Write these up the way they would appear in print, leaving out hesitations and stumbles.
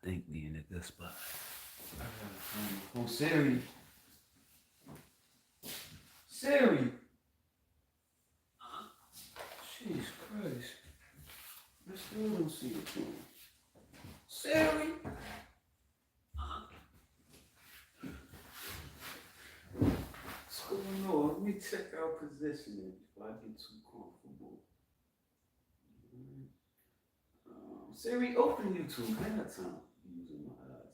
think we in a good spot. Oh, Siri. Siri. Jeez Christ. I still don't see it phone. Siri. What's going on? Let me check our positioning before I get too comfortable. Siri, open YouTube. I got time using my eyes.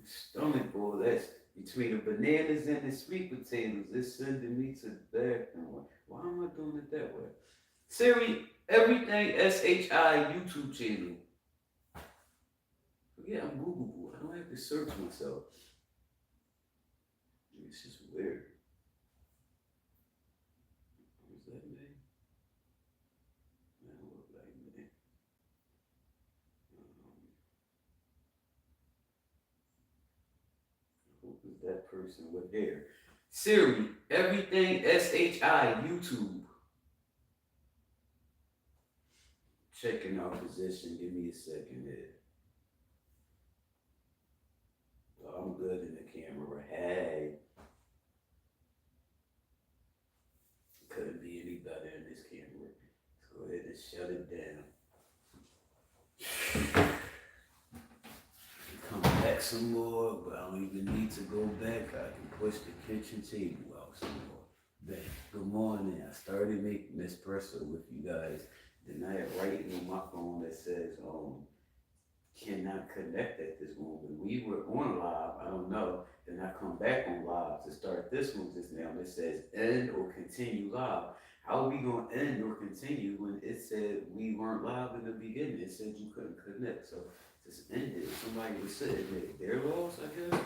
Stomach boy, that's between the bananas and the sweet potatoes. It's sending me to the bathroom. Why am I doing it that way? Siri, everything SHI YouTube channel. Yeah, I'm Googleable. I don't have to search myself. It's just weird. Is that me? That don't look like me. Who is that person with hair? Siri, everything SHI YouTube. Checking our position. Give me a second here. Oh, I'm good in the camera. Hey. Couldn't be any better in this camera. Let's go ahead and shut it down. Come back some more, but I don't even need to go back. I can push the kitchen table out some more. Back. Good morning. I started making espresso with you guys. Then I had writing on my phone that says, cannot connect at this moment. We were on live, I don't know. Then I come back on live to start this one just now. It says end or continue live. How are we gonna end or continue when it said we weren't live in the beginning? It said you couldn't connect. So just ended. Somebody was sitting there. Their loss, I guess.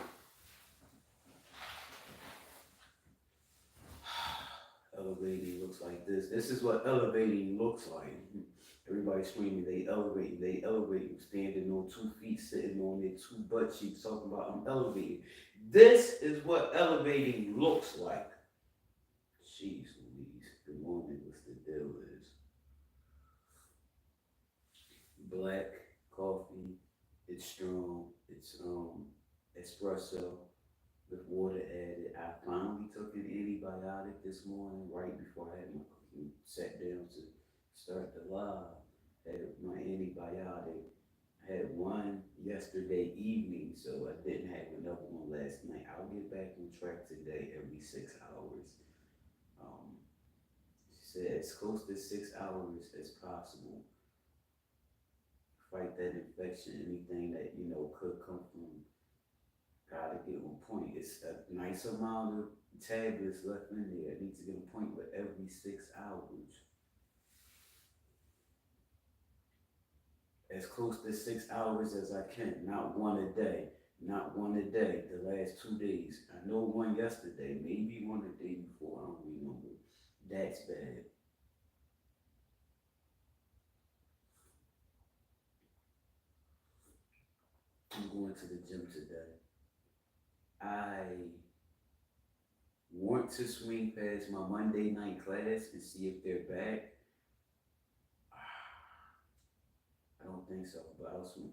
Elevating looks like this. This is what elevating looks like. Everybody screaming, they elevating, standing on 2 feet, sitting on their 2 butt cheeks, talking about I'm elevating. This is what elevating looks like. Jeez Louise, good morning, what's the deal is? Black coffee, it's strong, it's espresso with water added. I finally took an antibiotic this morning, right before I had sat down to start the live. Had my antibiotic. I had one yesterday evening, so I didn't have another one last night. I'll get back on track today every 6 hours. Um, she said as close to 6 hours as possible. Fight that infection, anything that could come from. Gotta get on point. It's a nice amount of tablets left in there. I need to get on point with every 6 hours. As close to 6 hours as I can, not one a day, not one a day. The last 2 days, I know one yesterday, maybe one the day before. I don't remember. That's bad. I'm going to the gym today. I want to swing past my Monday night class and see if they're back. I don't think so, but I'll swing.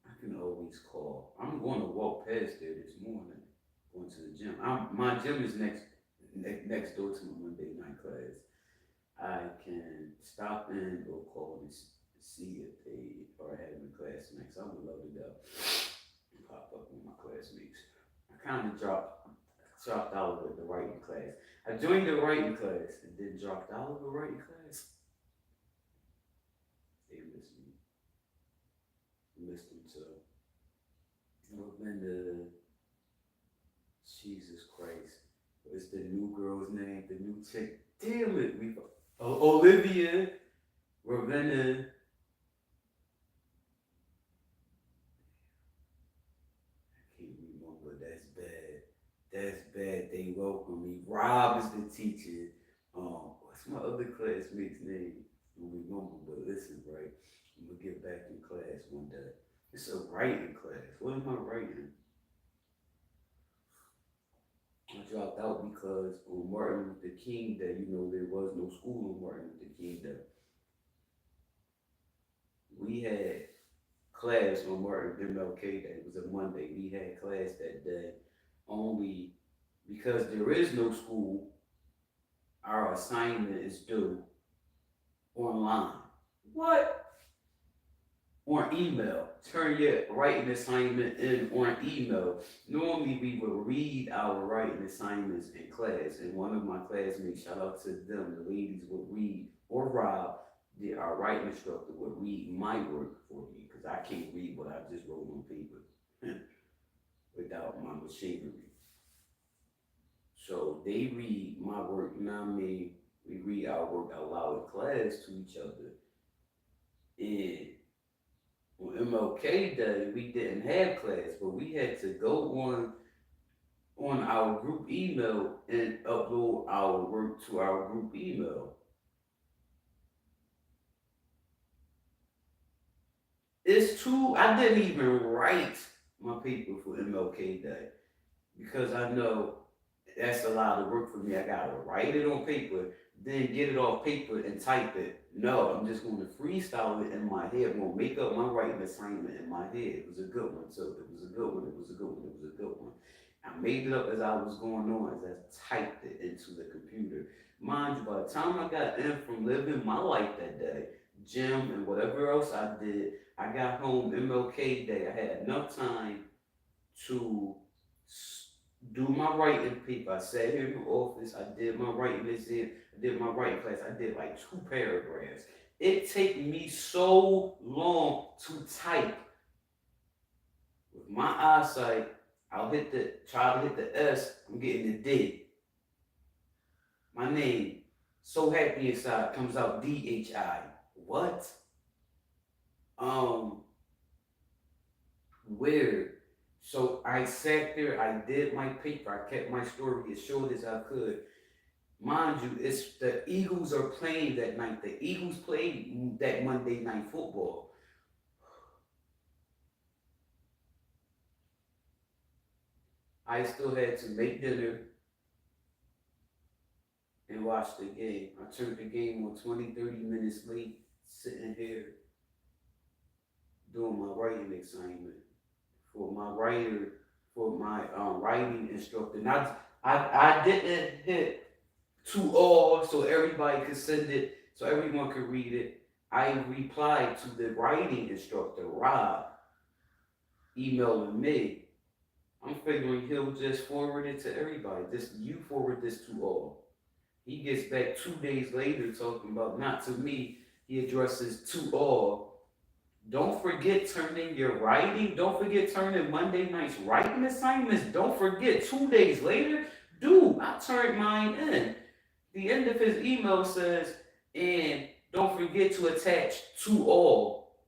I can always call. I'm going to walk past there this morning, going to the gym. My gym is next door to my Monday night class. I can stop in or call and see if they are having class next. I would love to go and pop up with my classmates. I kind of dropped out of the writing class. I joined the writing class and then dropped out of the writing class. They missed me. Missed them too. What been the Jesus Christ? What's the new girl's name? The new chick? Damn it! Olivia Ravenna. I can't remember. That's bad. That's bad. They welcome me. Rob is the teacher. What's my other classmate's name? I don't remember, but listen, right? I'm gonna get back in class one day. It's a writing class. What am I writing? I dropped out because on Martin Luther King Day, there was no school on Martin Luther King Day. we had class on Martin MLK Day. It was a Monday. We had class that day. Only because there is no school, our assignment is due online. What? On email. Turn your writing assignment in on email. Normally we would read our writing assignments in class, and one of my classmates, shout out to them, the ladies would read, or Rob, our writing instructor would read my work for me, because I can't read what I just wrote on paper without my machinery. So they read my work, you know what I mean? We read our work out loud in class to each other. And on MLK Day, we didn't have class, but we had to go on our group email and upload our work to our group email. It's true, I didn't even write my paper for MLK Day because I know that's a lot of work for me. I gotta write it on paper, then get it off paper and type it. No, I'm just going to freestyle it in my head. I'm gonna make up my writing assignment in my head. It was a good one, so it was a good one. It was a good one. It was a good one. I made it up as I was going on, as I typed it into the computer. Mind you, by the time I got in from living my life that day, gym and whatever else I did, I got home MLK Day. I had enough time to do my writing paper. I sat here in the office. I did my writing exam. I did my writing class. I did like 2 paragraphs. It take me so long to type. With my eyesight, I'll try to hit the S. I'm getting the D. My name, So Happy Inside, comes out DHI. What? Weird. So I sat there, I did my paper, I kept my story as short as I could. Mind you, it's the Eagles are playing that night. The Eagles played that Monday night football. I still had to make dinner and watch the game. I turned the game on 20, 30 minutes late, sitting here doing my writing assignment for my writer, for my writing instructor. Not I didn't hit to all so everybody could send it, so everyone could read it. I replied to the writing instructor, Rob, emailing me. I'm figuring he'll just forward it to everybody. Just you forward this to all. He gets back 2 days later talking about not to me. He addresses to all. Don't forget turning your writing. Don't forget turning Monday night's writing assignments. Don't forget 2 days later. Dude, I turned mine in. The end of his email says, and don't forget to attach to all.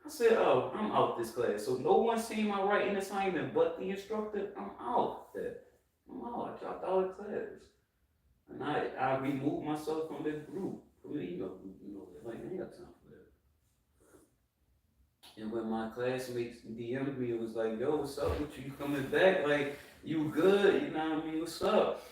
I said, oh, I'm out this class. So no one seen my writing assignment but the instructor. I'm out there. I'm out. I dropped out of class. And I removed myself from this group, from the email group, like I ain't got time for that. And when my classmates DM'd me, it was like, yo, what's up with you coming back? Like, you good? You know what I mean? What's up?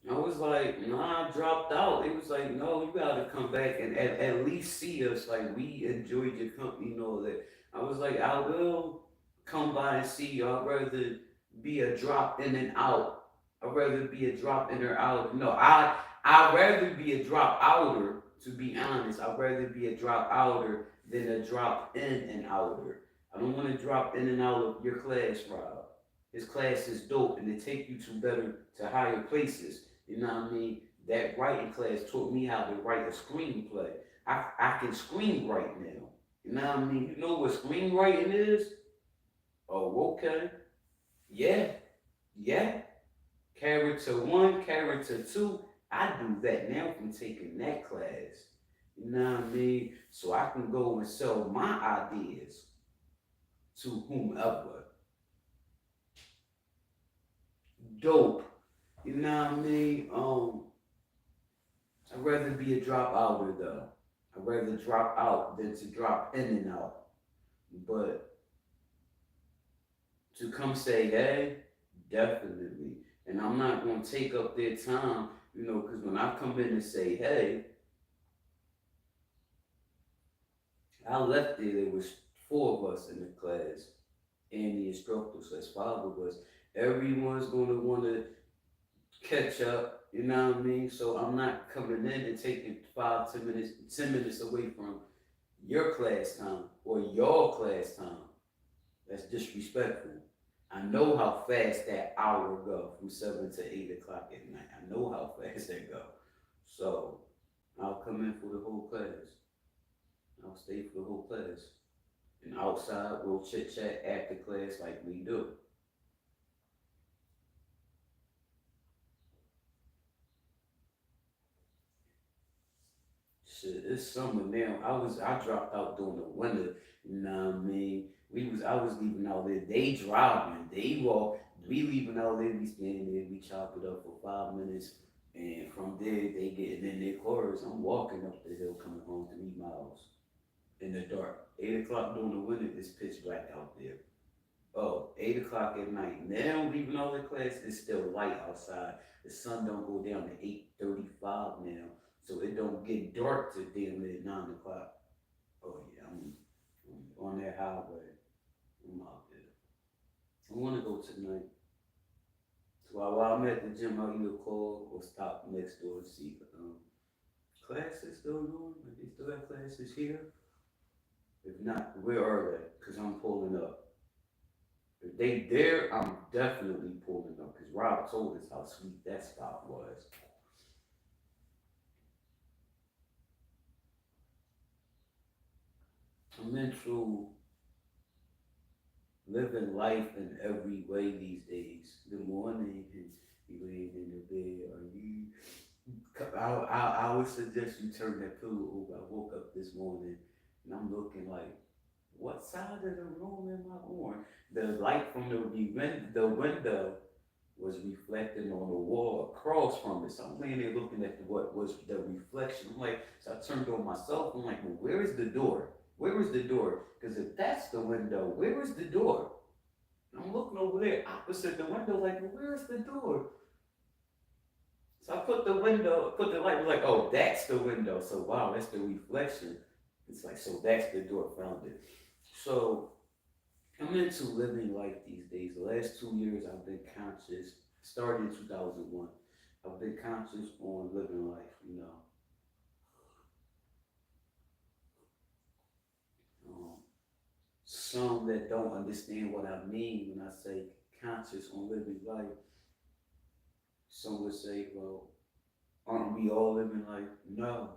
I was like, nah, I dropped out. It was like, no, you gotta come back and at least see us. Like, we enjoyed your company and all that. I was like, I will come by and see you. I'd rather be a drop in and out. I'd rather be a drop in or out. No, I'd rather be a drop outer, to be honest. I'd rather be a drop outer than a drop in and outer. I don't want to drop in and out of your class, Rob. His class is dope and it take you to higher places. You know what I mean? That writing class taught me how to write a screenplay. I can screenwrite now. You know what I mean? You know what screenwriting is? Oh, okay. Yeah. Yeah. Character 1, character 2. I do that now from taking that class. You know what I mean? So I can go and sell my ideas to whomever. Dope. You know what I mean? I'd rather be a drop outer though. I'd rather drop out than to drop in and out. But to come say, hey, definitely. And I'm not going to take up their time, because when I come in and say, hey, I left there was four of us in the class and the instructor, so that's five of us. Everyone's gonna wanna catch up, you know what I mean? So I'm not coming in and taking 5, 10 minutes, 10 minutes away from your class time or your class time. That's disrespectful. I know how fast that hour go from 7 to 8 o'clock at night. I know how fast that go. So I'll come in for the whole class. I'll stay for the whole class. And outside we'll chit chat after class like we do. Shit, it's summer now. I dropped out during the winter. You know what I mean? I was leaving out there. They driving. They walk. We leaving out there. We standing there. We chop it up for 5 minutes, and from there they getting in their cars. I'm walking up the hill, coming home 3 miles in the dark. 8 o'clock during the winter, it's pitch black out there. Oh, 8 o'clock at night. Now leaving all the class, it's still light outside. The sun don't go down to 8:35 now, so it don't get dark till damn near 9 o'clock. Oh yeah, I'm on that highway. I'm out there. I want to go tonight. So while I'm at the gym, I'll either call or stop next door and see classes still going. Like they still have classes here. If not, where are they? Cause I'm pulling up. If they there, I'm definitely pulling up. Cause Rob told us how sweet that spot was. I'm into living life in every way these days. Good morning, you laying in the bed, or you. I would suggest you turn that pillow over. I woke up this morning and I'm looking like, what side of the room am I on? The light from the window was reflecting on the wall across from it. So I'm laying there looking at what was the reflection. I'm like, so I turned on myself. I'm like, well, where is the door? Where is the door? Because if that's the window, where is the door? And I'm looking over there opposite the window, like, well, where's the door? So I put the light, was like, oh, that's the window. So wow, that's the reflection. It's like, so that's the door, found it. So I'm into living life these days. The last 2 years I've been conscious, started in 2001. I've been conscious on living life, Um, some that don't understand what I mean when I say conscious on living life, some would say, well, aren't we all living life? No,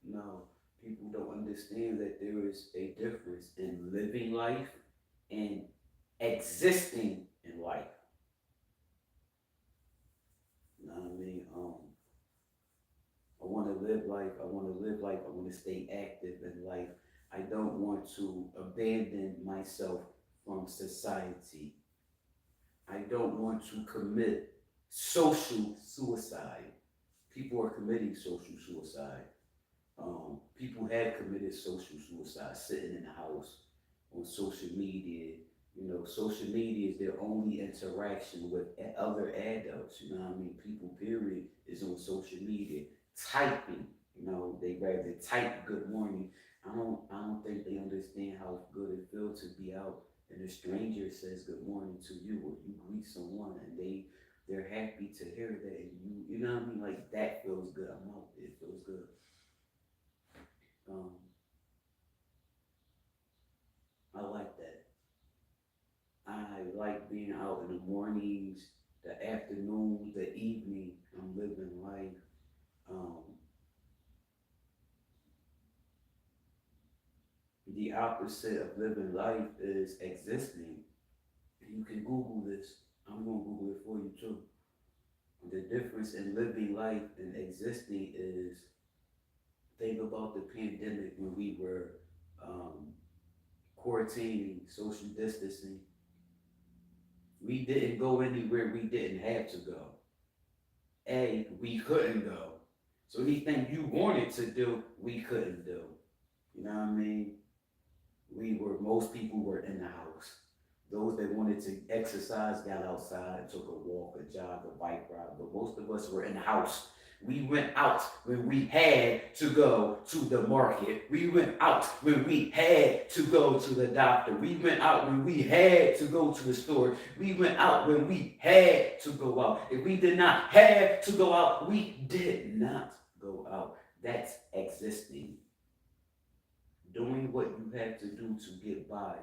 no. People don't understand that there is a difference in living life and existing in life. You know what I mean? I want to live life. I want to live life. I want to stay active in life. I don't want to abandon myself from society. I don't want to commit social suicide. People are committing social suicide. People have committed social suicide sitting in the house on social media. Social media is their only interaction with other adults. You know what I mean? People, period, is on social media typing. They rather type good morning. I don't think they understand how good it feels to be out and a stranger says good morning to you, or you greet someone and they're happy to hear that, and you know what I mean? Like that feels good. I'm out there. It feels good. Um, I like that. I like being out in the mornings, the afternoons, the evening. I'm living life. Um, the opposite of living life is existing. You can Google this. I'm gonna Google it for you too. The difference in living life and existing is, think about the pandemic when we were um, quarantining, social distancing. We didn't go anywhere we didn't have to go. We couldn't go. So anything you wanted to do, we couldn't do. You know what I mean? Most people were in the house. Those that wanted to exercise got outside and took a walk, a jog, a bike ride. But most of us were in the house. We went out when we had to go to the market. We went out when we had to go to the doctor. We went out when we had to go to the store. We went out when we had to go out. If we did not have to go out, we did not go out. That's existing. Doing what you have to do to get by.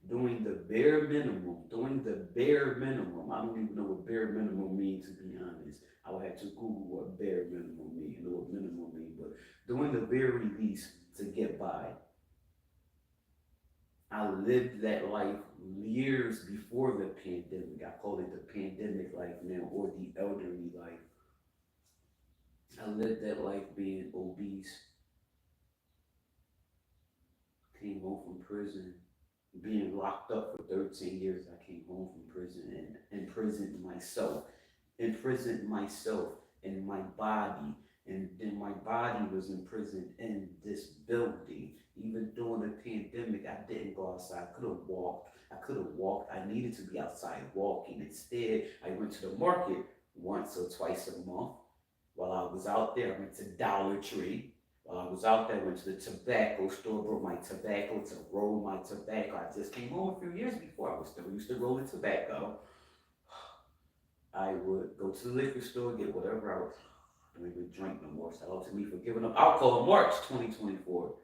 Doing the bare minimum. Doing the bare minimum. I don't even know what bare minimum means, to be honest. I would have to Google what bare minimum means, know what minimum means, but doing the very least to get by. I lived that life years before the pandemic. I call it the pandemic life now, or the elderly life. I lived that life being obese, came home from prison, being locked up for 13 years. I came home from prison and imprisoned myself in my body, and then my body was imprisoned in this building. Even during the pandemic, I didn't go outside. I could have walked. I needed to be outside walking. Instead, I went to the market once or twice a month. While I was out there, I went to Dollar Tree. While I was out there, I went to the tobacco store, brought my tobacco to roll my tobacco. I just came home a few years before. I was still used to rolling tobacco. I would go to the liquor store, get whatever I was. I don't even drink no more. Shout out to me for giving up alcohol in March 2024.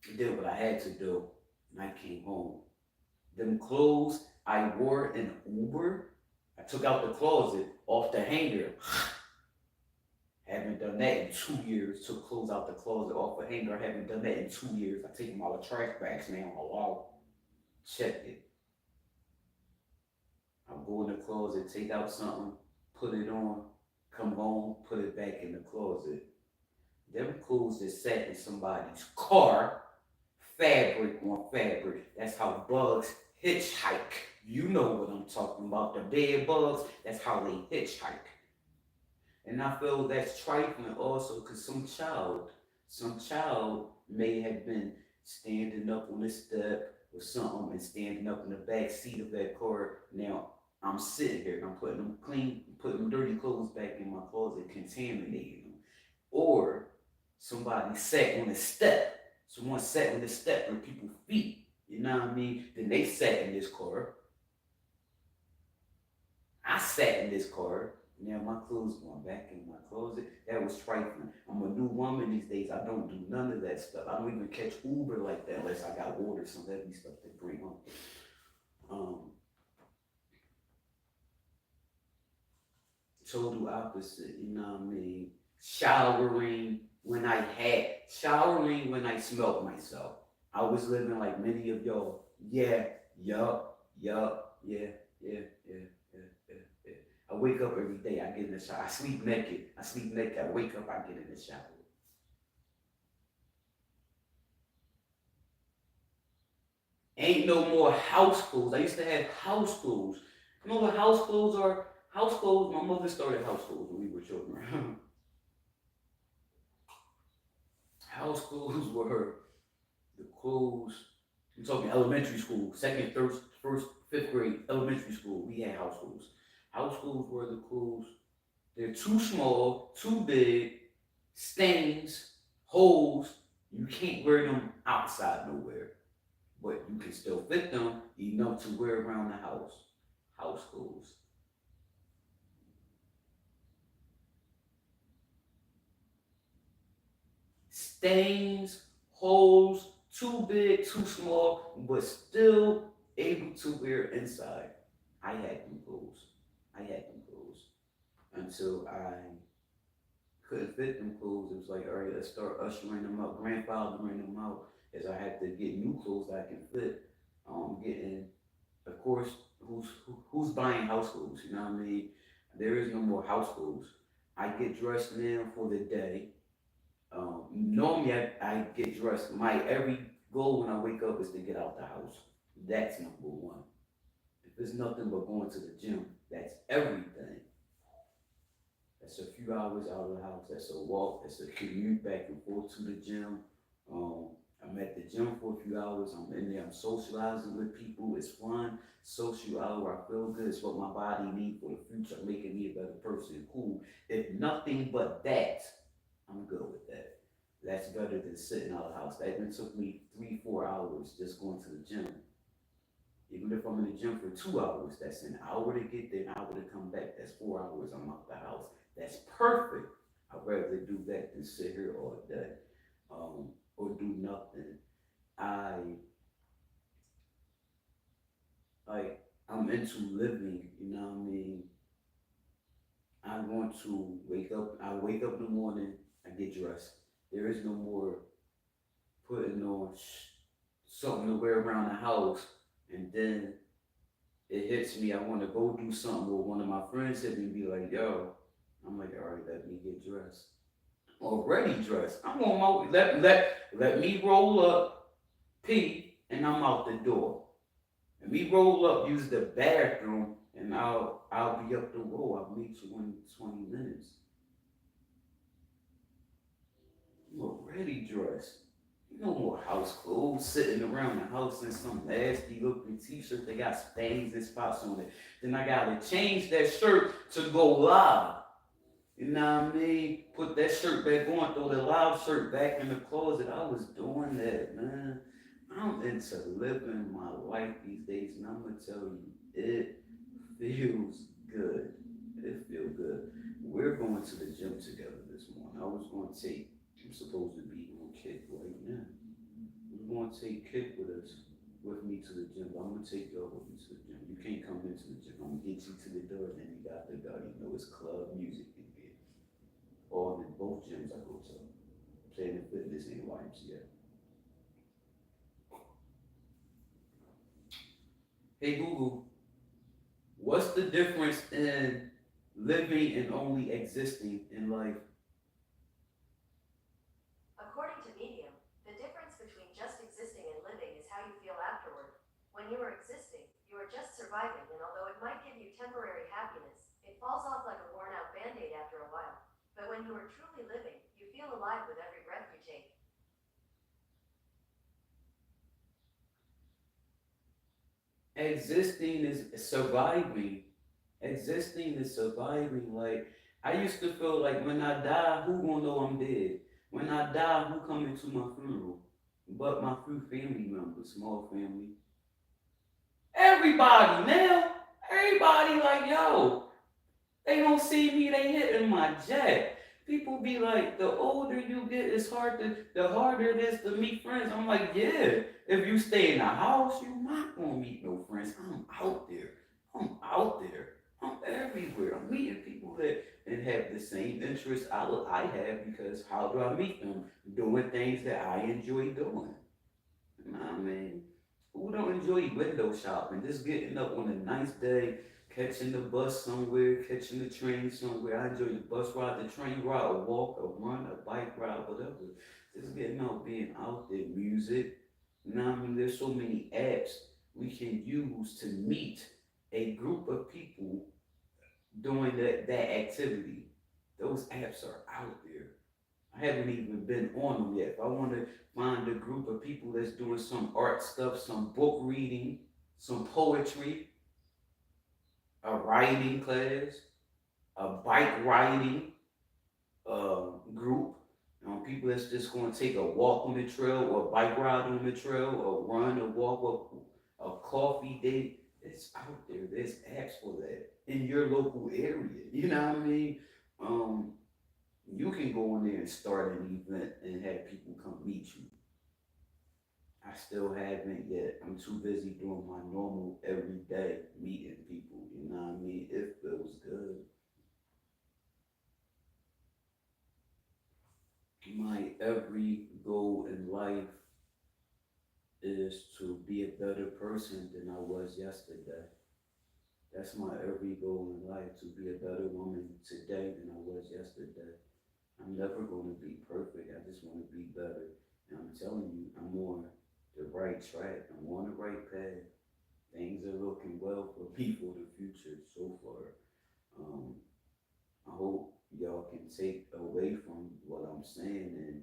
I did what I had to do, and I came home. Them clothes I wore in Uber, I took out the closet off the hanger. Haven't done that in 2 years. Took clothes out the closet off the hanger. I haven't done that in 2 years. I take them out of trash bags now. Hello. Check it. I'll go in the closet, take out something, put it on, come home, put it back in the closet. Them clothes that sat in somebody's car, fabric on fabric. That's how bugs hitchhike. You know what I'm talking about. The bed bugs, that's how they hitchhike. And I feel that's trifling also because some child may have been standing up on the step or something and standing up in the back seat of that car. Now I'm sitting here and I'm putting them dirty clothes back in my closet, contaminating them. Or somebody sat on the step. Someone sat on the step where people's feet. You know what I mean? Then they sat in this car. I sat in this car. Now my clothes going back in my closet. That was trifling. I'm a new woman these days. I don't do none of that stuff. I don't even catch Uber like that unless I got ordered some heavy stuff to bring home. Um, Total opposite. You know what I mean? Showering when I smelt myself. I was living like many of y'all. Yeah, yup, yeah, yeah, yeah, yeah, yeah, yeah. I wake up every day, I get in the shower. I sleep naked. I wake up, I get in the shower. Ain't no more house clothes. I used to have house clothes. You know what house clothes are? House clothes, my mother started house clothes when we were children. House clothes were the clothes. I'm talking elementary school, second, third, first, fifth grade, elementary school. We had house clothes. House clothes were the clothes. They're too small, too big, stains, holes. You can't wear them outside nowhere, but you can still fit them enough to wear around the house. House clothes. Stains, holes, too big, too small, but still able to wear inside. I had them clothes. I had them clothes until I couldn't fit them clothes. It was like, all right, let's start ushering them out, grandfathering them out, as I had to get new clothes that I can fit. Getting, of course, who's buying house clothes? You know what I mean? There is no more house clothes. I get dressed now for the day. Normally, I get dressed. My every goal when I wake up is to get out the house. That's number one. If it's nothing but going to the gym, that's everything. That's a few hours out of the house. That's a walk. That's a commute back and forth to the gym. Um, I'm at the gym for a few hours. I'm in there. I'm socializing with people. It's fun. Social hour. I feel good. It's what my body needs for the future, making me a better person. Cool. If nothing but that, I'm good with that. That's better than sitting out of the house. That even took me 3, 4 hours just going to the gym. Even if I'm in the gym for 2 hours, that's an hour to get there, an hour to come back. That's 4 hours I'm out the house. That's perfect. I'd rather do that than sit here all day, or do nothing. I like I'm into living. You know what I mean? I want to wake up. I wake up in the morning. I get dressed. There is no more putting on something to wear around the house, and then it hits me. I want to go do something. Or one of my friends hit me and be like, "Yo," I'm like, "All right, let me get dressed." Already dressed. I'm on my let me roll up, pee, and I'm out the door. Let me roll up, use the bathroom, and I'll be up the road. I'll meet you in 20 minutes. I'm already dressed. No more house clothes sitting around the house in some nasty looking t-shirt that got stains and spots on it. Then I gotta change that shirt to go live. You know what I mean? Put that shirt back on, throw the live shirt back in the closet. I was doing that, man. I'm into living my life these days, and I'm gonna tell you, it feels good. It feels good. We're going to the gym together this morning. I was going to take, I'm supposed to be on Kick right now. I'm going to take Kick with me to the gym. But I'm going to take y'all with me to the gym. You can't come into the gym. I'm going to get you to the door, and then you got the door. You know it's club music in here. All in both gyms I go to. Planet Fitness and YMCA. Hey Google, what's the difference in living and only existing in life? According to Medium, the difference between just existing and living is how you feel afterward. When you are existing, you are just surviving, and although it might give you temporary happiness, it falls off like a worn out band aid after a while. But when you are truly living, you feel alive with every breath you take. Existing is surviving. Existing is surviving. Like I used to feel like when I die, who gonna know I'm dead? When I die, who coming to my funeral? But my few family members, small family. Everybody now, everybody like yo, they don't see me, they hitting my jack. People be like, the older you get, the harder it is to meet friends. I'm like, yeah. If you stay in the house, you not gonna meet no friends. I'm out there. I'm out there. I'm everywhere. I'm meeting people that have the same interests I have because how do I meet them? Doing things that I enjoy doing. You know what I mean? Who don't enjoy window shopping? Just getting up on a nice day, catching the bus somewhere, catching the train somewhere. I enjoy the bus ride, the train ride, a walk, a run, a bike ride, whatever. Just getting out, being out there, music. You know what I mean? There's so many apps we can use to meet a group of people doing that activity. Those apps are out there. I haven't even been on them yet. If I want to find a group of people that's doing some art stuff, some book reading, some poetry, a writing class, a bike riding group, people that's just going to take a walk on the trail or a bike ride on the trail or run or walk a coffee date. It's out there. There's apps for that in your local area. You know what I mean? Um, you can go in there and start an event and have people come meet you. I still haven't yet. I'm too busy doing my normal everyday meeting people. You know what I mean? It feels good. My every goal in life is to be a better person than I was yesterday. That's my every goal in life to be a better woman today than I was yesterday. I'm never going to be perfect. I just want to be better. And I'm telling you, I'm on the right track. I'm on the right path. Things are looking well for me for the future so far. Um, I hope y'all can take away from what I'm saying and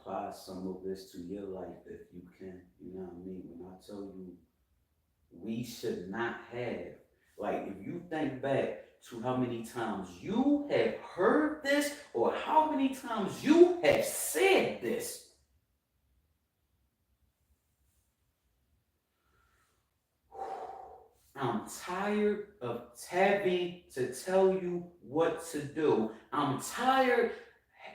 apply some of this to your life if you can. You know what I mean? When I tell you we should not have, like, if you think back to how many times you have heard this or how many times you have said this, I'm tired of having to tell you what to do. I'm tired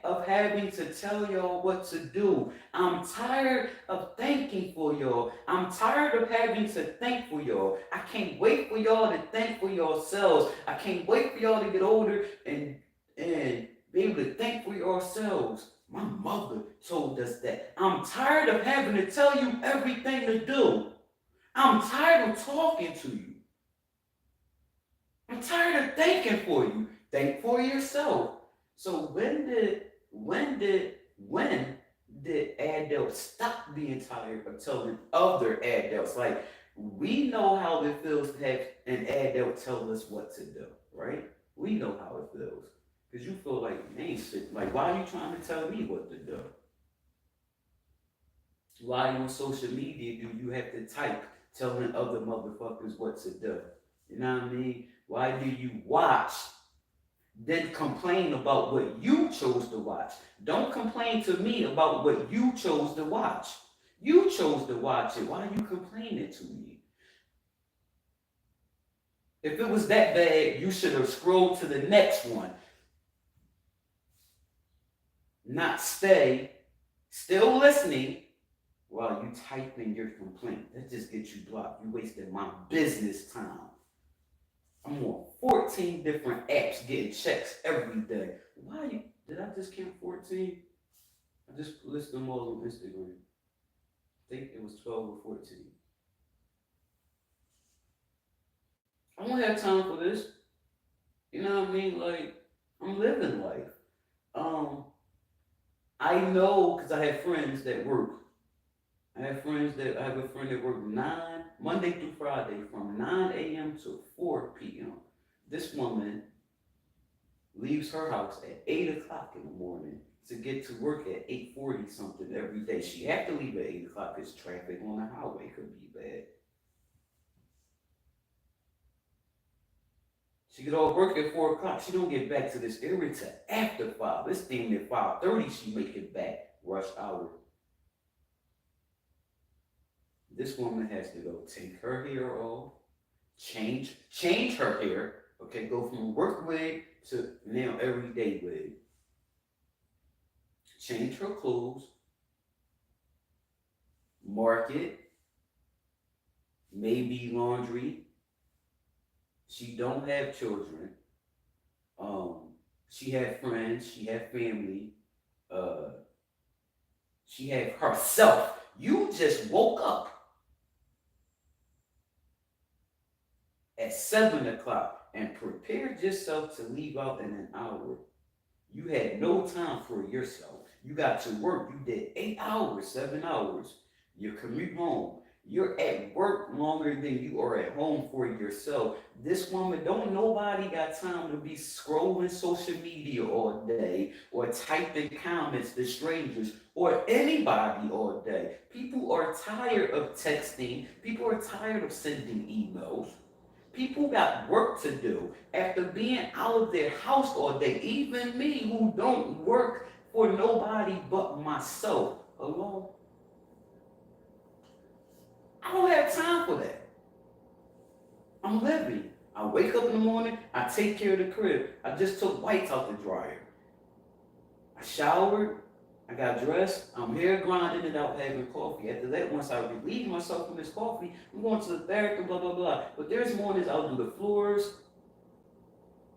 of having to tell y'all what to do. I'm tired of thanking for y'all. I'm tired of having to thank for y'all. I can't wait for y'all to thank for yourselves. I can't wait for y'all to get older and be able to thank for yourselves. My mother told us that. I'm tired of having to tell you everything to do. I'm tired of talking to you. I'm tired of thanking for you. Thank for yourself. So when did adults stop being tired of telling other adults? Like, we know how it feels to have an adult tell us what to do, right? We know how it feels. Because you feel like, man, shit, like, why are you trying to tell me what to do? Why on social media do you have to type telling other motherfuckers what to do? You know what I mean? Why do you watch, then complain about what you chose to watch? Don't complain to me about what you chose to watch. You chose to watch it. Why are you complaining to me? If it was that bad, you should have scrolled to the next one. Not stay, still listening, while you type in your complaint. That just gets you blocked. You wasted my business time. I'm on 14 different apps getting checks every day. Why? Did I just count 14? I just listed them all on Instagram. I think it was 12 or 14. I don't have time for this. You know what I mean? Like, I'm living life. I know because I have friends that work. I have a friend that works Monday through Friday from 9 a.m. to 4 p.m. This woman leaves her house at 8 o'clock in the morning to get to work at 8:40 something every day. She have to leave at 8 o'clock because traffic on the highway could be bad. She get off work at 4 o'clock. She don't get back to this area till after 5. It's damn near 5:30 she make it back, rush hour. This woman has to go take her hair off, change her hair, okay, go from work wig to now everyday wig. Change her clothes, market, maybe laundry. She don't have children. She have friends, she have family, she have herself. You just woke up at 7 o'clock and prepared yourself to leave out in an hour. You had no time for yourself. You got to work. You did 8 hours, 7 hours. You commute home. You're at work longer than you are at home for yourself. This woman, don't nobody got time to be scrolling social media all day or typing comments to strangers or anybody all day. People are tired of texting. People are tired of sending emails. People got work to do after being out of their house all day. Even me, who don't work for nobody but myself alone. I don't have time for that. I'm living. I wake up in the morning, I take care of the crib. I just took whites out the dryer. I showered, I got dressed, I'm here grinding it out, having coffee. After that, once I relieve myself from this coffee, I'm going to the bathroom, blah, blah, blah. But there's mornings I'll do the floors,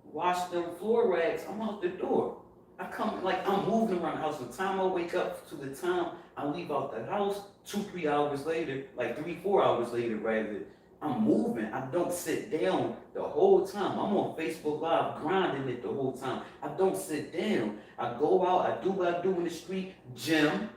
wash them floor rags, I'm out the door. I come, like, I'm moving around the house. From the time I wake up to the time I leave out the house, 2-3 hours later, like 3-4 hours later rather, I'm moving. I don't sit down the whole time. I'm on Facebook Live grinding it the whole time. I don't sit down. I go out, I do what I do in the street, gym,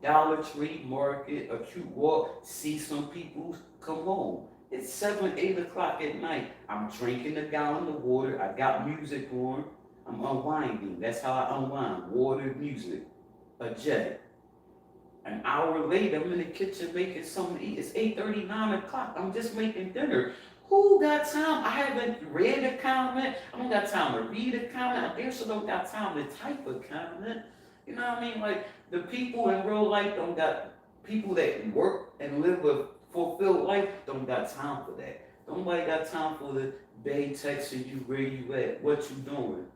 Dollar Tree, market, a cute walk, see some people, come home. It's 7, 8 o'clock at night. I'm drinking a gallon of water. I got music on. I'm unwinding. That's how I unwind. Water, music. a jet. An hour later, I'm in the kitchen making something to eat. It's 8:30, 9 o'clock. I'm just making dinner. Who got time? I haven't read a comment. I don't got time to read a comment. I also don't got time to type a comment. You know what I mean? Like, the people in real life don't got, people that work and live a fulfilled life don't got time for that. Nobody got time for the day texting you where you at, what you doing.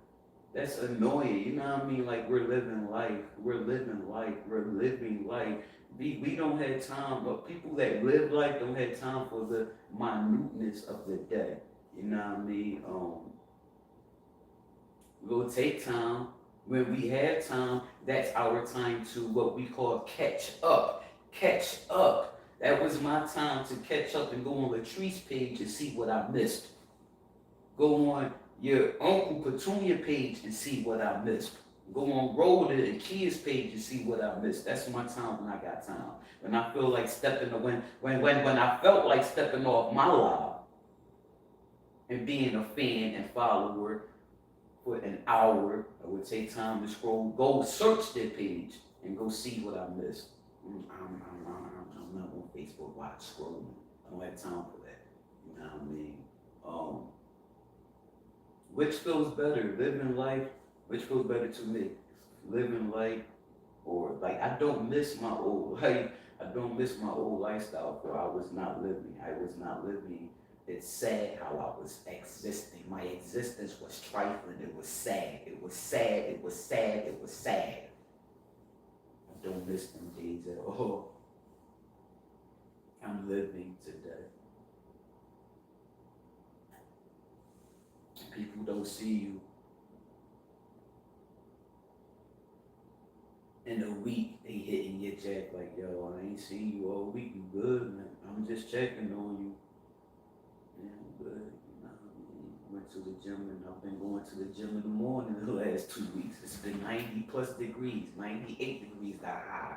That's annoying. You know what I mean? Like, we're living life. We're living life. We're living life. We don't have time, but people that live life don't have time for the minuteness of the day. You know what I mean? We'll take time. When we have time, that's our time to what we call catch up. Catch up. That was my time to catch up and go on Latrice's page and see what I missed. Go on your Uncle Petunia page and see what I missed. Go on Rhoda and Kia's page and see what I missed. That's my time when I got time. When I feel like stepping, when I felt like stepping off my live and being a fan and follower for an hour, I would take time to scroll, go search their page and go see what I missed. I'm not on Facebook watch scrolling. I don't have time for that. You know what I mean? Which feels better, living life? Which feels better to me, living life, or like I don't miss my old life. I don't miss my old lifestyle where I was not living. I was not living. It's sad how I was existing. My existence was trifling. It was sad. It was sad. It was sad. It was sad. I don't miss them days at all. I'm living today. People don't see you in a week. They hitting your jack like, yo, I ain't seen you all week. You good, man? I'm just checking on you. Yeah, I'm good. You know, I went to the gym and I've been going to the gym in the morning the last 2 weeks. It's been 90 plus degrees, 98 degrees got high.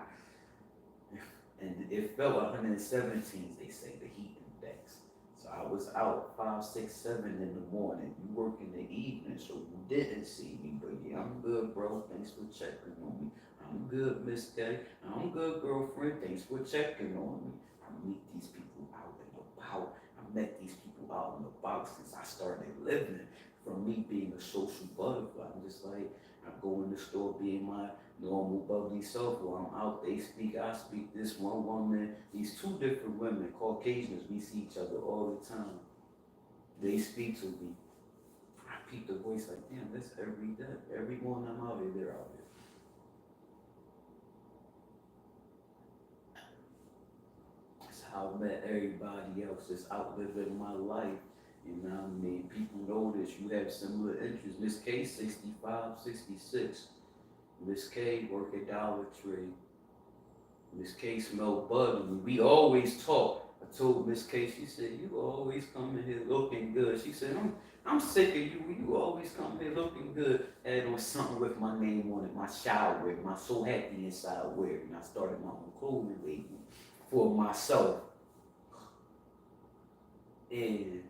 And it felt 117, they say, the heat index. So I was out 5, 6, 7 in the morning. You work in the evening, so you didn't see me. But yeah, I'm good, bro. Thanks for checking on me. I'm good, Miss K. I'm good, girlfriend. Thanks for checking on me. I meet these people out and about. I met these people out and about since I started living. From me being a social butterfly, I'm just like, I go in the store being my normal bubbly self. While I'm out, they speak, I speak. This one woman, these two different women, Caucasians, we see each other all the time. They speak to me. I peep the voice like, damn, that's every day. Every morning I'm out here, they're out here. That's how I met everybody else that's out living my life. You know what I mean? People notice you have similar interests. Miss K, 65, 66. Miss K, work at Dollar Tree. Miss K smell bud. We always talk. I told Miss K, she said, you always come in here looking good. She said, I'm sick of you. You always come here looking good. Had on something with my name on it, my shower wear, my So Happy Inside wear. And I started my own clothing label for myself. And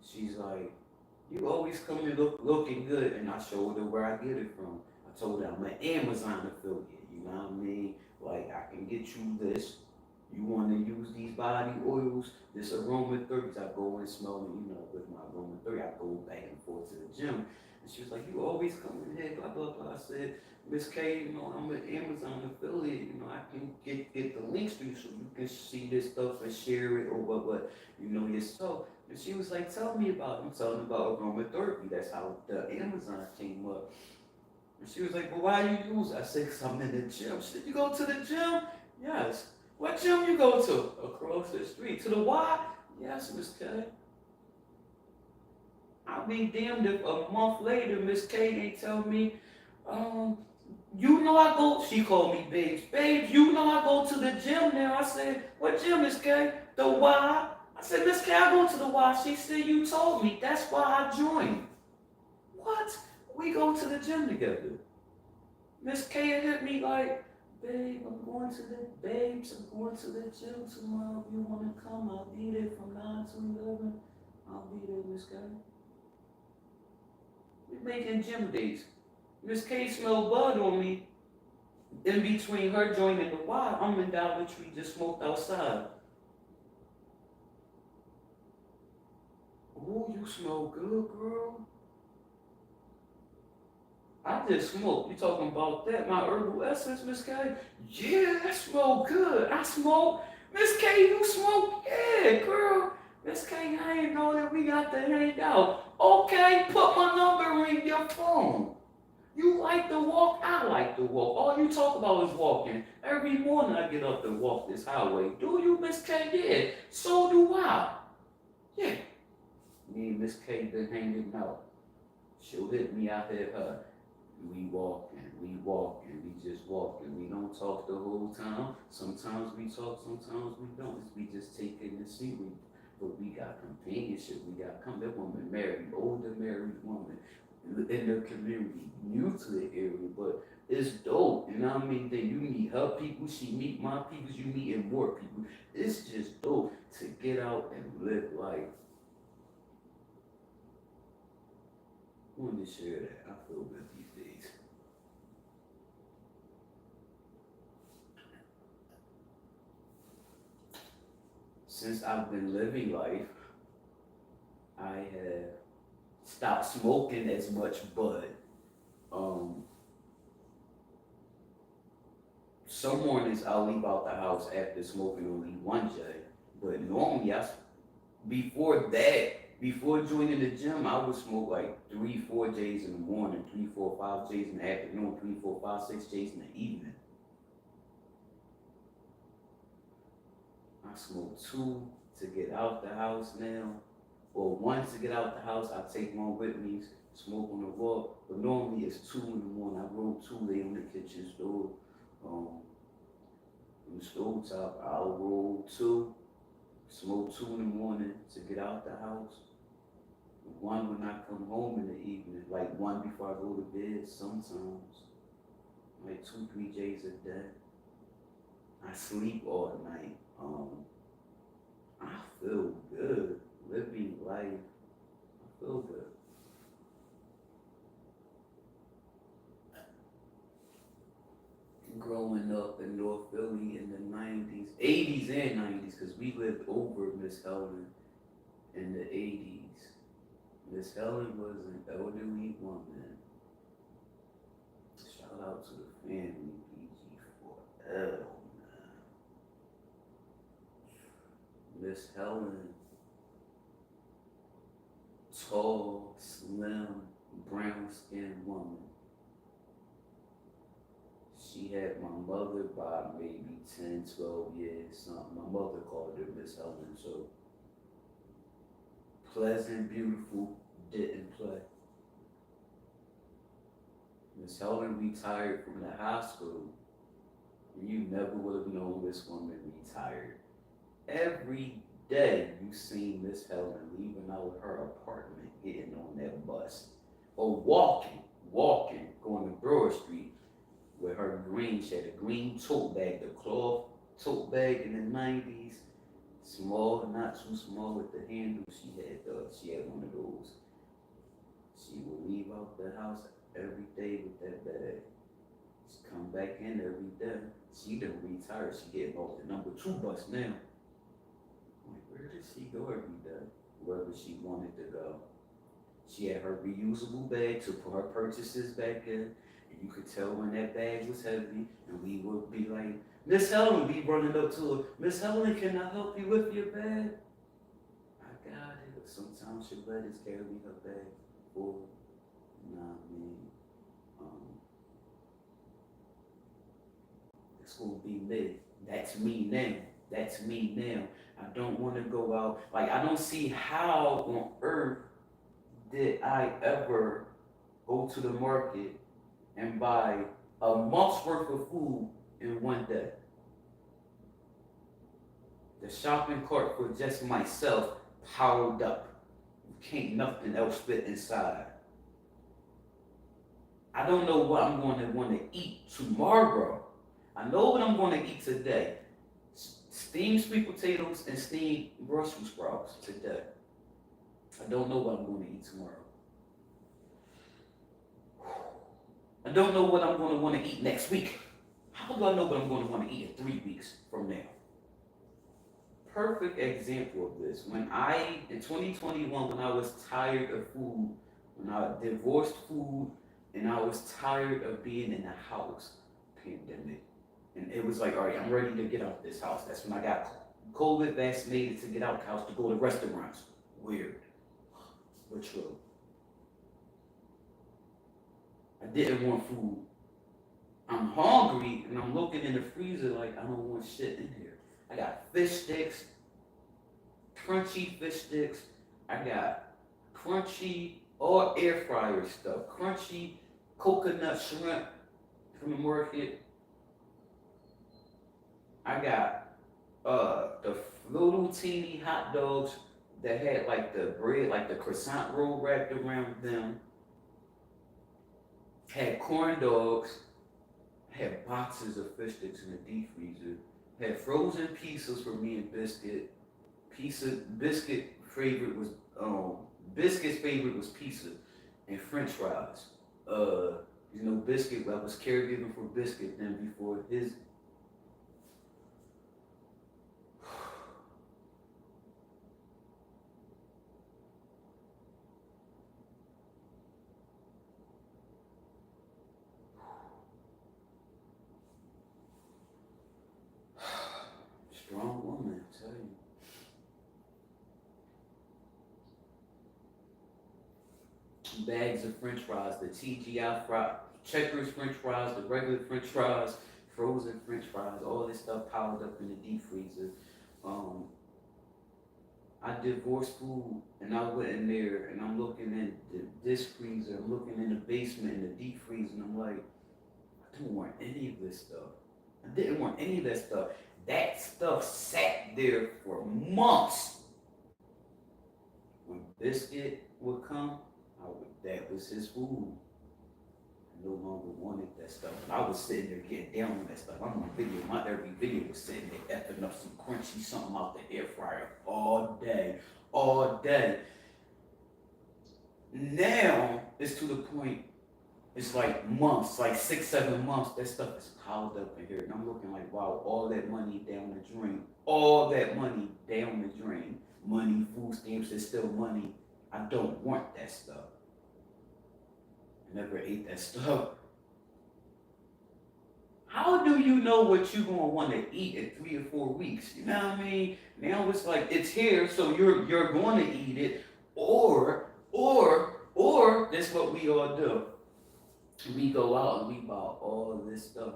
she's like, you always come in looking good. And I showed her where I get it from. I told her I'm an Amazon affiliate. You know what I mean? Like, I can get you this. You want to use these body oils, this aroma 30s, I go and smell them, you know, with my aroma 30, I go back and forth to the gym. And she was like, you always come in here, blah, blah, blah. I said, Miss K, you know, I'm an Amazon affiliate, you know, I can get the links to you so you can see this stuff and share it or what you know, yourself. And she was like, tell me about it. I'm telling her about aromatherapy. That's how the Amazon came up. And she was like, well, why you use it? I said, because I'm in the gym. She said, you go to the gym? Yes. What gym you go to? Across the street. To the Y? Yes, Miss K. I'll be damned if a month later Miss K ain't tell me, you know I go, she called me Babes. Babes, you know I go to the gym now. I said, what gym, Miss K? The Y? I said, Miss K, I go to the Y. She said, you told me. That's why I joined. What? We go to the gym together. Miss K hit me like, babe, I'm going to the gym tomorrow. If you want to come, I'll be there from 9 to 11. I'll be there, Miss K. We're making gym dates. Miss K smelled bud on me. In between her joint and the Y, I'm in Dollar Tree just smoked outside. Ooh, you smell good, girl. I just smoked. You talking about that? My herbal essence, Miss K? Yeah, that smell good. I smoke. Miss K, you smoke? Yeah, girl. Miss K, I ain't know that we got to hang out. Okay, put my number in your phone. You like to walk, I like to walk. All you talk about is walking. Every morning I get up and walk this highway. Do you, Miss K? Yeah. So do I. Yeah. Me and Miss K been hanging out. She'll hit me, I hit her. We walking, we just walking. We don't talk the whole time. Sometimes we talk, sometimes we don't. We just take it and see. But we got companionship. We got that woman married, older married woman in the community, new to the area, but it's dope. You know what I mean? Then you meet her people, she meet my people, you meeting more people. It's just dope to get out and live life. I wanted to share that. I feel good these days. Since I've been living life, I have stopped smoking as much bud. Um, some mornings I'll leave out the house after smoking only one J, but normally before that, before joining the gym, I would smoke like 3, 4 J's in the morning, 3, 4, 5 J's in the afternoon, 3, 4, 5, 6 J's in the evening. I smoke 2 to get out the house now, or 1 to get out the house. I take one with me, smoke on the walk. But normally it's 2 in the morning. I roll 2, lay on the kitchen stove. On the stove top, I'll roll 2, smoke 2 in the morning to get out the house. 1 when I come home in the evening, like 1 before I go to bed sometimes. Like 2, 3 J's a day. I sleep all night. I feel good living life. I feel good. Growing up in North Philly in the 90s, 80s and 90s, because we lived over Miss Helen in the 80s. Miss Helen was an elderly woman. Shout out to the family, PG4L. Miss Helen, tall, slim, brown skinned woman. She had my mother by maybe 10, 12 years, something. My mother called her Miss Helen, so pleasant, beautiful, didn't play. Miss Helen retired from the hospital. You never would have known this woman retired. Every day you seen Miss Helen leaving out her apartment, getting on that bus, or walking, going to Brewer Street with her green, she had a green tote bag, the cloth tote bag in the 90s, small, not too small with the handle. She had one of those. She would leave out the house every day with that bag. She come back in every day. She done retired. She getting off the number 2 bus now. Where did she go every day? Wherever she wanted to go. She had her reusable bag to put her purchases back in. And you could tell when that bag was heavy. And we would be like, Miss Helen, be running up to her. Miss Helen, can I help you with your bag? I got it. Sometimes she'll let us carry her bag for, you know what I mean? It's gonna be me. That's me now. That's me now. I don't want to go out. Like, I don't see how on earth did I ever go to the market and buy a month's worth of food in one day. The shopping cart for just myself piled up. Can't nothing else fit inside. I don't know what I'm going to want to eat tomorrow. I know what I'm going to eat today. Steamed sweet potatoes and steamed Brussels sprouts today. I don't know what I'm going to eat tomorrow. I don't know what I'm going to want to eat next week. How do I know what I'm going to want to eat in 3 weeks from now? Perfect example of this. In 2021, when I was tired of food, when I divorced food, and I was tired of being in the house, pandemic. And it was like, all right, I'm ready to get out this house. That's when I got COVID vaccinated to get out the house to go to restaurants. Weird, but true. I didn't want food. I'm hungry and I'm looking in the freezer like I don't want shit in here. I got fish sticks, crunchy fish sticks. I got crunchy all air fryer stuff, crunchy coconut shrimp from the market. I got the little teeny hot dogs that had like the bread, like the croissant roll wrapped around them. Had corn dogs. Had boxes of fish sticks in the deep freezer. Had frozen pizzas for me and Biscuit. Biscuit's favorite was pizza and French fries. Biscuit. I was caregiving for Biscuit then before his. Strong woman, I tell you. Bags of French fries, the TGI Checkers French fries, the regular French fries, frozen French fries, all this stuff piled up in the deep freezer. I divorced food and I went in there and I'm looking in this freezer, I'm looking in the basement in the deep freezer, and I'm like, I don't want any of this stuff. I didn't want any of that stuff. That stuff sat there for months. When Biscuit would come, that was his food. I no longer wanted that stuff. But I was sitting there getting down on that stuff. I'm on video. My every video was sitting there effing up some crunchy something out the air fryer all day. All day. Now it's to the point, it's like months, like 6-7 months, that stuff is piled up in here. And I'm looking like, wow, all that money down the drain. All that money down the drain. Money, food stamps is still money. I don't want that stuff. I never ate that stuff. How do you know what you're going to want to eat in 3 or 4 weeks? You know what I mean? Now it's like, it's here, so you're going to eat it. Or, that's what we all do. We go out and we buy all of this stuff.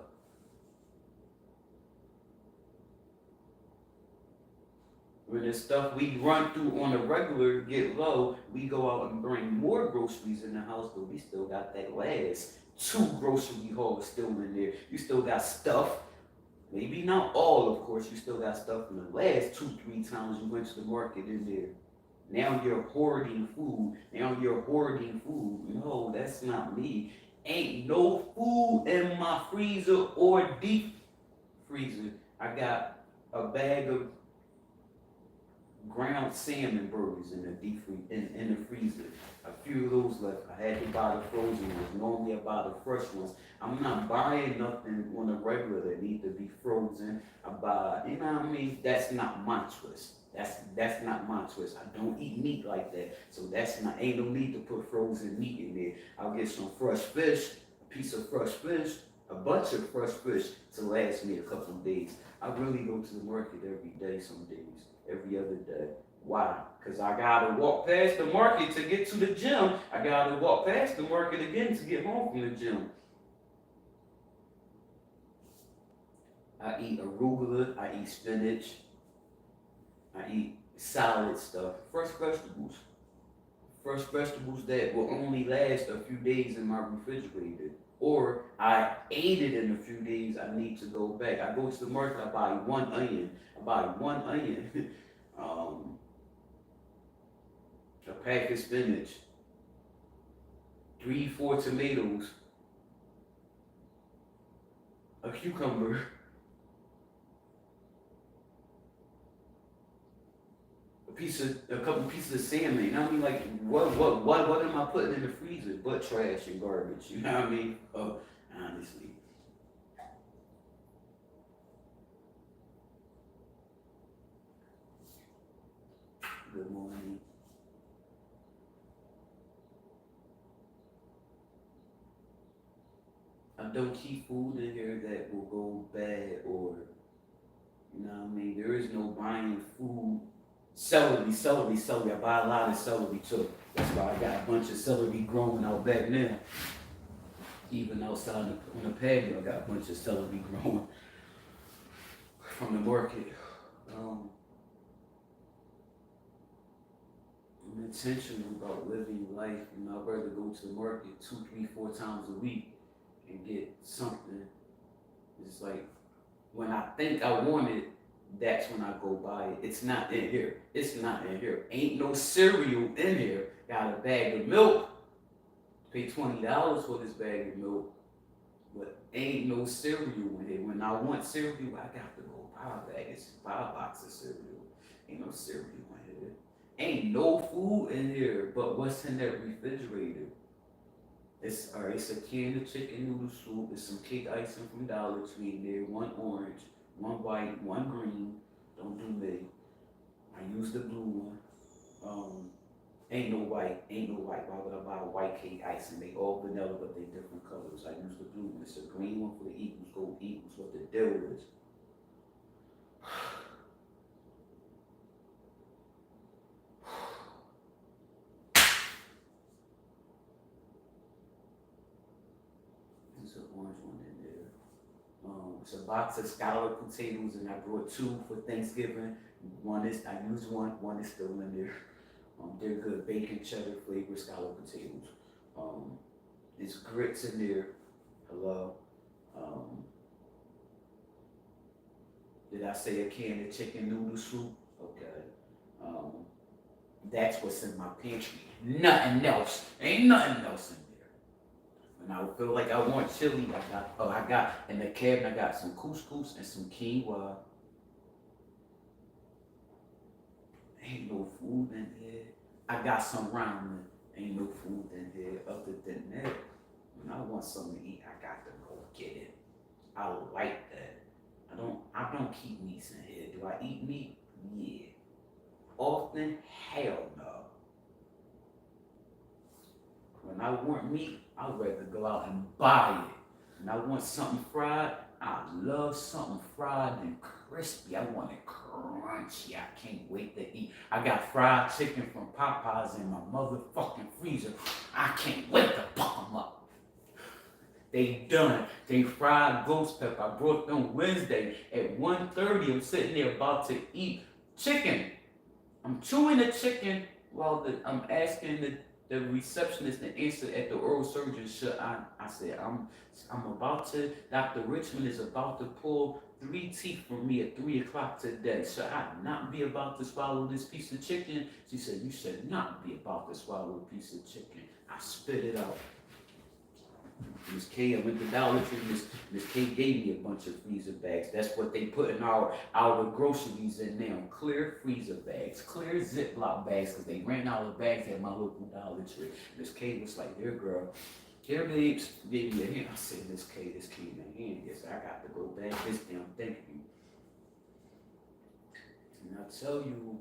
When the stuff we run through on a regular get low, we go out and bring more groceries in the house, but we still got that last 2 grocery hauls still in there. You still got stuff. Maybe not all, of course. You still got stuff from the last 2-3 times you went to the market in there. Now you're hoarding food. No, that's not me. Ain't no food in my freezer or deep freezer. I got a bag of ground salmon burgers in the freezer. A few of those left. I had to buy the frozen ones. Normally I buy the fresh ones. I'm not buying nothing on a regular that need to be frozen. I buy, you know what I mean? That's not my twist. That's not my twist. I don't eat meat like that. So ain't no need to put frozen meat in there. I'll get some fresh fish, a piece of fresh fish, a bunch of fresh fish to last me a couple of days. I really go to the market every day, some days, every other day. Why? Because I gotta walk past the market to get to the gym. I gotta walk past the market again to get home from the gym. I eat arugula, I eat spinach, I eat salad stuff, fresh vegetables. Fresh vegetables that will only last a few days in my refrigerator. Or I ate it in a few days, I need to go back. I go to the market, I buy one onion. A pack of spinach, 3-4 tomatoes, a cucumber, a couple pieces of salmon. You know what I mean? Like, what am I putting in the freezer but trash and garbage? You know what I mean? Honestly. good morning. I don't keep food in here that will go bad or, you know what I mean? There is no buying food. Celery. I buy a lot of celery too. That's why I got a bunch of celery growing out back now. Even outside on the patio, I got a bunch of celery growing from the market. I'm intentional about living life, and I'd rather go to the market 2, 3, 4 times a week and get something. It's like when I think I want it, that's when I go buy it. It's not in here. Ain't no cereal in here. Got a bag of milk. Pay $20 for this bag of milk, but ain't no cereal in here. When I want cereal, I got to go buy a box of cereal. Ain't no cereal in here. Ain't no food in here, but what's in that refrigerator? It's a can of chicken noodle soup. It's some cake icing from Dollar Tree in there. 1 orange, 1 white, 1 green. Don't do me. I use the blue one. Ain't no white. Why would I buy a white cake icing? They all vanilla, but they different colors. I use the blue one. It's a green one for the Eagles. Go Eagles. What the deal is. There's an orange one in there. It's a box of scalloped potatoes, and I brought 2 for Thanksgiving. I used one is still in there. They're good bacon cheddar flavored scalloped potatoes. There's grits in there. Hello. Did I say a can of chicken noodle soup? Okay. That's what's in my pantry. Nothing else. Ain't nothing else in there. When I feel like I want chili, I got in the cabinet. I got some couscous and some quinoa. Ain't no food in here. I got some ramen. Ain't no food in here. Other than that, when I want something to eat, I got to go get it. I like that. I don't keep meats in here. Do I eat meat? Yeah. Often? Hell no. When I want meat, I'd rather go out and buy it. When I want something fried, I love something fried and crispy. I want it crunchy. I can't wait to eat. I got fried chicken from Popeyes in my motherfucking freezer. I can't wait to pop them up. They done. They fried ghost pepper. I brought them Wednesday at 1:30. I'm sitting there about to eat chicken. I'm chewing the chicken while I'm asking the receptionist to answer at the oral surgeon. I said, I'm about to, Dr. Richmond is about to pull 3 teeth from me at 3 o'clock today. Should I not be about to swallow this piece of chicken? She said, you should not be about to swallow a piece of chicken. I spit it out. Miss K, I went to Dollar Tree. Miss K gave me a bunch of freezer bags. That's what they put in our groceries in now. Clear freezer bags, clear Ziploc bags, because they ran out of bags at my local Dollar Tree. Miss K was like, here, girl. Here, babes. Gave me a hand. I said, Miss K, this came in hand. Yes, I got to go back this damn. Thank you. And I tell you,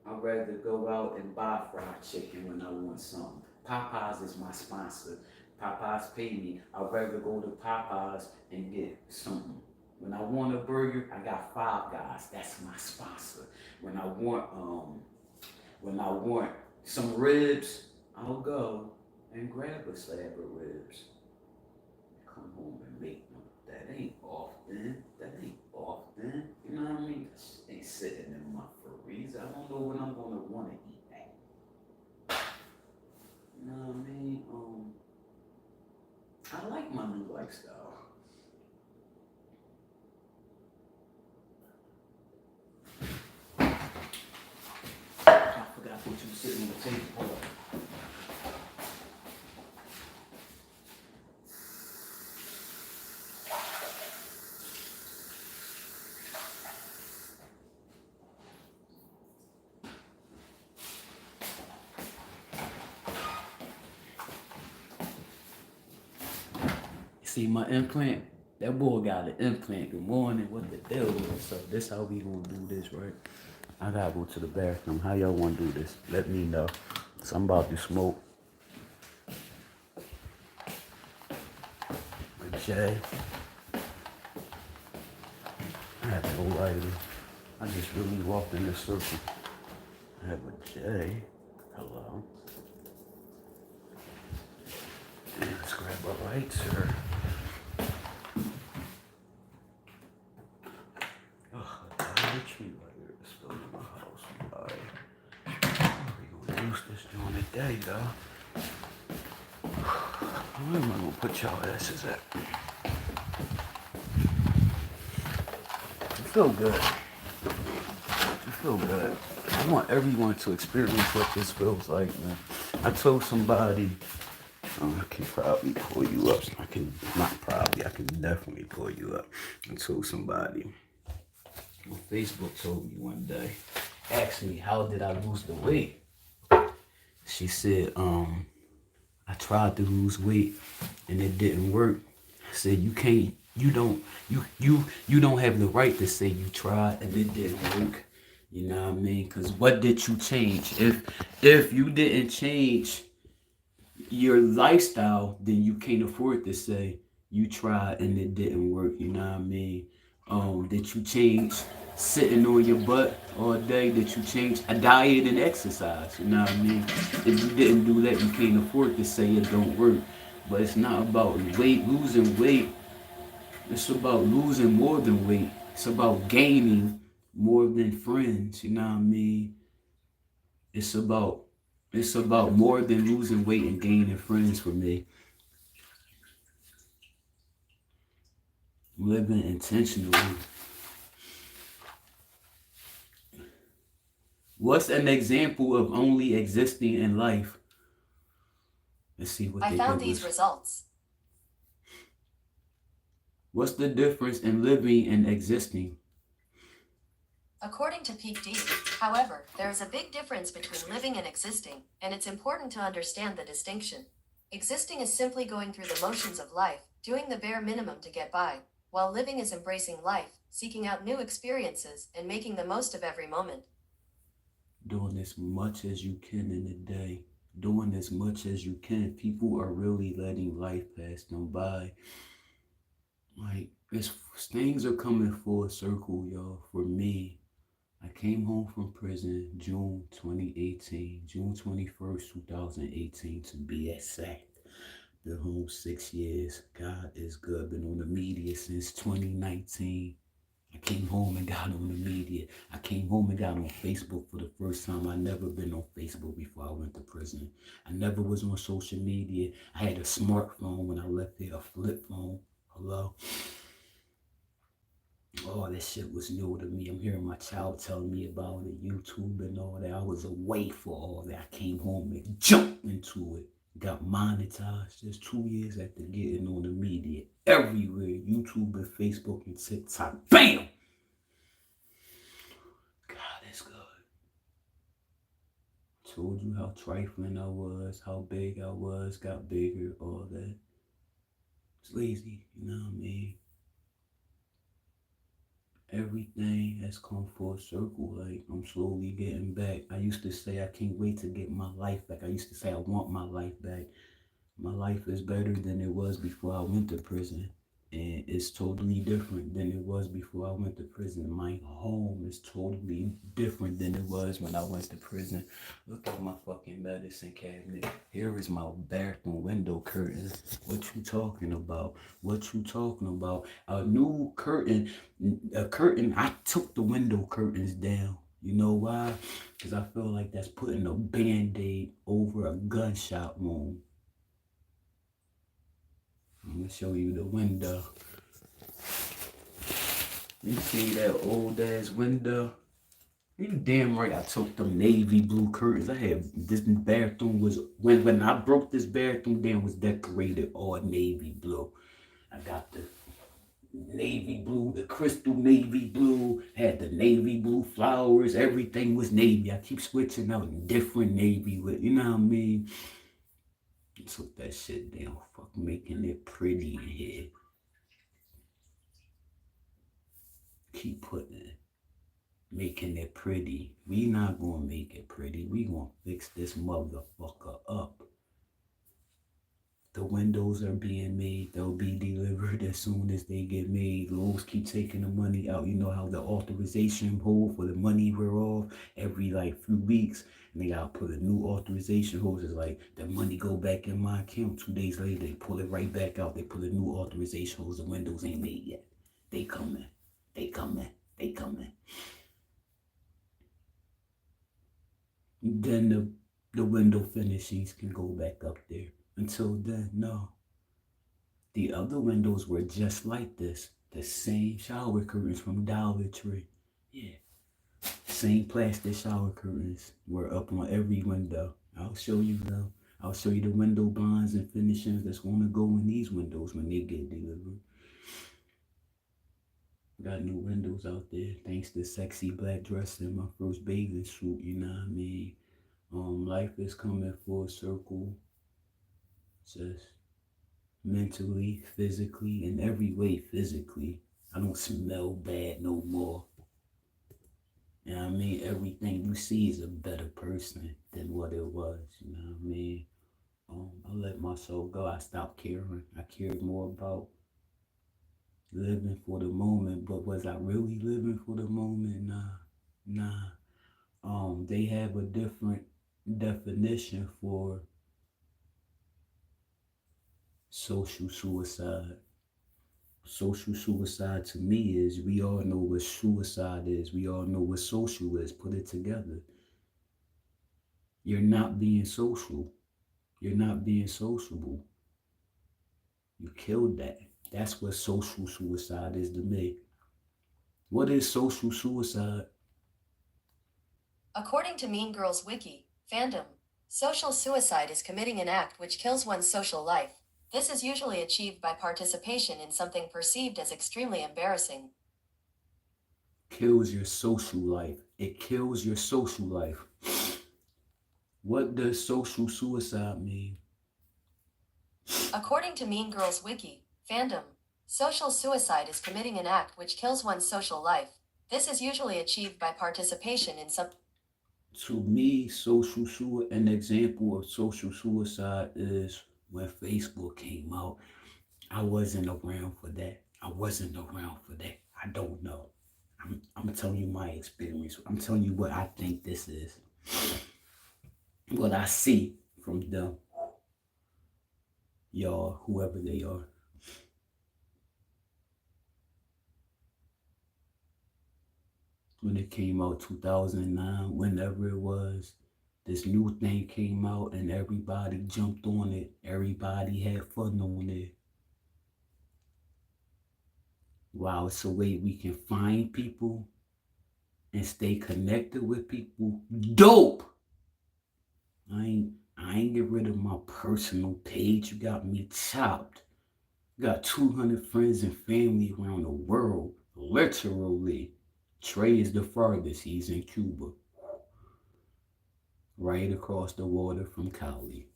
I'd rather go out and buy fried chicken when I want something. Popeyes is my sponsor. Popeyes pay me. I'd rather go to Popeyes and get something. When I want a burger, I got Five Guys. That's my sponsor. When I want some ribs, I'll go and grab a slab of ribs. Come home and make them. That ain't often. You know what I mean? That shit ain't sitting in my freezer. I don't know when I'm gonna want to eat that. You know what I mean? I like my new lifestyle. I forgot what you were sitting on the table. Hold up. See my implant? That boy got an implant. Good morning. What the deal is? So this how we gonna do this, right? I gotta go to the bathroom. How y'all wanna do this? Let me know. So I'm about to smoke a J. I have no lighter. I just really walked in this circle. I have a J. Hello. And let's grab a lighter. Oh, a Dollar Tree lighter is still in my house. Alright. We gonna use this during the day, though. Where am I gonna put y'all asses at? You feel good. You feel good. I want everyone to experience what this feels like, man. I told somebody, I can probably pull you up. I can definitely pull you up. I told somebody on Facebook told me one day, asked me how did I lose the weight? She said, I tried to lose weight and it didn't work. I said, you don't have the right to say you tried and it didn't work. You know what I mean? Cause what did you change? If you didn't change your lifestyle, then you can't afford to say you tried and it didn't work. You know what I mean? Did you change sitting on your butt all day? Did you change a diet and exercise? You know what I mean? If you didn't do that, you can't afford to say it don't work. But it's not about losing weight. It's about losing more than weight. It's about gaining more than friends. You know what I mean? It's about more than losing weight and gaining friends for me. Living intentionally. What's an example of only existing in life? Let's see what I found these results. What's the difference in living and existing? According to Peak D, however, there is a big difference between living and existing, and it's important to understand the distinction. Existing is simply going through the motions of life, doing the bare minimum to get by, while living is embracing life, seeking out new experiences, and making the most of every moment. Doing as much as you can in a day. Doing as much as you can. People are really letting life pass them by. Like, things are coming full circle, y'all, for me. I came home from prison June 2018, June 21st, 2018 to be exact. Been home 6 years. God is good. Been on the media since 2019. I came home and got on the media. I came home and got on Facebook for the first time. I never been on Facebook before I went to prison. I never was on social media. I had a smartphone when I left there, a flip phone. Hello? All this shit was new to me. I'm hearing my child telling me about it, YouTube and all that. I was away for all that. I came home and jumped into it. Got monetized just 2 years after getting on the media. Everywhere, YouTube and Facebook and TikTok. BAM! God, that's good. Told you how trifling I was, how big I was, got bigger, all that. It's lazy, you know what I mean? Everything has come full circle. Like, I'm slowly getting back. I used to say I can't wait to get my life back. I used to say I want my life back. My life is better than it was before I went to prison. And it's totally different than it was before I went to prison. My home is totally different than it was when I went to prison. Look at my fucking medicine cabinet. Here is my bathroom window curtain. What you talking about? What you talking about? A new curtain. I took the window curtains down. You know why? Because I feel like that's putting a band-aid over a gunshot wound. I'm gonna show you the window. You see that old ass window? You damn right I took them navy blue curtains. I had this bathroom was when I broke this bathroom down was decorated all navy blue. I got the navy blue, the crystal navy blue, had the navy blue flowers, everything was navy. I keep switching out different navy with, you know what I mean? Took that shit down, fuck making it pretty in here. Keep putting it. making it pretty. We not gonna make it pretty. We gonna fix this motherfucker up. The windows are being made. They'll be delivered as soon as they get made. Lowe's keep taking the money out. You know how the authorization hold for the money wear off every like few weeks. And they gotta put a new authorization hold. It's like the money go back in my account. 2 days later, they pull it right back out. They put a new authorization hold. The windows ain't made yet. They coming. They coming. They coming. Then the window finishings can go back up there. Until then, no. The other windows were just like this. The same shower curtains from Dollar Tree. Yeah. Same plastic shower curtains were up on every window. I'll show you though. I'll show you the window blinds and finishings that's going to go in these windows when they get delivered. Got new windows out there thanks to sexy black dress in my first bathing suit, you know what I mean? Life is coming full circle. Just mentally, physically, in every way physically. I don't smell bad no more. You know what I mean? Everything you see is a better person than what it was, you know what I mean? I let myself go. I stopped caring. I cared more about living for the moment, but was I really living for the moment? Nah. They have a different definition for social suicide. Social suicide to me is, we all know what suicide is. We all know what social is. Put it together. You're not being social. You're not being sociable. You killed that. That's what social suicide is to me. What is social suicide? According to Mean Girls Wiki, fandom, social suicide is committing an act which kills one's social life. This is usually achieved by participation in something perceived as extremely embarrassing. Kills your social life. It kills your social life. What does social suicide mean? According to Mean Girls Wiki, fandom, social suicide is committing an act which kills one's social life. This is usually achieved by participation in some... To me, an example of social suicide is when Facebook came out. I wasn't around for that. I don't know. I'm telling you my experience. I'm telling you what I think this is. What I see from them. Y'all, whoever they are. When it came out, 2009, whenever it was, this new thing came out and everybody jumped on it. Everybody had fun on it. Wow, it's a way we can find people and stay connected with people. Dope! I ain't get rid of my personal page. You got me chopped. Got 200 friends and family around the world. Literally. Trey is the farthest. He's in Cuba. Right across the water from Cali.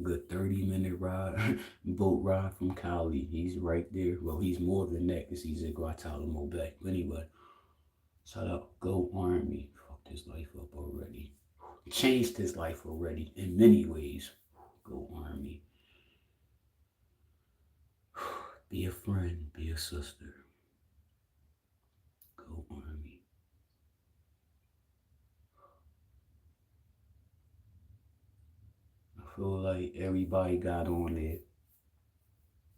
Good 30-minute ride, boat ride from Cali. He's right there. Well, he's more than that because he's in Guantanamo Bay. But anyway, shout out, go Army. Fucked his life up already. Changed his life already in many ways. Go Army. Be a friend, be a sister. Go Army. I feel like everybody got on there.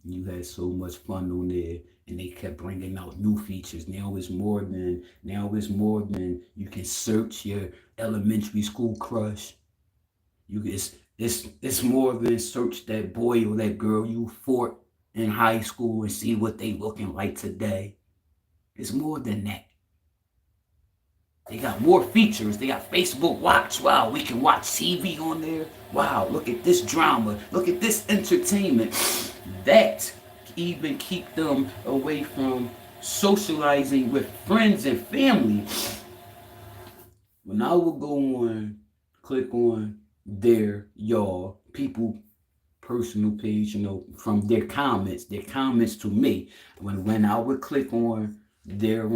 You had so much fun on there, and they kept bringing out new features. Now it's more than you can search your elementary school crush. It's more than search that boy or that girl you fought in high school and see what they looking like today. It's more than that. They got more features. They got Facebook Watch. Wow, we can watch TV on there. Wow, look at this drama. Look at this entertainment. That even keep them away from socializing with friends and family. When I would go on, click on y'all, people personal page, from their comments to me. When I would click on their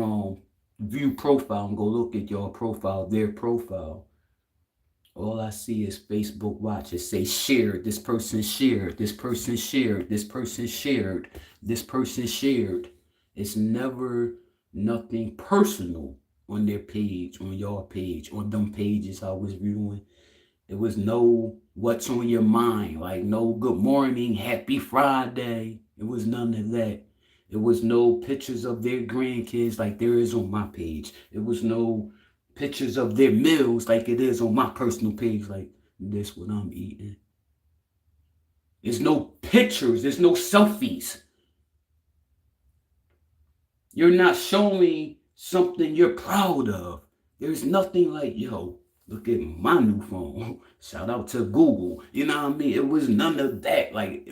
view profile and go look at your profile, their profile, all I see is Facebook Watch. It say shared, this person shared, this person shared, this person shared, this person shared. It's never nothing personal on their page, on your page, on them pages I was viewing. It was no what's on your mind, like no good morning, happy Friday. It was none of that. It was no pictures of their grandkids like there is on my page. It was no pictures of their meals like it is on my personal page, like this what I'm eating. There's no pictures, there's no selfies. You're not showing something you're proud of. There's nothing like, yo, look at my new phone. Shout out to Google. You know what I mean? It was none of that. Like,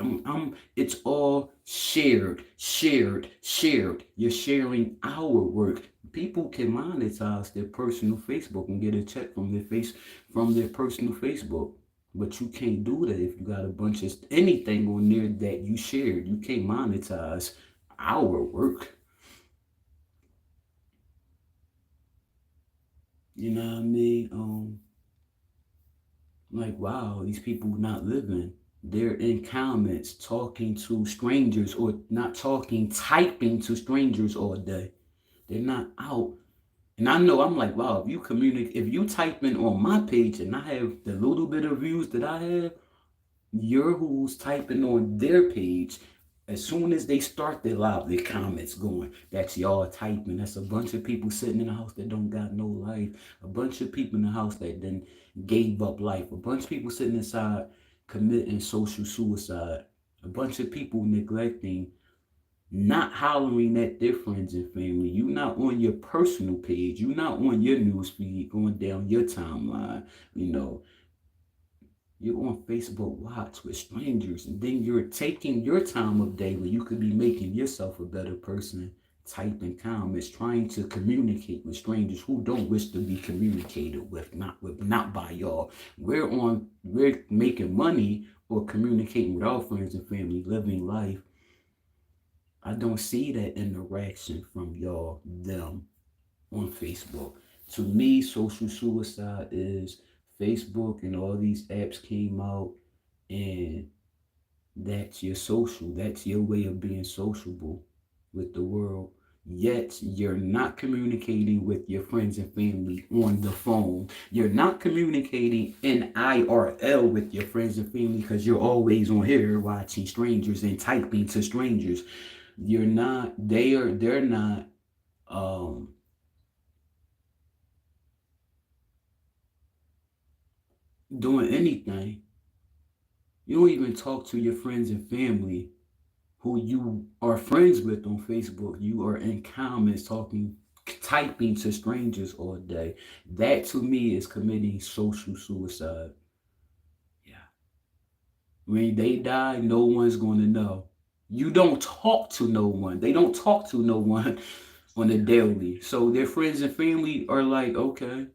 it's all shared, shared, shared. You're sharing our work. People can monetize their personal Facebook and get a check from their personal Facebook. But you can't do that if you got a bunch of anything on there that you shared. You can't monetize our work. You know what I mean? Like, wow, these people not living. They're in comments talking to strangers, or not talking, typing to strangers all day. They're not out. And I know, I'm like, wow, if you type in on my page and I have the little bit of views that I have, you're who's typing on their page. As soon as they start their live, their comments going, that's y'all typing. That's a bunch of people sitting in the house that don't got no life. A bunch of people in the house that then gave up life. A bunch of people sitting inside committing social suicide. A bunch of people neglecting, not hollering at their friends and family. You not on your personal page. You not on your news feed going down your timeline. You know, you're on Facebook Watch with strangers, and then you're taking your time of day where you could be making yourself a better person, typing comments, trying to communicate with strangers who don't wish to be communicated with, not by y'all. We're making money or communicating with our friends and family, living life. I don't see that interaction from y'all, them, on Facebook. To me, social suicide is Facebook and all these apps came out, and that's your social. That's your way of being sociable with the world. Yet you're not communicating with your friends and family on the phone. You're not communicating in IRL with your friends and family because you're always on here watching strangers and typing to strangers. You're not, they're not doing anything. You don't even talk to your friends and family who you are friends with on Facebook. You are in comments talking, typing to strangers all day. That to me is committing social suicide. Yeah. When they die, no one's going to know. You don't talk to no one. They don't talk to no one on a daily. So their friends and family are like, okay.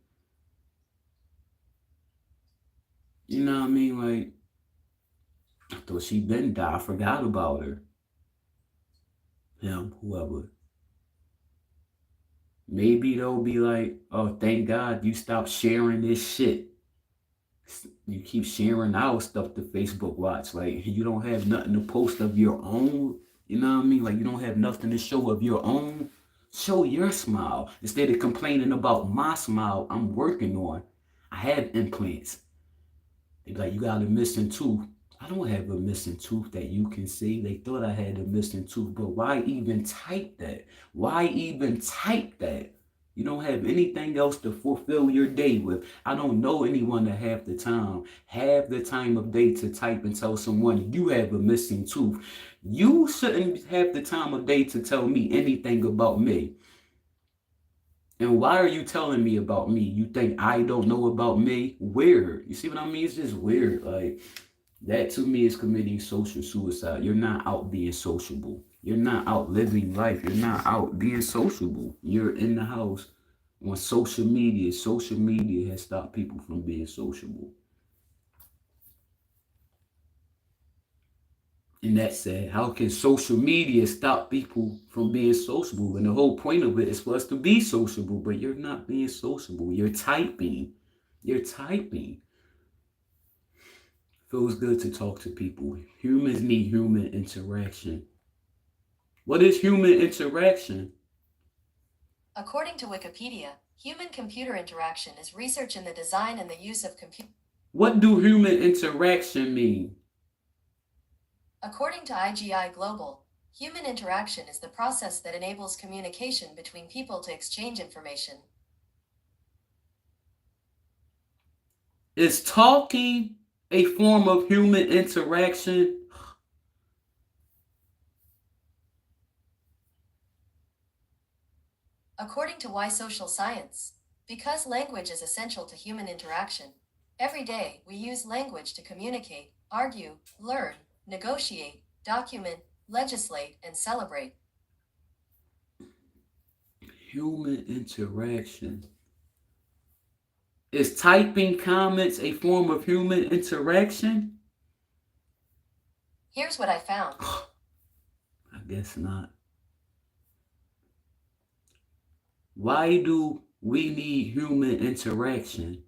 You know what I mean? Like, I thought she been died. I forgot about her. Him, whoever. Maybe they'll be like, oh, thank God you stopped sharing this shit. You keep sharing our stuff to Facebook Watch. Like, you don't have nothing to post of your own. You know what I mean? Like, you don't have nothing to show of your own. Show your smile. Instead of complaining about my smile I'm working on. I have implants. They be like, you got a missing tooth. I don't have a missing tooth that you can see. They thought I had a missing tooth, but why even type that? Why even type that? You don't have anything else to fulfill your day with. I don't know anyone that have the time of day to type and tell someone you have a missing tooth. You shouldn't have the time of day to tell me anything about me. And why are you telling me about me? You think I don't know about me? Weird. You see what I mean? It's just weird. Like, that to me is committing social suicide. You're not out being sociable. You're not out living life. You're not out being sociable. You're in the house on social media. Social media has stopped people from being sociable. And that's sad. How can social media stop people from being sociable? And the whole point of it is for us to be sociable, but you're not being sociable. You're typing. You're typing. Feels good to talk to people. Humans need human interaction. What is human interaction? According to Wikipedia, human-computer interaction is research in the design and the use of computer. What do human interaction mean? According to IGI Global, human interaction is the process that enables communication between people to exchange information. Is talking a form of human interaction? According to Why Social Science, because language is essential to human interaction, every day we use language to communicate, argue, learn, negotiate, document, legislate, and celebrate. Human interaction. Is typing comments a form of human interaction? Here's what I found. I guess not. Why do we need human interaction?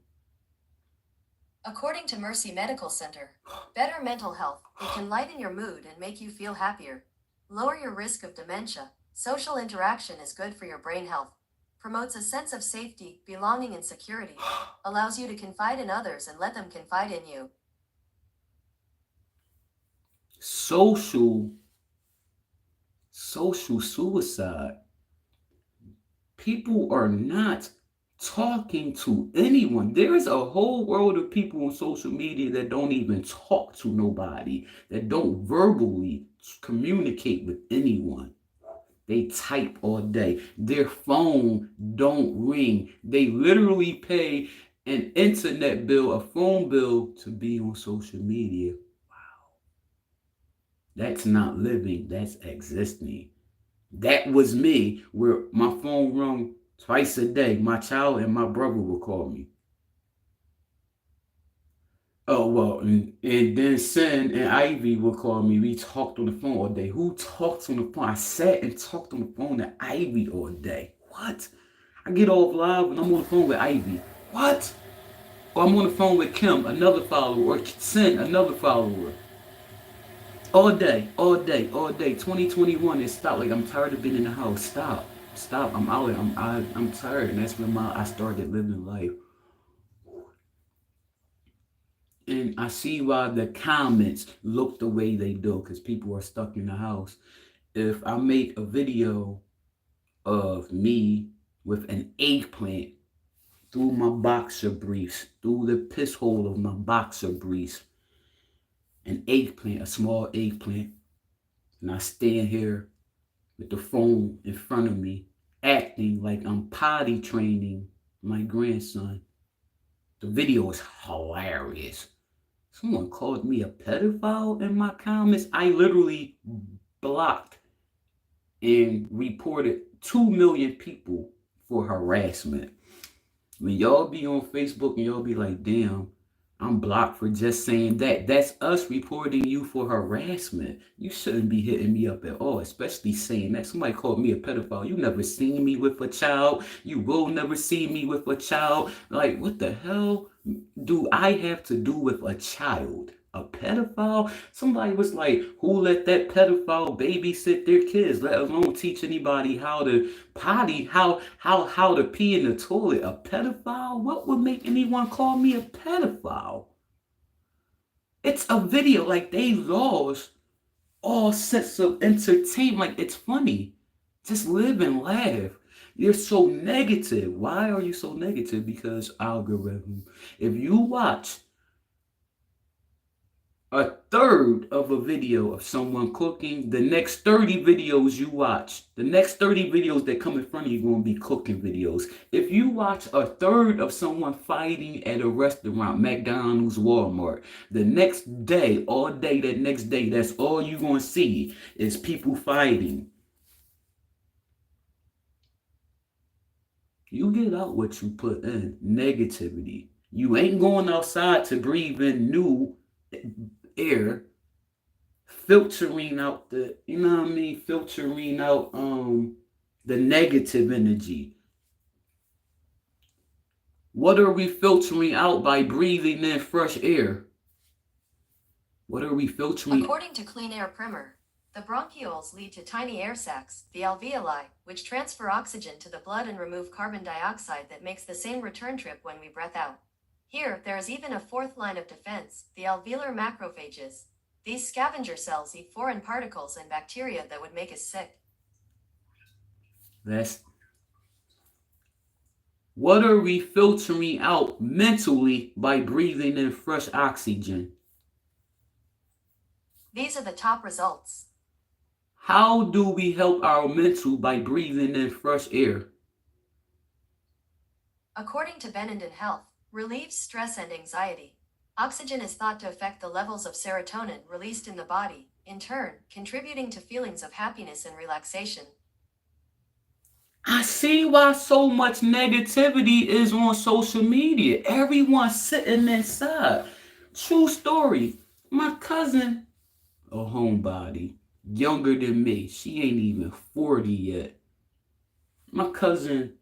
According to Mercy Medical Center, better mental health, it can lighten your mood and make you feel happier. Lower your risk of dementia. Social interaction is good for your brain health. Promotes a sense of safety, belonging, and security. Allows you to confide in others and let them confide in you. Social suicide. People are not talking to anyone. There is a whole world of people on social media that don't even talk to nobody, that don't verbally communicate with anyone. They type all day. Their phone don't ring. They literally pay an internet bill, a phone bill to be on social media. Wow. That's not living, that's existing. That was me, where my phone rung twice a day. My child and my brother would call me. Oh, well, and then Sin and Ivy would call me. We talked on the phone all day. Who talks on the phone? I sat and talked on the phone to Ivy all day. What? I get off live and I'm on the phone with Ivy. What? Or I'm on the phone with Kim, another follower, or Sin, another follower. All day, all day, all day. 2021 is stop. Like, I'm tired of being in the house. Stop. I'm out. I'm tired. And that's when I started living life. And I see why the comments look the way they do, because people are stuck in the house. If I make a video of me with an eggplant through my boxer briefs, through the piss hole of my boxer briefs, an eggplant, a small eggplant, and I stand here with the phone in front of me, acting like I'm potty training my grandson. The video is hilarious. Someone called me a pedophile in my comments. I literally blocked and reported 2 million people for harassment. When y'all be on Facebook and y'all be like, damn, I'm blocked for just saying that. That's us reporting you for harassment. You shouldn't be hitting me up at all, especially saying that. Somebody called me a pedophile. You never seen me with a child. You will never see me with a child. Like, what the hell do I have to do with a child? A pedophile? Somebody was like, who let that pedophile babysit their kids, let alone teach anybody how to potty, how to pee in the toilet? A pedophile? What would make anyone call me a pedophile? It's a video. Like, they lost all sense of entertainment. Like, it's funny. Just live and laugh. You're so negative. Why are you so negative? Because algorithm. If you watch a third of a video of someone cooking, the next 30 videos you watch, the next 30 videos that come in front of you are going to be cooking videos. If you watch a third of someone fighting at a restaurant, McDonald's, Walmart, the next day, all day, that next day, that's all you're going to see is people fighting. You get out what you put in. Negativity. You ain't going outside to breathe in new air. filtering out the, you know what I mean, filtering out the negative energy. What are we filtering out by breathing in fresh air? What are we filtering? According to Clean Air Primer, the bronchioles lead to tiny air sacs, the alveoli, which transfer oxygen to the blood and remove carbon dioxide that makes the same return trip when we breath out. Here, there is even a fourth line of defense, the alveolar macrophages. These scavenger cells eat foreign particles and bacteria that would make us sick. What are we filtering out mentally by breathing in fresh oxygen? These are the top results. How do we help our mental by breathing in fresh air? According to Benenden Health, relieves stress and anxiety. Oxygen is thought to affect the levels of serotonin released in the body, in turn, contributing to feelings of happiness and relaxation. I see why so much negativity is on social media. Everyone's sitting inside. True story. My cousin, a homebody, younger than me. She ain't even 40 yet. My cousin,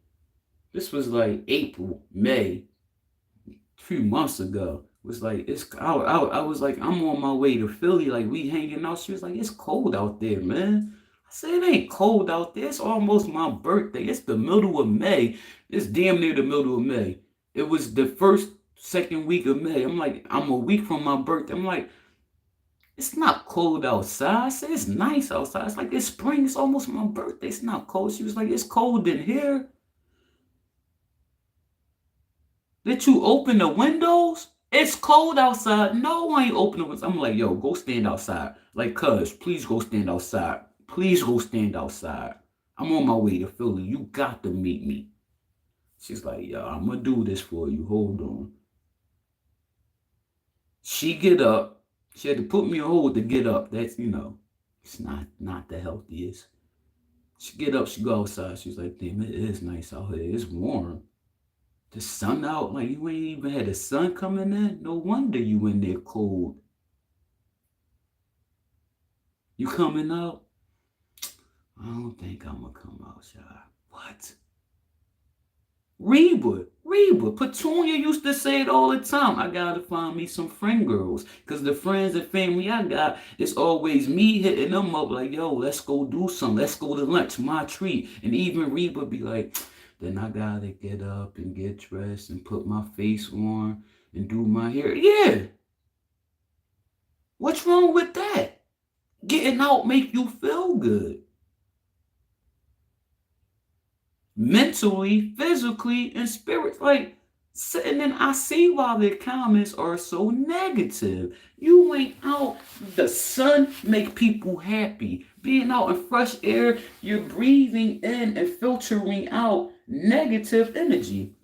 this was like April, May, a few months ago. Was like, I was like, I'm on my way to Philly. Like, we hanging out. She was like, it's cold out there, man. I said, it ain't cold out there. It's almost my birthday. It's the middle of May. It's damn near the middle of May. It was the second week of May. I'm like, I'm a week from my birthday. I'm like, it's not cold outside. I said, it's nice outside. It's like it's spring. It's almost my birthday. It's not cold. She was like, it's cold in here. Did you open the windows? It's cold outside. No, I ain't open the windows. I'm like, yo, go stand outside. Like, cuz, please go stand outside. Please go stand outside. I'm on my way to Philly. You got to meet me. She's like, yo, I'm going to do this for you. Hold on. She get up. She had to put me on hold to get up. That's, it's not the healthiest. She get up. She go outside. She's like, damn, it is nice out here. It's warm. The sun out. Like, you ain't even had the sun coming in. No wonder you in there cold. You coming out? I don't think I'm going to come outside. What? Reba, Petunia used to say it all the time. I got to find me some friend girls. Because the friends and family I got, it's always me hitting them up like, yo, let's go do something. Let's go to lunch, my treat. And even Reba be like, then I got to get up and get dressed and put my face on and do my hair. Yeah. What's wrong with that? Getting out make you feel good. Mentally, physically, and spirit. Like, sitting in, I see why the comments are so negative. You ain't out. The sun make people happy. Being out in fresh air, you're breathing in and filtering out negative energy.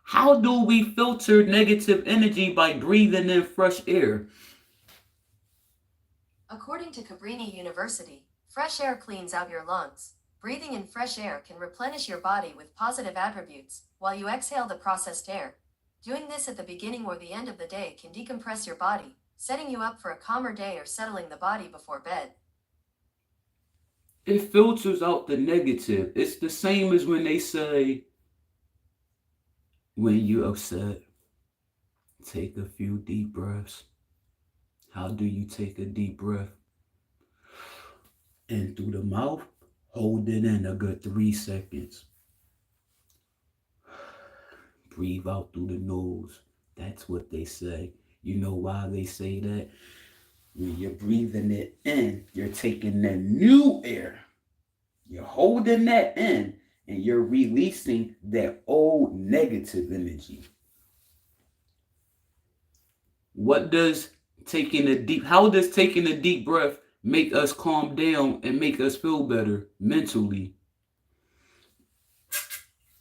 How do we filter negative energy? By breathing in fresh air. According to Cabrini University, fresh air cleans out your lungs. Breathing in fresh air can replenish your body with positive attributes, while you exhale the processed air. Doing this at the beginning or the end of the day can decompress your body, setting you up for a calmer day or settling the body before bed. It filters out the negative. It's the same as when they say, when you're upset, take a few deep breaths. How do you take a deep breath? In through the mouth. Hold it in a good 3 seconds. Breathe out through the nose. That's what they say. You know why they say that? When you're breathing it in, you're taking that new air. You're holding that in, and you're releasing that old negative energy. How does taking a deep breath make us calm down and make us feel better mentally?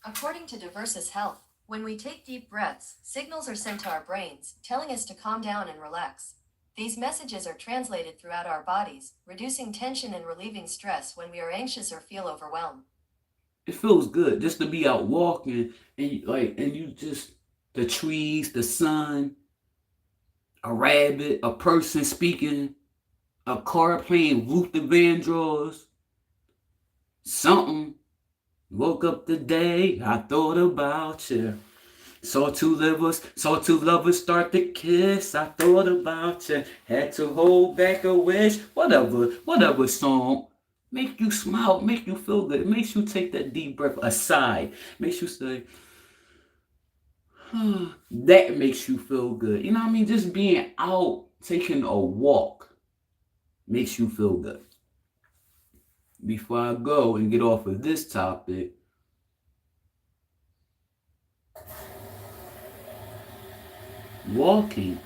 According to Diversus Health, when we take deep breaths, signals are sent to our brains, telling us to calm down and relax. These messages are translated throughout our bodies, reducing tension and relieving stress when we are anxious or feel overwhelmed. It feels good just to be out walking and you just, the trees, the sun, a rabbit, a person speaking. a car playing Luther Vandross, something. Woke up today, I thought about you. Saw two lovers start to kiss. I thought about you. Had to hold back a wish. Whatever song. Make you smile, make you feel good. It makes you take that deep breath aside. Makes you say, that makes you feel good. You know what I mean? Just being out, taking a walk makes you feel good. Before I go and get off of this topic, walking.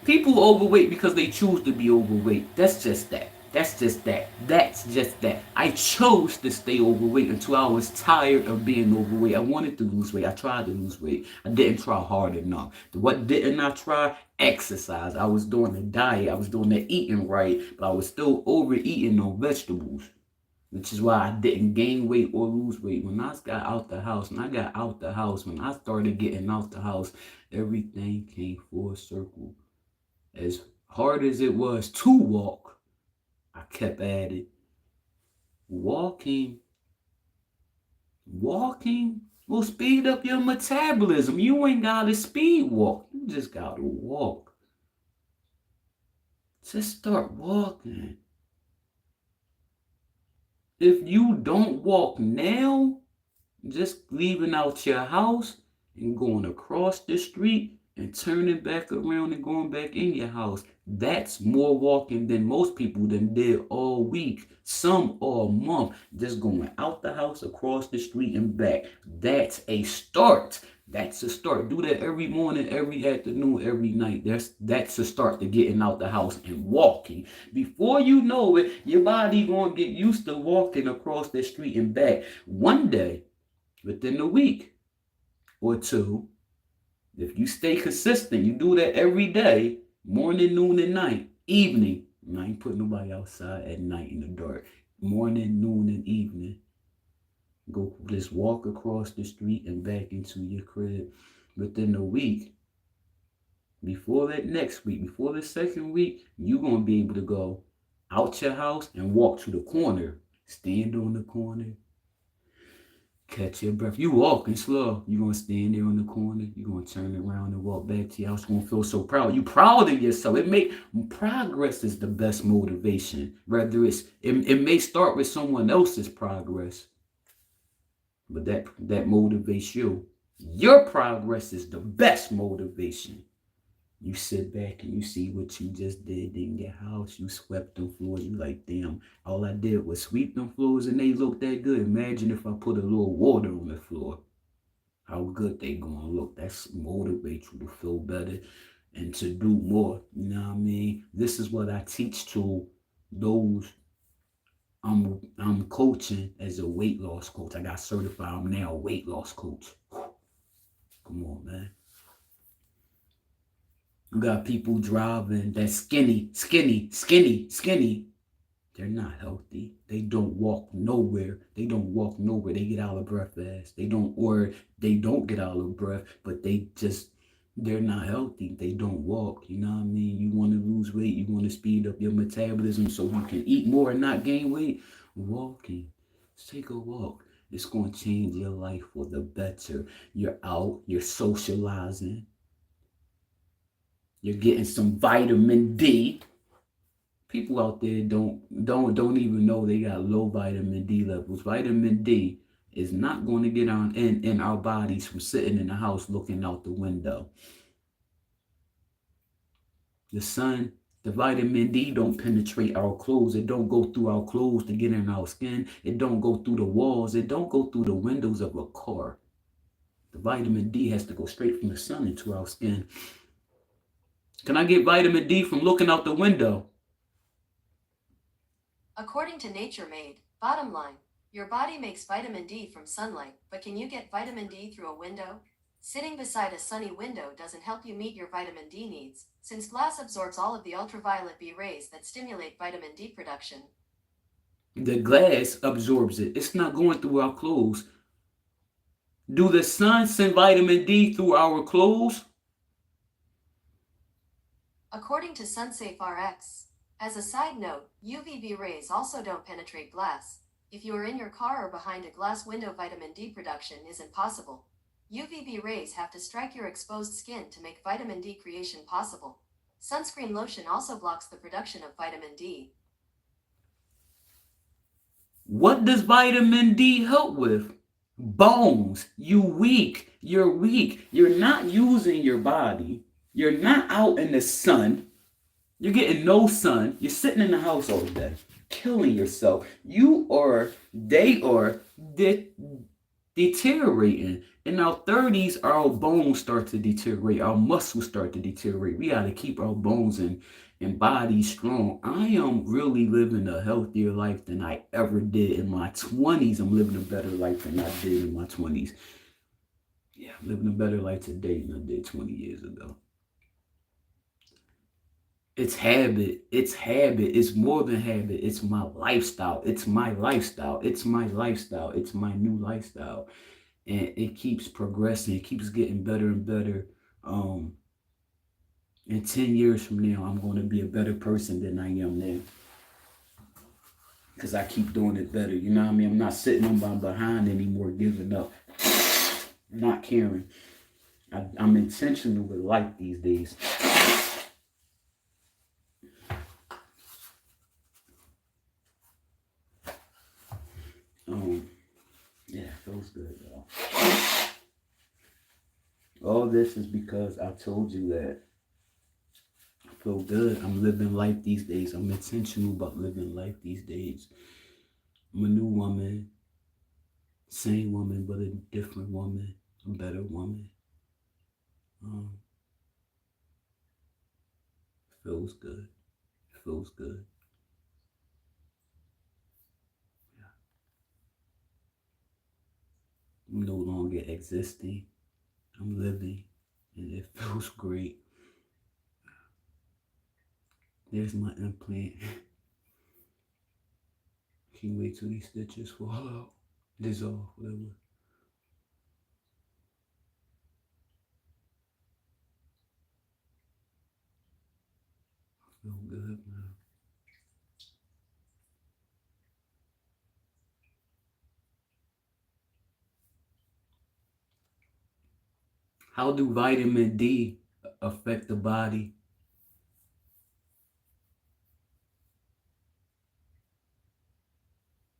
People overweight because they choose to be overweight. That's just that. That's just that. That's just that. I chose to stay overweight until I was tired of being overweight. I wanted to lose weight. I tried to lose weight. I didn't try hard enough. What didn't I try? Exercise. I was doing the diet. I was doing the eating right, but I was still overeating on vegetables. Which is why I didn't gain weight or lose weight. When I got out the house, when I started getting out the house, everything came full circle. As hard as it was to walk, I kept at it. Walking will speed up your metabolism. You ain't gotta speed walk. You just gotta walk. Just start walking. If you don't walk now, just leaving out your house and going across the street and turning back around and going back in your house, that's more walking than most people done did all week, some all month, just going out the house, across the street and back. That's a start. That's a start. Do that every morning, every afternoon, every night. That's a start to getting out the house and walking. Before you know it, your body gonna get used to walking across the street and back. One day, within a week or two, if you stay consistent, you do that every day, morning, noon, and night, evening. I ain't putting nobody outside at night in the dark. Morning, noon, and evening. Go just walk across the street and back into your crib. Within a week, before that next week, before the second week, you're going to be able to go out your house and walk to the corner. Stand on the corner. Catch your breath. You walking slow. You're going to stand there on the corner. You're going to turn around and walk back to your house. You're going to feel so proud. You proud of yourself. Progress is the best motivation. Whether it may start with someone else's progress, but that motivates you. Your progress is the best motivation. You sit back and you see what you just did in your house. You swept them floors. You like, damn, all I did was sweep them floors and they look that good. Imagine if I put a little water on the floor. How good they gonna look. That's motivate you to feel better and to do more. You know what I mean? This is what I teach to those I'm coaching as a weight loss coach. I got certified. I'm now a weight loss coach. Come on, man. You got people driving that skinny. They're not healthy. They don't walk nowhere. They get out of breath fast. They don't get out of breath, but they're not healthy. They don't walk. You know what I mean? You want to lose weight. You want to speed up your metabolism so you can eat more and not gain weight. Walking. Just take a walk. It's going to change your life for the better. You're out. You're socializing. You're getting some vitamin D. People out there don't even know they got low vitamin D levels. Vitamin D is not going to get on in our bodies from sitting in the house looking out the window. The sun, the vitamin D don't penetrate our clothes. It don't go through our clothes to get in our skin. It don't go through the walls. It don't go through the windows of a car. The vitamin D has to go straight from the sun into our skin. Can I get vitamin D from looking out the window? According to Nature Made, bottom line, your body makes vitamin D from sunlight, but can you get vitamin D through a window? Sitting beside a sunny window doesn't help you meet your vitamin D needs, since glass absorbs all of the ultraviolet B rays that stimulate vitamin D production. The glass absorbs it. It's not going through our clothes. Do the sun send vitamin D through our clothes? according to SunSafe RX. As a side note, UVB rays also don't penetrate glass. If you are in your car or behind a glass window, vitamin D production isn't possible. UVB rays have to strike your exposed skin to make vitamin D creation possible. Sunscreen lotion also blocks the production of vitamin D. What does vitamin D help with? Bones. You're weak. You're not using your body. You're not out in the sun. You're getting no sun. You're sitting in the house all day, killing yourself. They are deteriorating. In our 30s, our bones start to deteriorate. Our muscles start to deteriorate. We got to keep our bones and body strong. I am really living a healthier life than I ever did in my 20s. I'm living a better life than I did in my 20s. Yeah, I'm living a better life today than I did 20 years ago. It's habit. It's habit. It's more than habit. It's my lifestyle. It's my lifestyle. It's my lifestyle. It's my new lifestyle. And it keeps progressing. It keeps getting better and better. In 10 years from now, I'm going to be a better person than I am now. Because I keep doing it better. You know what I mean? I'm not sitting on my behind anymore, giving up. Not caring. I'm intentional with life these days. Yeah, it feels good, y'all. All this is because I told you that I feel good. I'm living life these days. I'm intentional about living life these days. I'm a new woman. Same woman, but a different woman. A better woman. Feels good. Feels good. I'm no longer existing. I'm living, and it feels great. There's my implant. Can't wait till these stitches fall out. Dissolve, whatever. I feel good, man. How do vitamin D affect the body?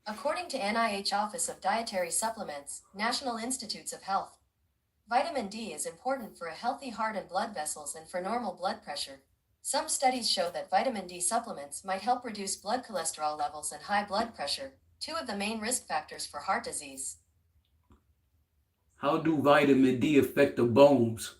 According to NIH Office of Dietary Supplements, National Institutes of Health, vitamin D is important for a healthy heart and blood vessels and for normal blood pressure. Some studies show that vitamin D supplements might help reduce blood cholesterol levels and high blood pressure, two of the main risk factors for heart disease. How do vitamin D affect the bones?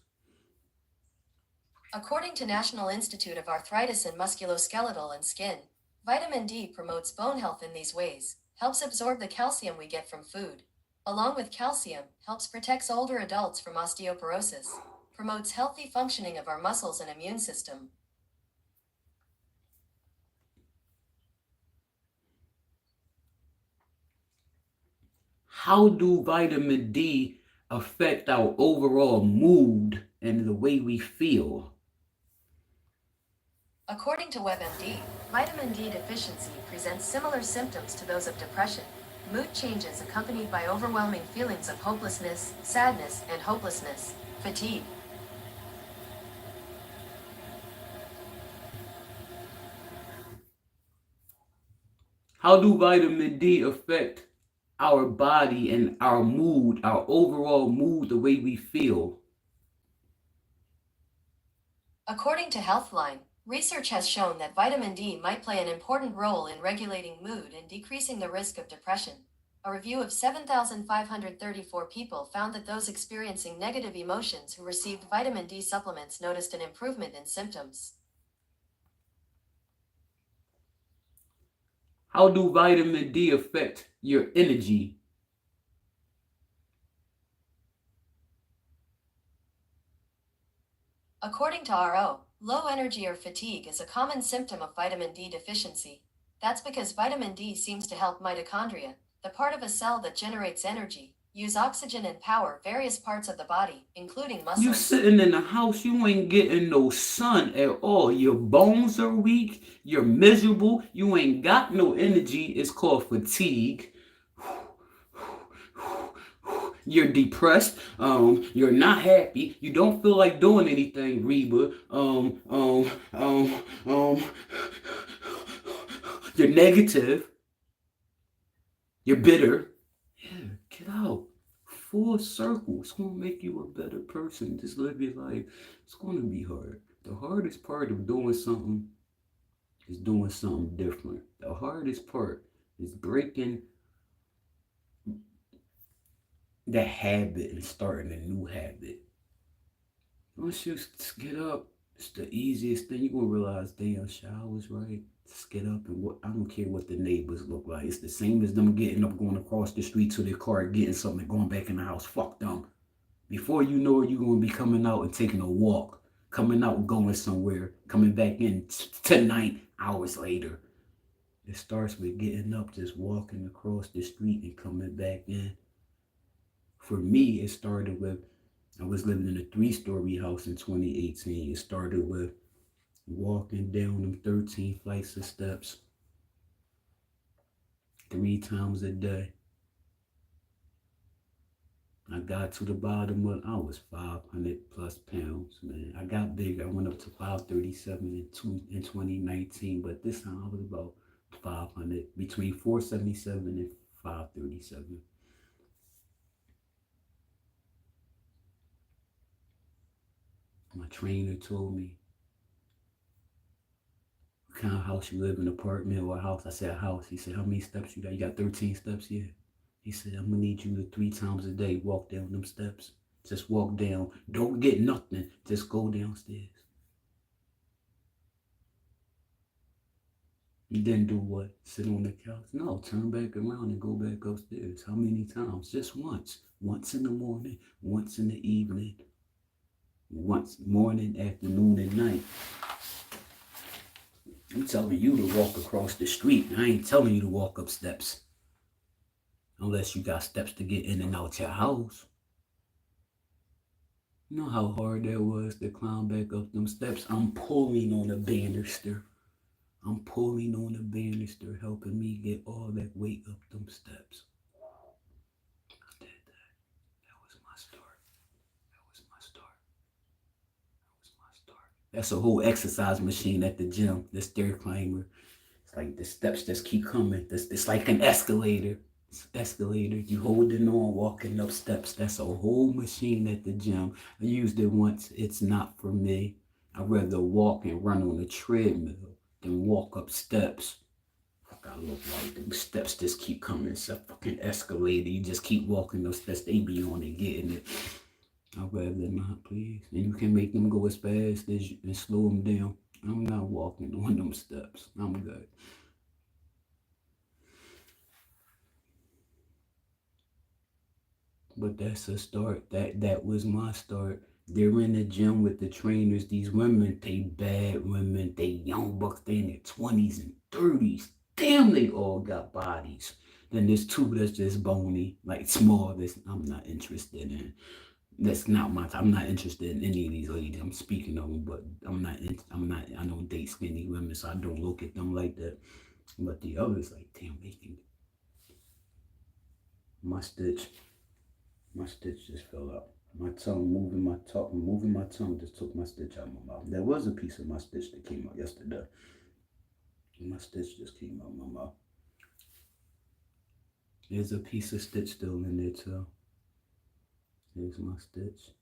According to National Institute of Arthritis and Musculoskeletal and Skin, vitamin D promotes bone health in these ways, helps absorb the calcium we get from food. Along with calcium, helps protect older adults from osteoporosis, promotes healthy functioning of our muscles and immune system. How do vitamin D affect our overall mood and the way we feel? According to WebMD, vitamin D deficiency presents similar symptoms to those of depression. Mood changes accompanied by overwhelming feelings of hopelessness, sadness, and hopelessness, fatigue. How do vitamin D affect our body and our mood, our overall mood, the way we feel? According to Healthline, research has shown that vitamin D might play an important role in regulating mood and decreasing the risk of depression. A review of 7,534 people found that those experiencing negative emotions who received vitamin D supplements noticed an improvement in symptoms. How do vitamin D affect your energy? According to RO, low energy or fatigue is a common symptom of vitamin D deficiency. That's because vitamin D seems to help mitochondria, the part of a cell that generates energy, Use oxygen and power various parts of the body, including muscles. You sitting in the house, you ain't getting no sun at all. Your bones are weak, you're miserable, you ain't got no energy. It's called fatigue. You're depressed, you're not happy, you don't feel like doing anything, Reba. You're negative, you're bitter. Yeah, get out. Full circle. It's gonna make you a better person. Just live your life. It's gonna be hard. The hardest part of doing something is doing something different. The hardest part is breaking that habit and starting a new habit. Once you get up, it's the easiest thing. You're gonna realize, damn, shower's right. Just get up and I don't care what the neighbors look like. It's the same as them getting up, going across the street to their car, getting something, and going back in the house. Fuck them. Before you know it, you're gonna be coming out and taking a walk, coming out and going somewhere, coming back in tonight, hours later. It starts with getting up, just walking across the street and coming back in. For me, it started with, I was living in a 3-story house in 2018. It started with walking down them 13 flights of steps 3 times a day. I got to the bottom of, I was 500 plus pounds, man. I got big. I went up to 537 in 2019, but this time I was about 500, between 477 and 537. My trainer told me, what kind of house you live in, apartment or a house? I said, a house. He said, how many steps you got? You got 13 steps? Yeah. He said, I'm gonna need you to 3 times a day walk down them steps. Just walk down. Don't get nothing. Just go downstairs. You didn't do what? Sit on the couch? No, turn back around and go back upstairs. How many times? Just once. Once in the morning, once in the evening, once morning, afternoon, and night. I'm telling you to walk across the street. I ain't telling you to walk up steps. Unless you got steps to get in and out your house. You know how hard that was to climb back up them steps? I'm pulling on a banister. I'm pulling on a banister, helping me get all that weight up them steps. I did that. That was my start. That was my start. That was my start. That's a whole exercise machine at the gym, the stair climber. It's like the steps just keep coming. It's like an escalator. Escalator, you holding on, walking up steps. That's a whole machine at the gym. I used it once. It's not for me. I'd rather walk and run on a treadmill than walk up steps. Fuck, I look like them steps just keep coming. It's a fucking escalator. You just keep walking those steps. They be on it, getting it. I'd rather not, please. And you can make them go as fast as you and slow them down. I'm not walking on them steps. I'm good. But that's a start. That was my start. They're in the gym with the trainers. These women, they bad women. They young bucks. They in their 20s and 30s. Damn, they all got bodies. Then there's 2 that's just bony, like small. This I'm not interested in. That's not my time. I'm not interested in any of these ladies. I'm speaking of them, but I don't date skinny women, so I don't look at them like that. But the others, like, damn, they can. My stitch just fell out. My tongue, moving my tongue just took my stitch out of my mouth. There was a piece of my stitch that came out yesterday. My stitch just came out of my mouth. There's a piece of stitch still in there too. Here's my stitch.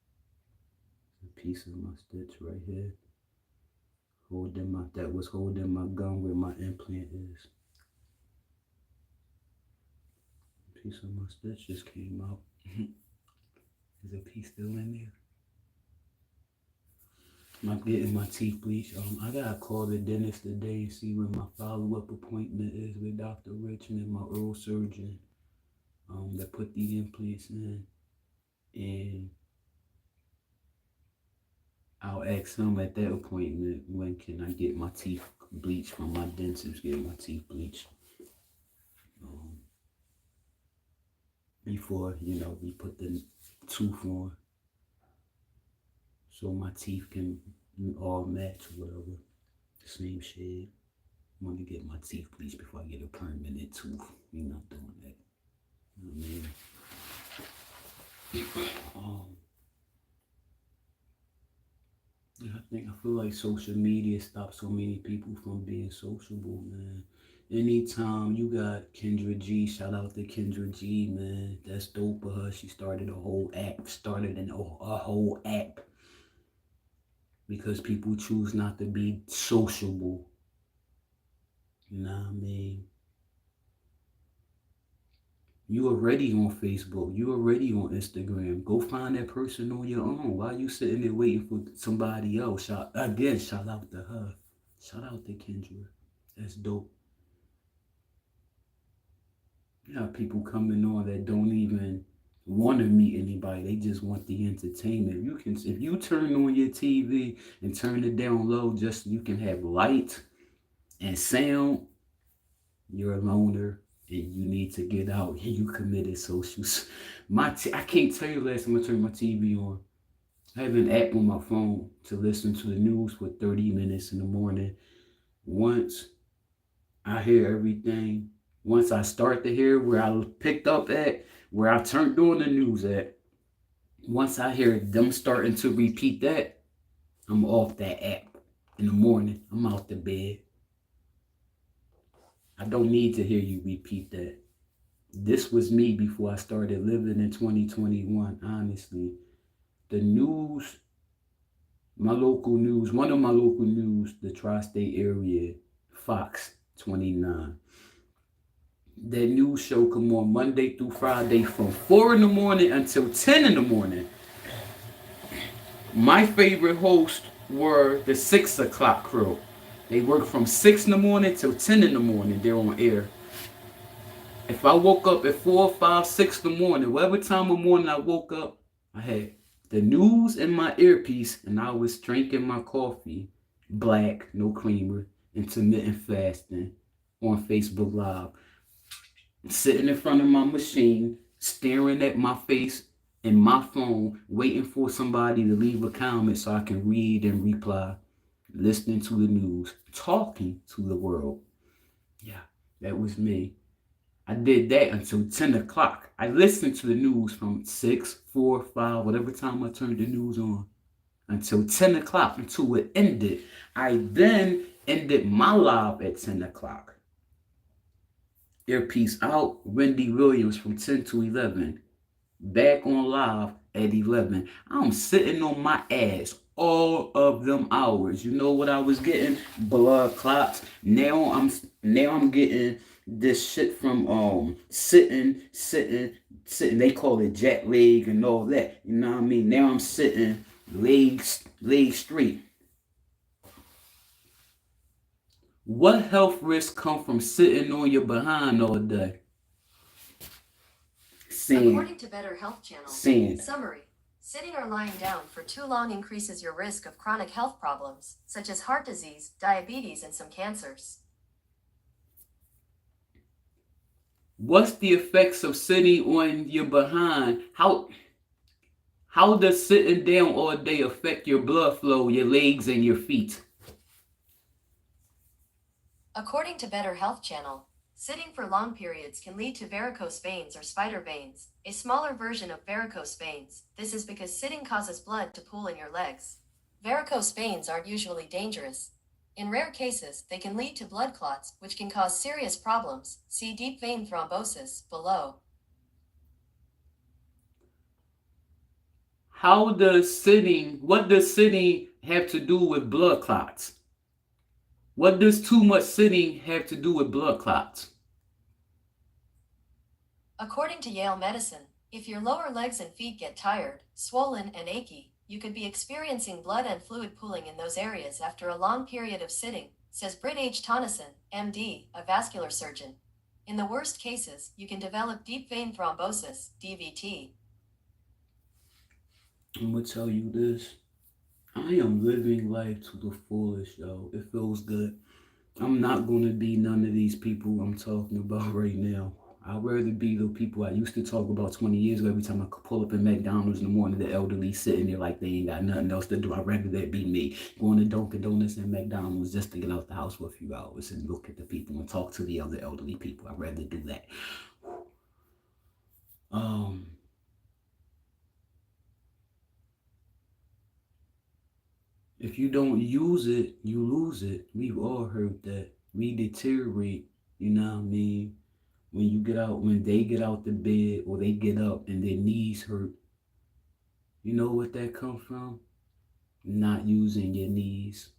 A piece of my stitch right here. That was holding my gum where my implant is. A piece of my stitch just came out. There's a piece still in there. I'm getting my teeth bleached. I gotta call the dentist today and see when my follow-up appointment is with Dr. Richmond, my oral surgeon, that put the implants in. And I'll ask him at that appointment, when can I get my teeth bleached from my dentist, get my teeth bleached. before, we put the tooth on so my teeth can all match or whatever. Same shade. I want to get my teeth bleached before I get a permanent tooth. We're not doing that. You know what I mean? I feel like social media stops so many people from being sociable, man. Anytime you got Kendra G, shout out to Kendra G, man. That's dope for her. She started a whole app, a whole app because people choose not to be sociable. You know what I mean? You already on Facebook. You already on Instagram. Go find that person on your own. Why you sitting there waiting for somebody else? Shout out to her. Shout out to Kendra. That's dope. You have people coming on that don't even want to meet anybody. They just want the entertainment. If you turn on your TV and turn it down low, just so you can have light and sound, you're a loner and you need to get out. You committed socials. I can't tell you last time I turned my TV on. I have an app on my phone to listen to the news for 30 minutes in the morning. Once I hear everything, once I start to hear where I picked up at, where I turned on the news at, once I hear them starting to repeat that, I'm off that app in the morning. I'm out the bed. I don't need to hear you repeat that. This was me before I started living in 2021, honestly. The news, one of my local news, the tri-state area, Fox 29. That news show come on Monday through Friday from 4 in the morning until 10 in the morning. My favorite hosts were the 6 o'clock crew. They work from 6 in the morning till 10 in the morning. They're on air. If I woke up at 4, 5, 6 in the morning, whatever time of morning I woke up, I had the news in my earpiece and I was drinking my coffee, black, no creamer, intermittent fasting on Facebook Live. Sitting in front of my machine, staring at my face and my phone, waiting for somebody to leave a comment so I can read and reply. Listening to the news, talking to the world. Yeah, that was me. I did that until 10 o'clock. I listened to the news from 6, 4, 5, whatever time I turned the news on, until 10 o'clock, until it ended. I then ended my live at 10 o'clock. Earpiece out, Wendy Williams from 10 to 11. Back on live at 11. I'm sitting on my ass all of them hours. You know what I was getting? Blood clots. Now I'm getting this shit from sitting. They call it jet lag and all that. You know what I mean? Now I'm sitting legs straight. What health risks come from sitting on your behind all day? According to Better Health Channel. Summary. Sitting or lying down for too long increases your risk of chronic health problems, such as heart disease, diabetes, and some cancers. What's the effects of sitting on your behind? How does sitting down all day affect your blood flow, your legs, and your feet? According to Better Health Channel, sitting for long periods can lead to varicose veins or spider veins, a smaller version of varicose veins. This is because sitting causes blood to pool in your legs. Varicose veins aren't usually dangerous. In rare cases, they can lead to blood clots, which can cause serious problems. See deep vein thrombosis below. What does sitting have to do with blood clots? What does too much sitting have to do with blood clots? According to Yale Medicine, if your lower legs and feet get tired, swollen, and achy, you could be experiencing blood and fluid pooling in those areas after a long period of sitting, says Britt H. Tonneson, MD, a vascular surgeon. In the worst cases, you can develop deep vein thrombosis, DVT. I'm gonna tell you this. I am living life to the fullest, yo. It feels good. I'm not gonna be none of these people I'm talking about right now. I'd rather be the people I used to talk about 20 years ago. Every time I could pull up in McDonald's in the morning, the elderly sitting there like they ain't got nothing else to do. I'd rather that be me. Going to Dunkin' Donuts and McDonald's just to get out the house for a few hours and look at the people and talk to the other elderly people. I'd rather do that. If you don't use it, you lose it. We've all heard that. We deteriorate, you know what I mean? When they get out the bed or they get up and their knees hurt, you know what that comes from? Not using your knees.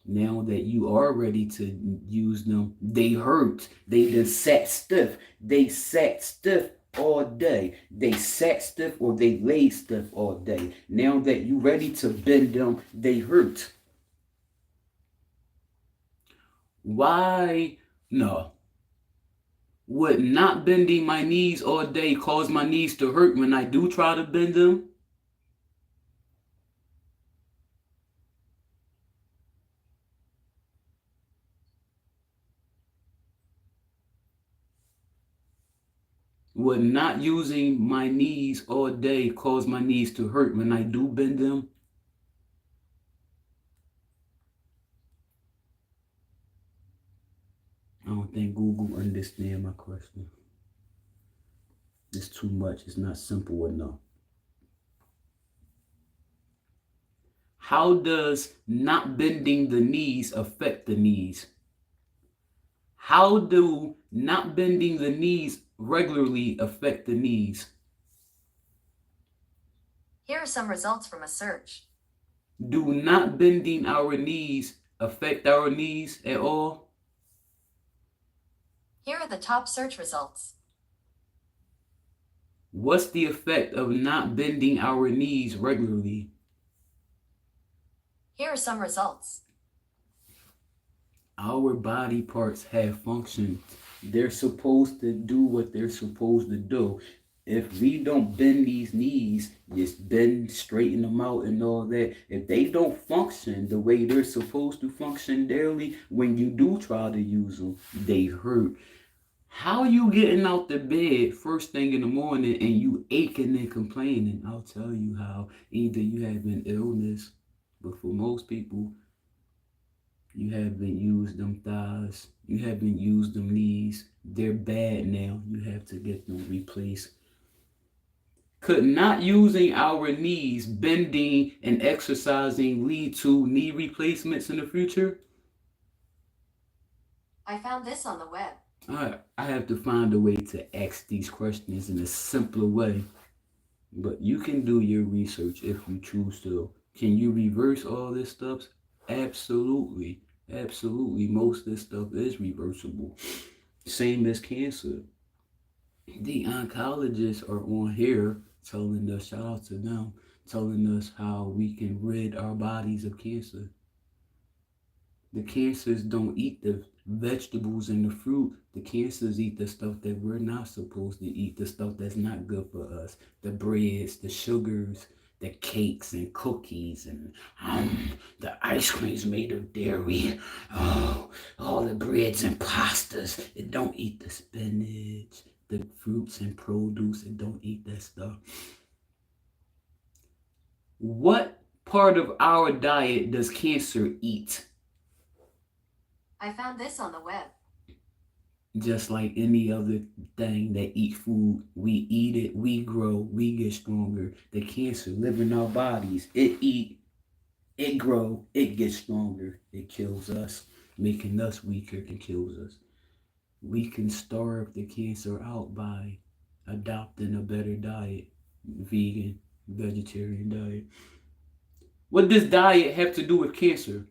Now that you are ready to use them, they hurt. They just sat stiff. They sat stiff all day. They sat stiff or they laid stiff all day. Now that you ready to bend them, they hurt. Why? No. Would not bending my knees all day cause my knees to hurt when I do try to bend them? Would not using my knees all day cause my knees to hurt when I do bend them? I don't think Google understands my question. It's too much. It's not simple enough. How does not bending the knees affect the knees? How do not bending the knees regularly affect the knees? Here are some results from a search. Do not bending our knees affect our knees at all? Here are the top search results. What's the effect of not bending our knees regularly? Here are some results. Our body parts have functions. They're supposed to do what they're supposed to do. If we don't bend these knees, just bend, straighten them out and all that, if they don't function the way they're supposed to function daily, when you do try to use them, they hurt. How you getting out the bed first thing in the morning and you aching and complaining? I'll tell you how. Either you have an illness, but for most people, you haven't used them thighs. You haven't used them knees. They're bad now. You have to get them replaced. Could not using our knees, bending and exercising lead to knee replacements in the future? I found this on the web. I have to find a way to ask these questions in a simpler way. But you can do your research if you choose to. Can you reverse all this stuff? Absolutely. Absolutely. Most of this stuff is reversible. Same as cancer. The oncologists are on here telling us, shout out to them, telling us how we can rid our bodies of cancer. The cancers don't eat the vegetables and the fruit. The cancers eat the stuff that we're not supposed to eat, the stuff that's not good for us. The breads, the sugars, the cakes and cookies and the ice creams made of dairy. Oh, all the breads and pastas. It don't eat the spinach, the fruits and produce. It don't eat that stuff. What part of our diet does cancer eat? I found this on the web. Just like any other thing that eat food, we eat it, we grow, we get stronger. The cancer live in our bodies. It eat, it grow, it gets stronger. It kills us, making us weaker. It kills us. We can starve the cancer out by adopting a better diet, vegan, vegetarian diet. What does diet have to do with cancer?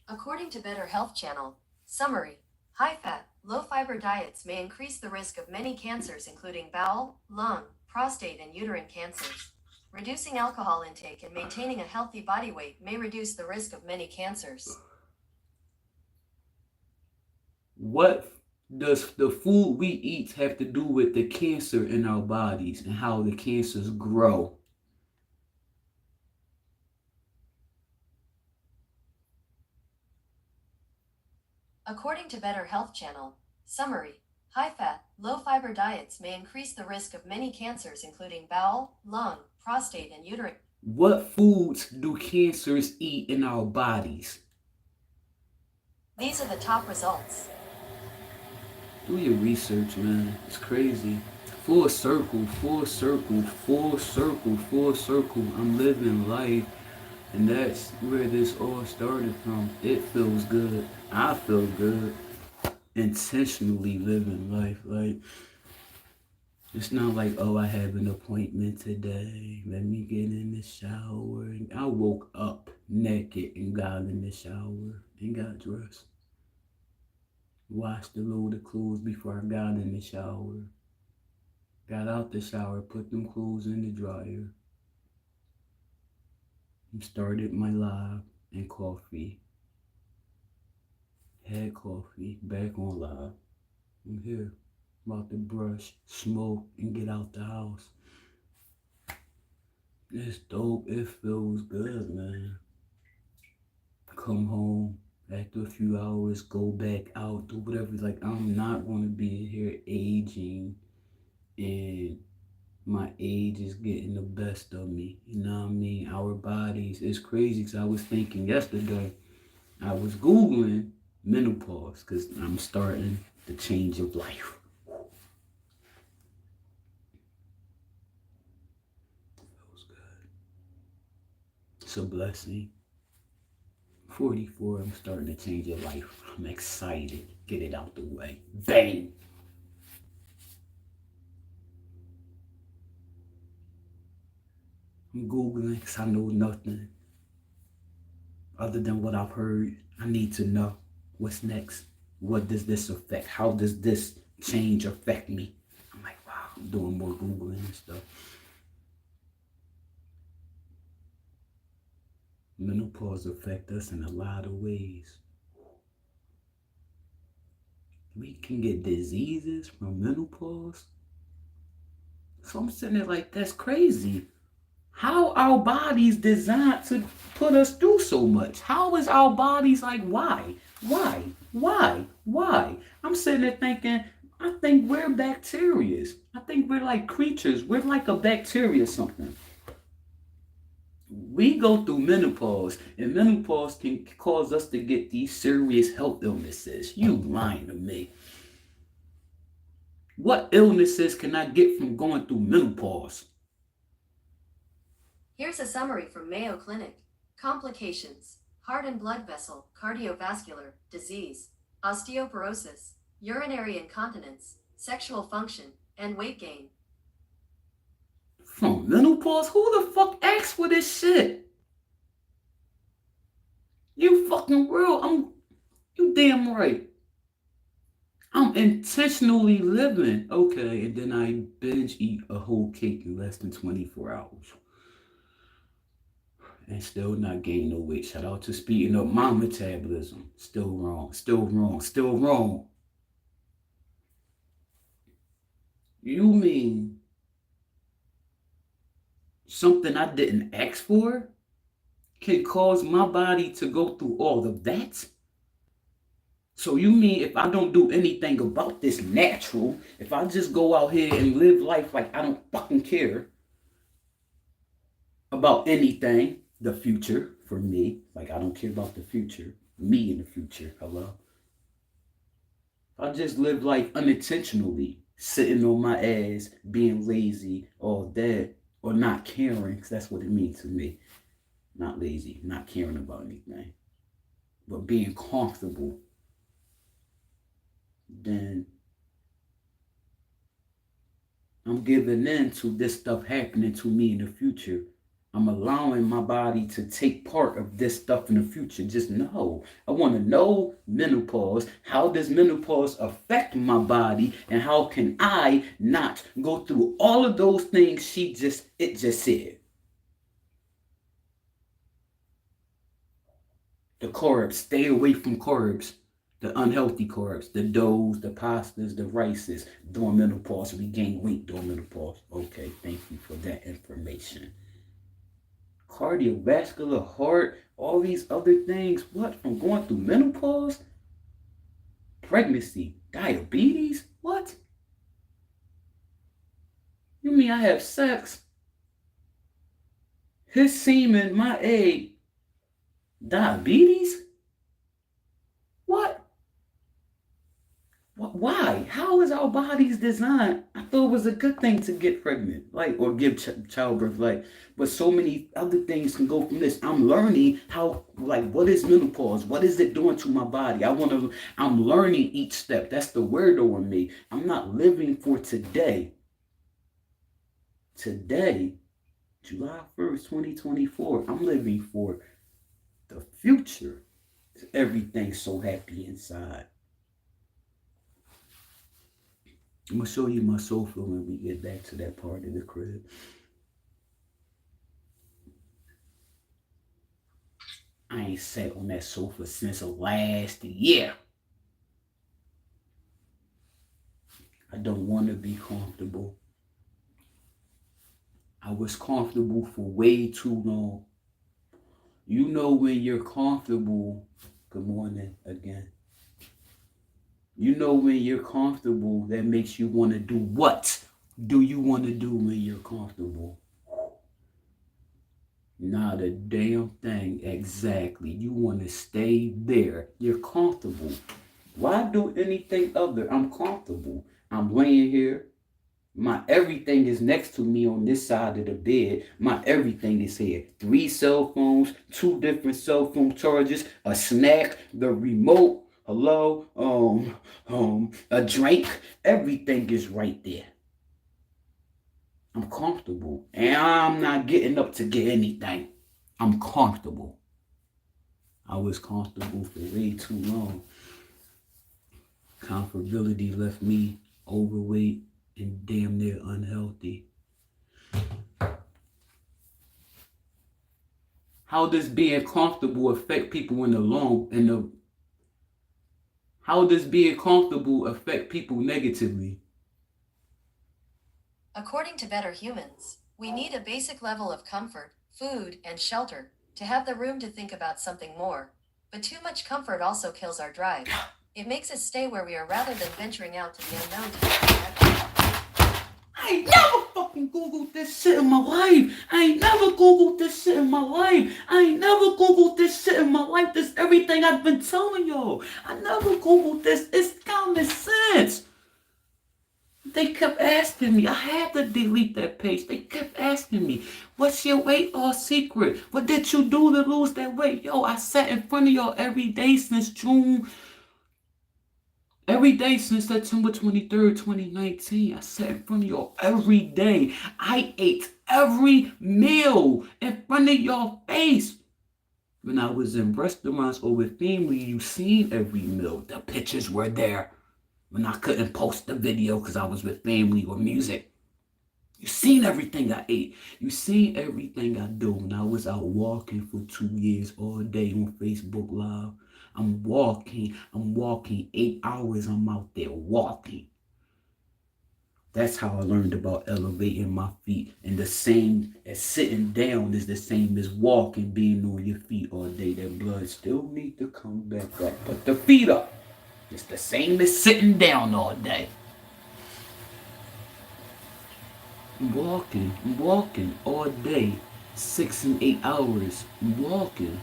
According to Better Health Channel, summary, high-fat, low-fiber diets may increase the risk of many cancers including bowel, lung, prostate, and uterine cancers. Reducing alcohol intake and maintaining a healthy body weight may reduce the risk of many cancers. What does the food we eat have to do with the cancer in our bodies and how the cancers grow? According to Better Health Channel, summary, High-fat, low-fiber diets may increase the risk of many cancers including bowel, lung, prostate, and uterine. What foods do cancers eat in our bodies? These are the top results. Do your research, man. It's crazy. Full circle, full circle, full circle, full circle. I'm living life. And that's where this all started from. It feels good. I feel good. Intentionally living life. Like, it's not like, oh, I have an appointment today. Let me get in the shower. And I woke up naked and got in the shower and got dressed. Washed a load of clothes before I got in the shower. Got out the shower, put them clothes in the dryer. And started my live and coffee. Had coffee, back on live. I'm here. About to brush, smoke, and get out the house. It's dope. It feels good, man. Come home after a few hours, go back out, do whatever. Like, I'm not going to be here aging, and my age is getting the best of me. You know what I mean? Our bodies, it's crazy, because I was thinking yesterday, I was Googling menopause, because I'm starting the change of life. Feels good. It's a blessing. 44, I'm starting to change your life. I'm excited. Get it out the way. Bang! I'm Googling because I know nothing other than what I've heard. I need to know what's next. What does this affect? How does this change affect me? I'm like, wow, I'm doing more Googling and stuff. Menopause affects us in a lot of ways. We can get diseases from menopause. So I'm sitting there like, that's crazy. How our bodies designed to put us through so much? How is our bodies like, why? I'm sitting there thinking, I think we're bacteria. I think we're like creatures. We're like a bacteria or something. We go through menopause, and menopause can cause us to get these serious health illnesses. You lying to me. What illnesses can I get from going through menopause? Here's a summary from Mayo Clinic. Complications: heart and blood vessel, cardiovascular, disease, osteoporosis, urinary incontinence, sexual function, and weight gain. From menopause? Who the fuck asked for this shit? You fucking real. You damn right. I'm intentionally living. Okay, and then I binge eat a whole cake in less than 24 hours. And still not gain no weight. Shout out to speeding up my metabolism. Still wrong. You mean something I didn't ask for can cause my body to go through all of that? So you mean if I don't do anything about this natural, if I just go out here and live life like I don't fucking care about anything, the future for me, like I don't care about the future, me in the future, hello? I just live life unintentionally, sitting on my ass, being lazy, all that, or not caring, because that's what it means to me. Not lazy, not caring about anything, but being comfortable, then I'm giving in to this stuff happening to me in the future. I'm allowing my body to take part of this stuff in the future. Just know. I want to know menopause. How does menopause affect my body? And how can I not go through all of those things it just said? The carbs, stay away from carbs. The unhealthy carbs, the doughs, the pastas, the rices. During menopause, we gain weight during menopause. Okay, thank you for that information. Cardiovascular, heart, all these other things. What? From going through menopause? Pregnancy. Diabetes? What? You mean I have sex? His semen, my egg, diabetes? What? Why? How is our bodies designed? I thought it was a good thing to get pregnant, like, or give childbirth, like, but so many other things can go from this. I'm learning how, like, what is menopause? What is it doing to my body? I'm learning each step. That's the weirdo in me. I'm not living for today. Today, July 1st, 2024, I'm living for the future. Everything's so happy inside. I'm gonna show you my sofa when we get back to that part of the crib. I ain't sat on that sofa since last year. I don't want to be comfortable. I was comfortable for way too long. You know when you're comfortable, good morning again. You know when you're comfortable, that makes you want to do what do you want to do when you're comfortable? Not a damn thing, exactly. You want to stay there. You're comfortable. Why do anything other? I'm comfortable. I'm laying here. My everything is next to me on this side of the bed. My everything is here. 3 cell phones, 2 different cell phone chargers, a snack, the remote, hello, a drink. Everything is right there. I'm comfortable. And I'm not getting up to get anything. I'm comfortable. I was comfortable for way too long. Comfortability left me overweight and damn near unhealthy. How does being comfortable affect people in the long how does being comfortable affect people negatively? According to Better Humans, we need a basic level of comfort, food, and shelter to have the room to think about something more. But too much comfort also kills our drive. It makes us stay where we are rather than venturing out to the unknown to I ain't never fucking Googled this shit in my life. I ain't never Googled this shit in my life. I ain't never Googled this shit in my life. This everything I've been telling y'all. I never Googled this. It's common sense. They kept asking me. I had to delete that page. They kept asking me, what's your weight loss secret? What did you do to lose that weight? Yo, I sat in front of y'all every day since June. Every day since September 23rd, 2019, I sat in front of y'all every day. I ate every meal in front of y'all face. When I was in restaurants or with family, you seen every meal. The pictures were there. When I couldn't post the video because I was with family or music. You seen everything I ate. You seen everything I do. When I was out walking for 2 years all day on Facebook Live. I'm walking 8 hours. I'm out there walking. That's how I learned about elevating my feet. And the same as sitting down is the same as walking, being on your feet all day. That blood still need to come back up. Put the feet up. It's the same as sitting down all day. I'm walking all day, 6 and 8 hours. I'm walking.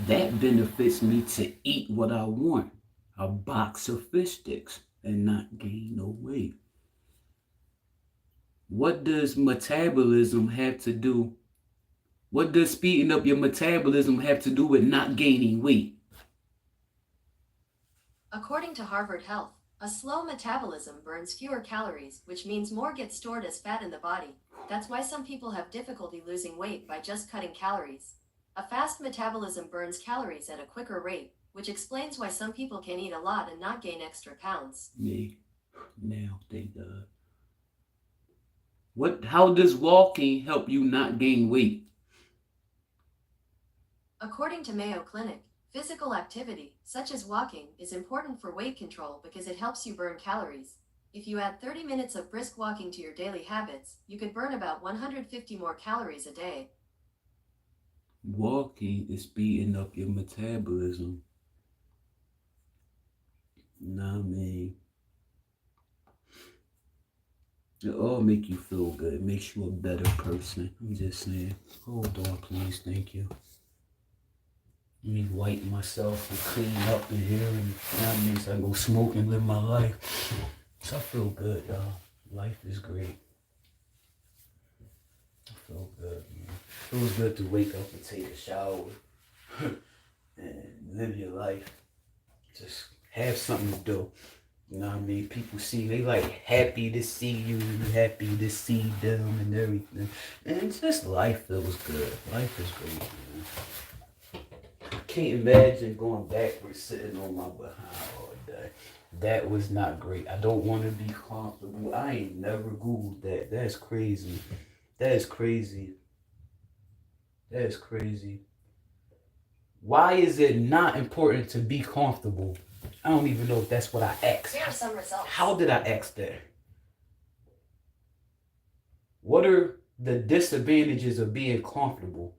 That benefits me to eat what I want. A box of fish sticks and not gain no weight. What does metabolism have to do? What does speeding up your metabolism have to do with not gaining weight? According to Harvard Health, a slow metabolism burns fewer calories, which means more gets stored as fat in the body. That's why some people have difficulty losing weight by just cutting calories. A fast metabolism burns calories at a quicker rate, which explains why some people can eat a lot and not gain extra pounds. Me. Now, thank God. How does walking help you not gain weight? According to Mayo Clinic, physical activity, such as walking, is important for weight control because it helps you burn calories. If you add 30 minutes of brisk walking to your daily habits, you could burn about 150 more calories a day. Walking is speeding up your metabolism. Nah, I mean, it all make you feel good. It makes you a better person. I'm just saying. Hold on, please. Thank you. Let me wipe myself and clean up in here, and now it means I can go smoke and live my life. So I feel good, y'all. Life is great. I feel good, man. It feels good to wake up and take a shower and live your life. Just have something to do. You know what I mean? People see, they like happy to see you, happy to see them and everything. And it's just life feels good. Life is great, man. I can't imagine going backwards sitting on my behind all day. That was not great. I don't want to be comfortable. I ain't never Googled that. That's crazy. That is crazy. That is crazy. Why is it not important to be comfortable? I don't even know if that's what I asked. Here are some results. How did I ask that? What are the disadvantages of being comfortable?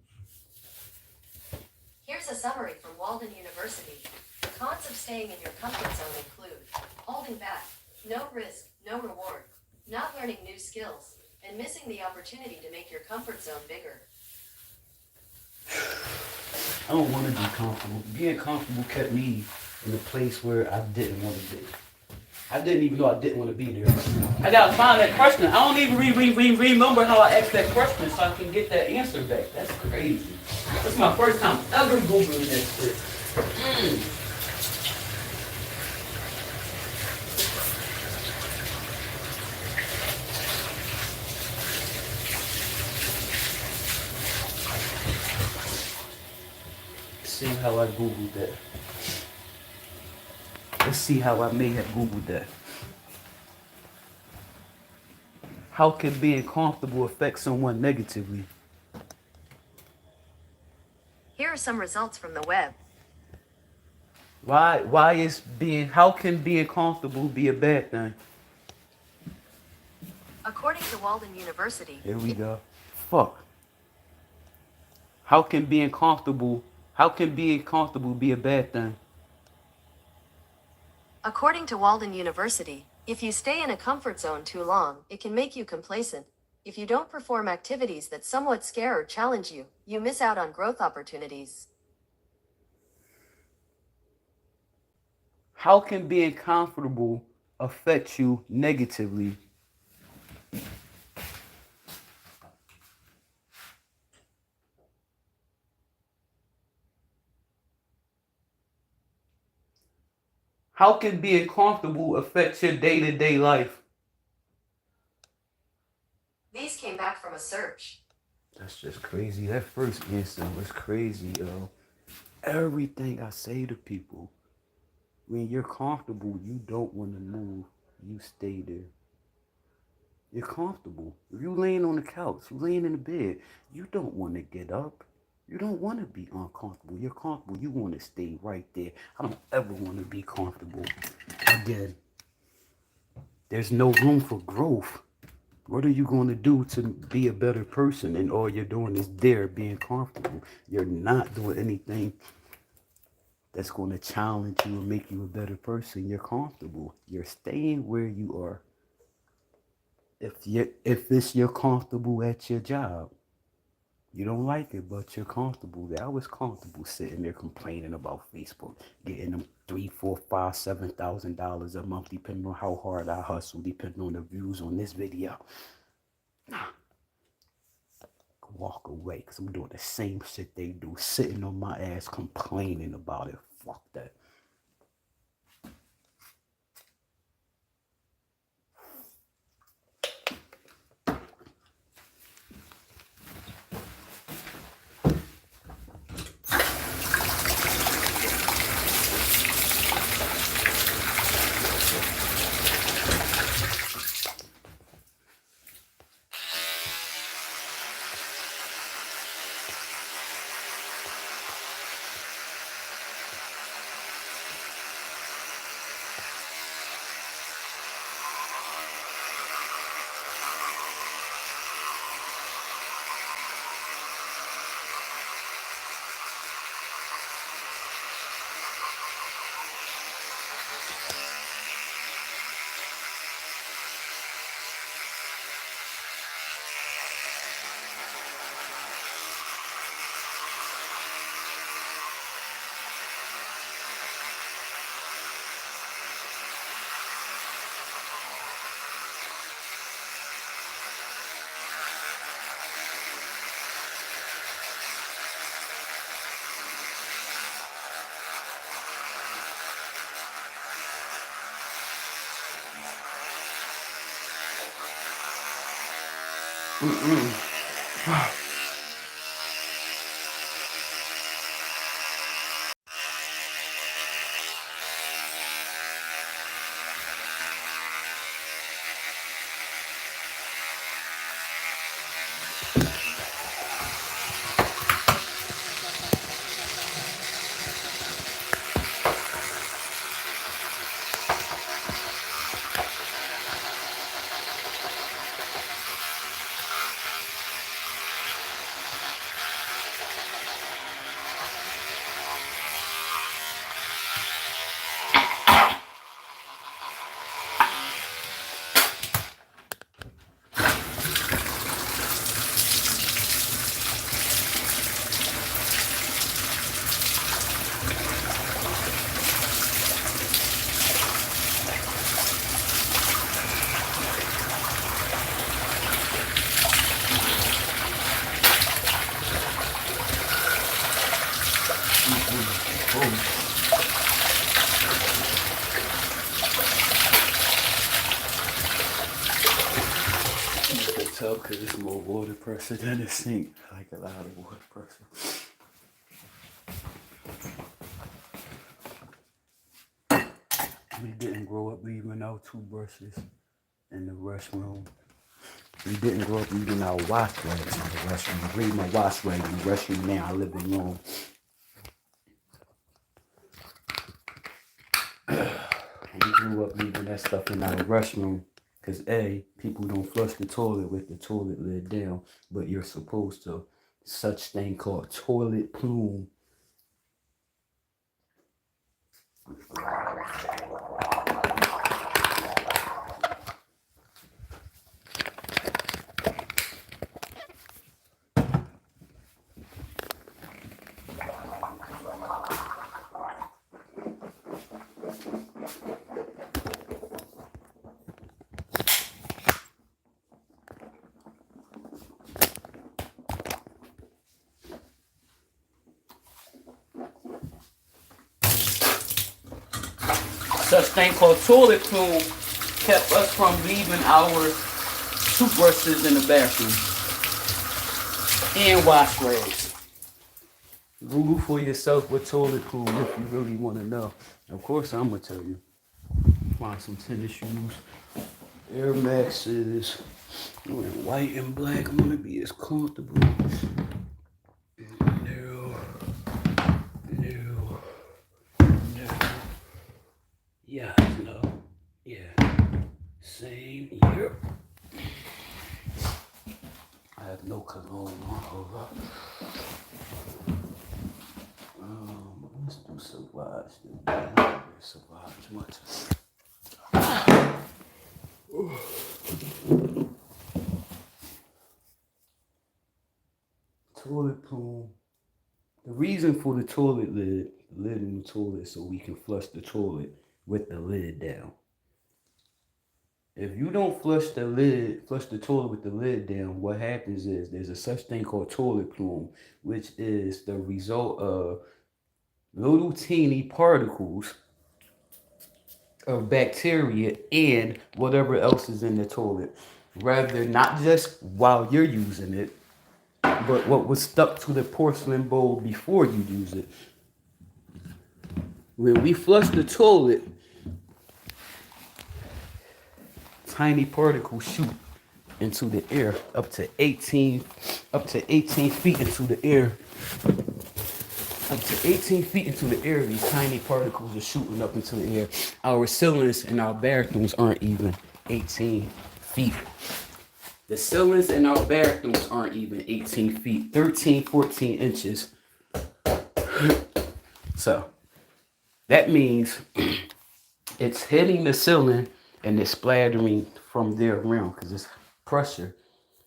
Here's a summary from Walden University. The cons of staying in your comfort zone include holding back, no risk, no reward, not learning new skills, and missing the opportunity to make your comfort zone bigger. I don't want to be comfortable. Being comfortable kept me in a place where I didn't want to be. I didn't even know I didn't want to be there. I gotta find that question. I don't even remember how I asked that question so I can get that answer back. That's crazy. That's my first time ever Googling that shit. See how I Googled that. Let's see how I may have Googled that. How can being comfortable affect someone negatively? Here are some results from the web. How can being comfortable be a bad thing? According to Walden University, Here we go. Fuck. How can being comfortable be a bad thing? According to Walden University, if you stay in a comfort zone too long, it can make you complacent. If you don't perform activities that somewhat scare or challenge you, you miss out on growth opportunities. How can being comfortable affect you negatively? How can being comfortable affect your day-to-day life? These came back from a search. That's just crazy. That first answer was crazy, yo. Everything I say to people, when you're comfortable, you don't want to move. You stay there. You're comfortable. If you're laying on the couch, you're laying in the bed, you don't want to get up. You don't want to be uncomfortable. You're comfortable. You want to stay right there. I don't ever want to be comfortable again. There's no room for growth. What are you going to do to be a better person? And all you're doing is there being comfortable. You're not doing anything that's going to challenge you and make you a better person. You're comfortable. You're staying where you are. If you're comfortable at your job, you don't like it, but you're comfortable there. I was comfortable sitting there complaining about Facebook, getting them $3,000, $4,000, $5,000, $7,000 a month, depending on how hard I hustle, depending on the views on this video. Walk away, because I'm doing the same shit they do, sitting on my ass complaining about it. Fuck that. You can tell because it's more water pressure than the sink. I like a lot of water pressure. We didn't grow up leaving our toothbrushes in the restroom. We didn't grow up leaving our wash rags in the restroom. I leave my wash rag in the restroom now. I live alone. We grew up leaving that stuff in our restroom because A, people don't flush the toilet with the toilet lid down, but you're supposed to. Such thing called toilet plume. Such thing called toilet plume kept us from leaving our toothbrushes in the bathroom and wash rags. Google for yourself what toilet plume if you really want to know. Of course, I'm gonna tell you. Find some tennis shoes, Air Maxes, white and black. I'm gonna be as comfortable. Yeah, no. Yeah. Same here. I have no cologne on. Hold up. Let's do Sauvage. Sauvage much. Toilet plume. The reason for the toilet lid in the toilet so we can flush the toilet with the lid down. If you don't flush the toilet with the lid down, what happens is there's a such thing called toilet plume, which is the result of little teeny particles of bacteria and whatever else is in the toilet. Rather, not just while you're using it, but what was stuck to the porcelain bowl before you use it. When we flush the toilet, tiny particles shoot into the air up to 18 feet into the air. Up to 18 feet into the air, these tiny particles are shooting up into the air. Our ceilings in our bathrooms aren't even 18 feet. The ceilings in our bathrooms aren't even 18 feet, 13, 14 inches. So that means it's hitting the ceiling and it's splattering from there around because it's pressure.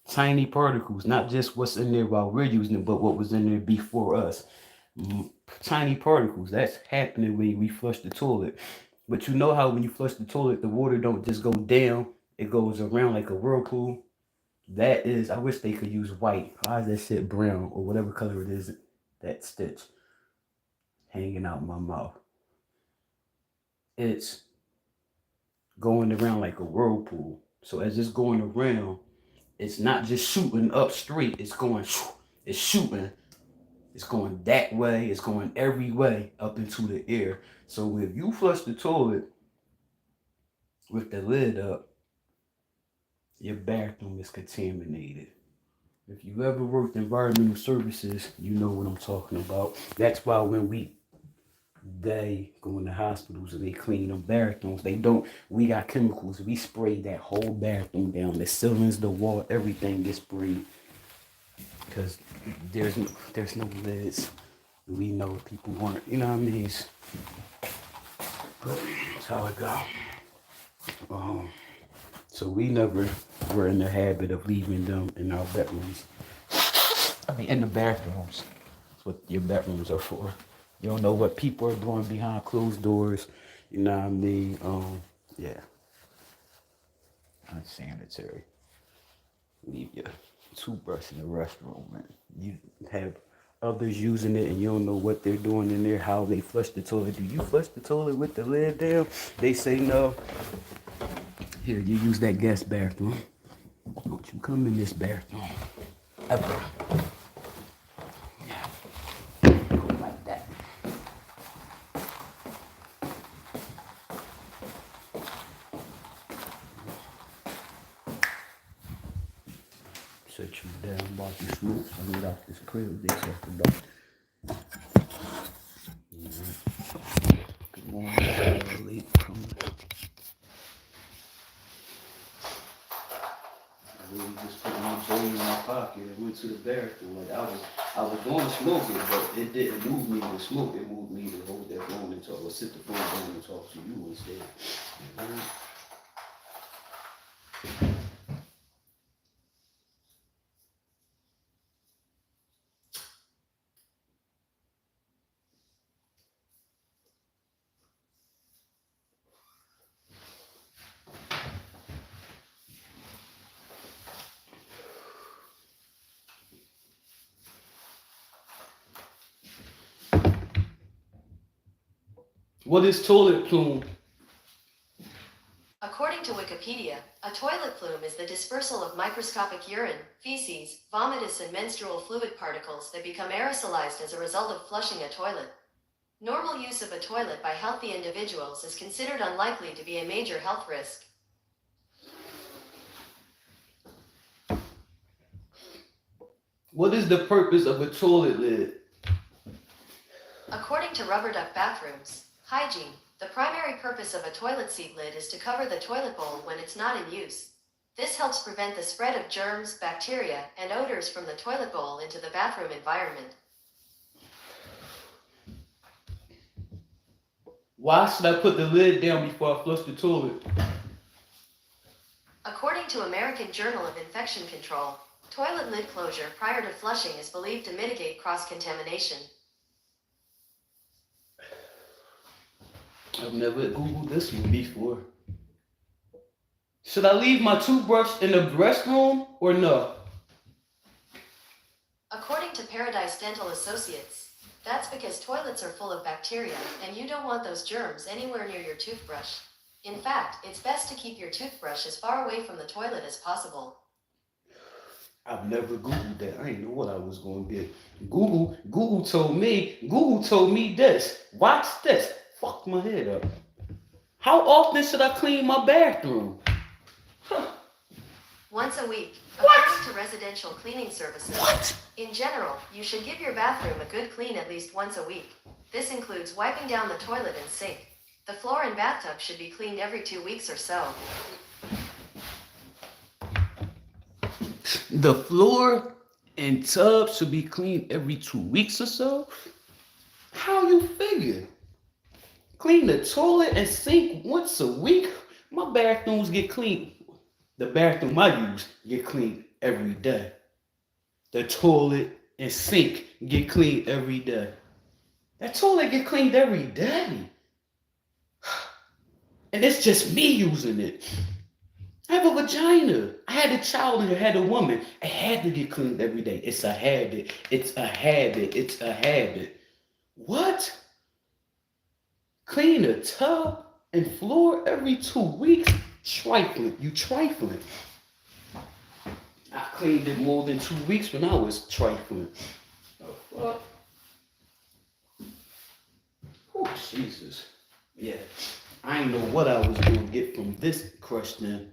Tiny particles, not just what's in there while we're using it, but what was in there before us. Tiny particles, that's happening when we flush the toilet. But you know how when you flush the toilet, the water don't just go down, it goes around like a whirlpool. That is, I wish they could use white. Why is that shit brown or whatever color it is, that stitch hanging out my mouth? It's going around like a whirlpool. So as it's going around, It's not just shooting up straight. It's going, it's shooting. It's going that way. It's going every way up into the air. So if you flush the toilet with the lid up, your bathroom is contaminated. If you ever worked environmental services, you know what I'm talking about. That's why when they go in the hospitals and they clean them bathrooms, we got chemicals. We spray that whole bathroom down. The ceilings, the wall, everything gets sprayed. Because there's no lids. We know people weren't, you know what I mean? But that's how it go. So we never were in the habit of leaving them in our bedrooms. I mean, in the bathrooms. That's what your bedrooms are for. You don't know what people are doing behind closed doors. You know what I mean? Yeah. Unsanitary. Leave your toothbrush in the restroom, and you have others using it and you don't know what they're doing in there, how they flush the toilet. Do you flush the toilet with the lid down? They say no. Here, you use that guest bathroom. Don't you come in this bathroom ever. Yeah. Like that. Sit you down while you smoke. I get off this crib. They talk about. Good morning, late coming. I really just put my joint in my pocket and went to the bathroom. Like I was going to smoke it, but it didn't move me to smoke. It moved me to hold that phone and talk, or sit the phone down and talk to you instead. What is toilet plume? According to Wikipedia, a toilet plume is the dispersal of microscopic urine, feces, vomitus, and menstrual fluid particles that become aerosolized as a result of flushing a toilet. Normal use of a toilet by healthy individuals is considered unlikely to be a major health risk. What is the purpose of a toilet lid? According to Rubber Duck Bathrooms, Hygiene, the primary purpose of a toilet seat lid is to cover the toilet bowl when it's not in use. This helps prevent the spread of germs, bacteria, and odors from the toilet bowl into the bathroom environment. Why should I put the lid down before I flush the toilet? According to American Journal of Infection Control, toilet lid closure prior to flushing is believed to mitigate cross-contamination. I've never Googled this one before. Should I leave my toothbrush in the restroom or no? According to Paradise Dental Associates, that's because toilets are full of bacteria and you don't want those germs anywhere near your toothbrush. In fact, it's best to keep your toothbrush as far away from the toilet as possible. I've never Googled that. I didn't know what I was going to get. Google told me this. Watch this. Fuck my head up. How often should I clean my bathroom? Once a week, What? according to residential cleaning services. What? In general, you should give your bathroom a good clean at least once a week. This includes wiping down the toilet and sink. The floor and bathtub should be cleaned every 2 weeks or so. The floor and tub should be cleaned every 2 weeks or so? How you figure? Clean the toilet and sink once a week? My bathrooms get cleaned. The bathroom I use get cleaned every day. The toilet and sink get cleaned every day. That toilet get cleaned every day. And it's just me using it. I have a vagina. I had a child and I had a woman. It had to get cleaned every day. It's a habit. It's a habit. It's a habit. What? Clean the tub and floor every 2 weeks? Trifling. You trifling. I cleaned it more than 2 weeks when I was trifling. Oh, fuck. Oh, Jesus. Yeah. I didn't know what I was going to get from this question.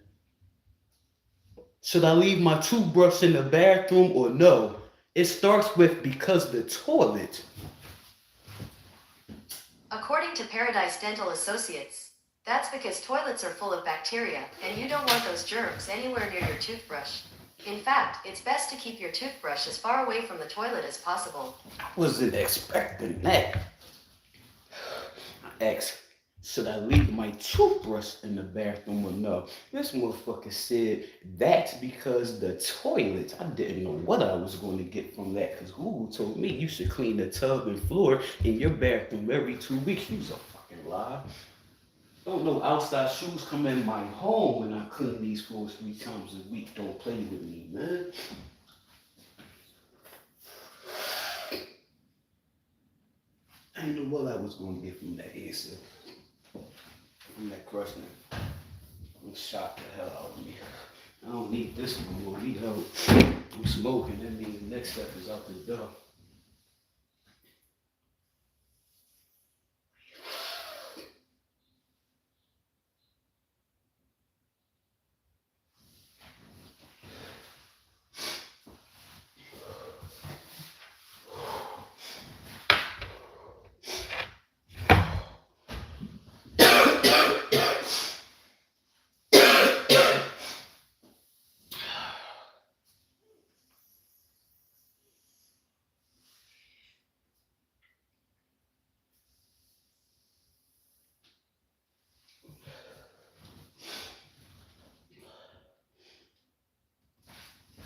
Should I leave my toothbrush in the bathroom or no? It starts with because the toilet. According to Paradise Dental Associates, that's because toilets are full of bacteria, and you don't want those germs anywhere near your toothbrush. In fact, it's best to keep your toothbrush as far away from the toilet as possible. I wasn't expecting that. I asked, should I leave my toothbrush in the bathroom or no? This motherfucker said that's because the toilet. I didn't know what I was going to get from that because Google told me you should clean the tub and floor in your bathroom every 2 weeks. He was a fucking lie. Don't know outside shoes come in my home when I clean these floors 3 times a week. Don't play with me, man. I didn't know what I was going to get from that answer. From that question. I'm shocked the hell out of me. I don't need this no more. We out. I'm smoking. That means the next step is out the door.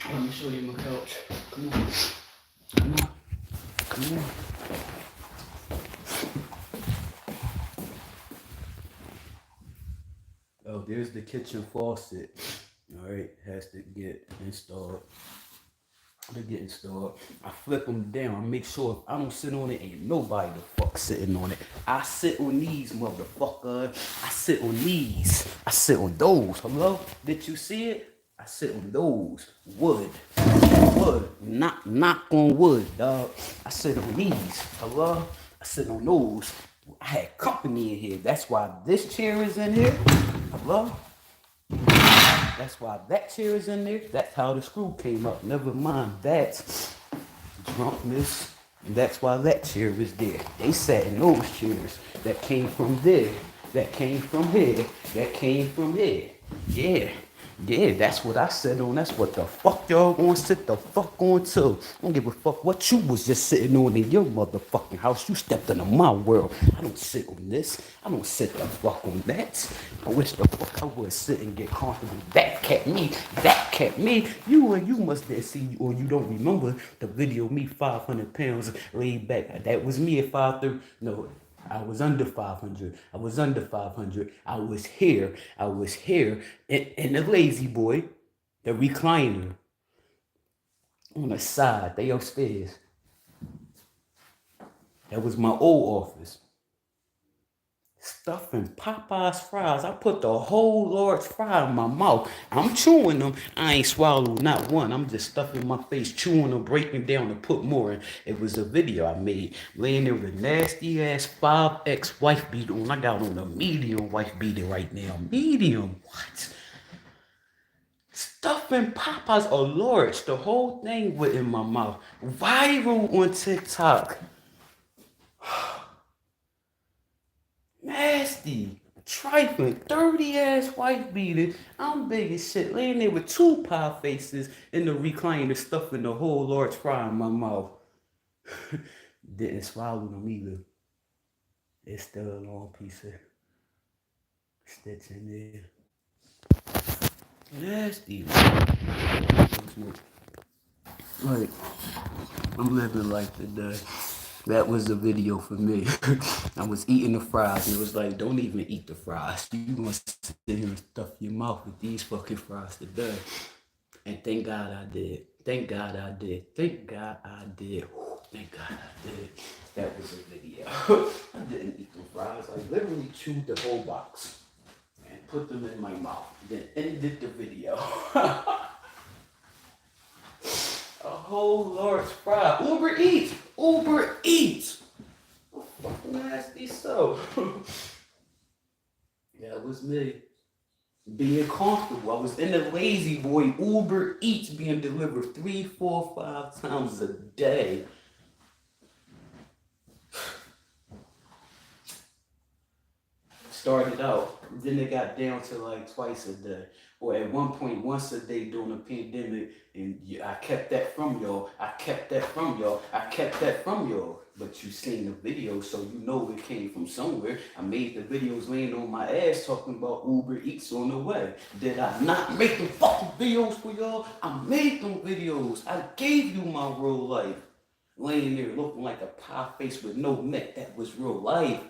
Let me show you my couch. Come on. Come on. Come on. Oh, there's the kitchen faucet. All right, has to get installed. They're getting installed. I flip them down. I make sure if I don't sit on it, ain't nobody the fuck sitting on it. I sit on these, motherfucker. I sit on these. I sit on those. Hello? Did you see it? I sit on those. Wood. Wood. Knock on wood, dog. I sit on these. Hello? I sit on those. I had company in here. That's why this chair is in here. Hello? That's why that chair is in there. That's how the screw came up. Never mind that drunkenness. And that's why that chair is there. They sat in those chairs that came from there. That came from here. That came from here. Yeah. Yeah, that's what I said on. That's what the fuck y'all gonna sit the fuck on too. I don't give a fuck what you was just sitting on in your motherfucking house. You stepped into my world. I don't sit on this. I don't sit the fuck on that. I wish the fuck I would sit and get comfortable. That kept me. That kept me. You must have seen, or you don't remember the video of me 500 pounds laid back. That was me at 5'3". No. I was under 500. I was under 500. I was here. And the lazy boy, the recliner on the side, they upstairs. That was my old office. Stuffing Popeye's fries. I put the whole large fry in my mouth. I'm chewing them. I ain't swallowed not one. I'm just stuffing my face, chewing them, breaking down to put more in. It was a video I made. Laying there with a nasty ass 5X wife beater on. I got on a medium wife beater right now. Medium. What? Stuffing Popeyes or large. The whole thing was in my mouth. Viral on TikTok. Nasty, trifling, dirty ass wife beater. I'm big as shit, laying there with 2 pie faces in the recliner, stuffing the whole large fry in my mouth. Didn't swallow them either. It's still a long piece of stitch in there. Nasty. Like, I'm living life today. That was the video for me. I was eating the fries and it was like, don't even eat the fries. You gonna sit here and stuff your mouth with these fucking fries today. And thank God I did. Thank God I did. Thank God I did. Thank God I did. That was a video. I didn't eat the fries. I literally chewed the whole box and put them in my mouth. Then ended the video. whole large fry. Uber Eats! Uber Eats! Oh, fucking nasty so. Yeah, it was me. Being comfortable. I was in the lazy boy Uber Eats being delivered 3, 4, 5 times a day. Started out, then it got down to like twice a day, or at one point once a day during the pandemic. And I kept that from y'all. I kept that from y'all. I kept that from y'all. But you seen the video, so you know it came from somewhere. I made the videos laying on my ass talking about Uber Eats on the way. Did I not make the fucking videos for y'all? I made them videos. I gave you my real life. Laying there looking like a pie face with no neck. That was real life.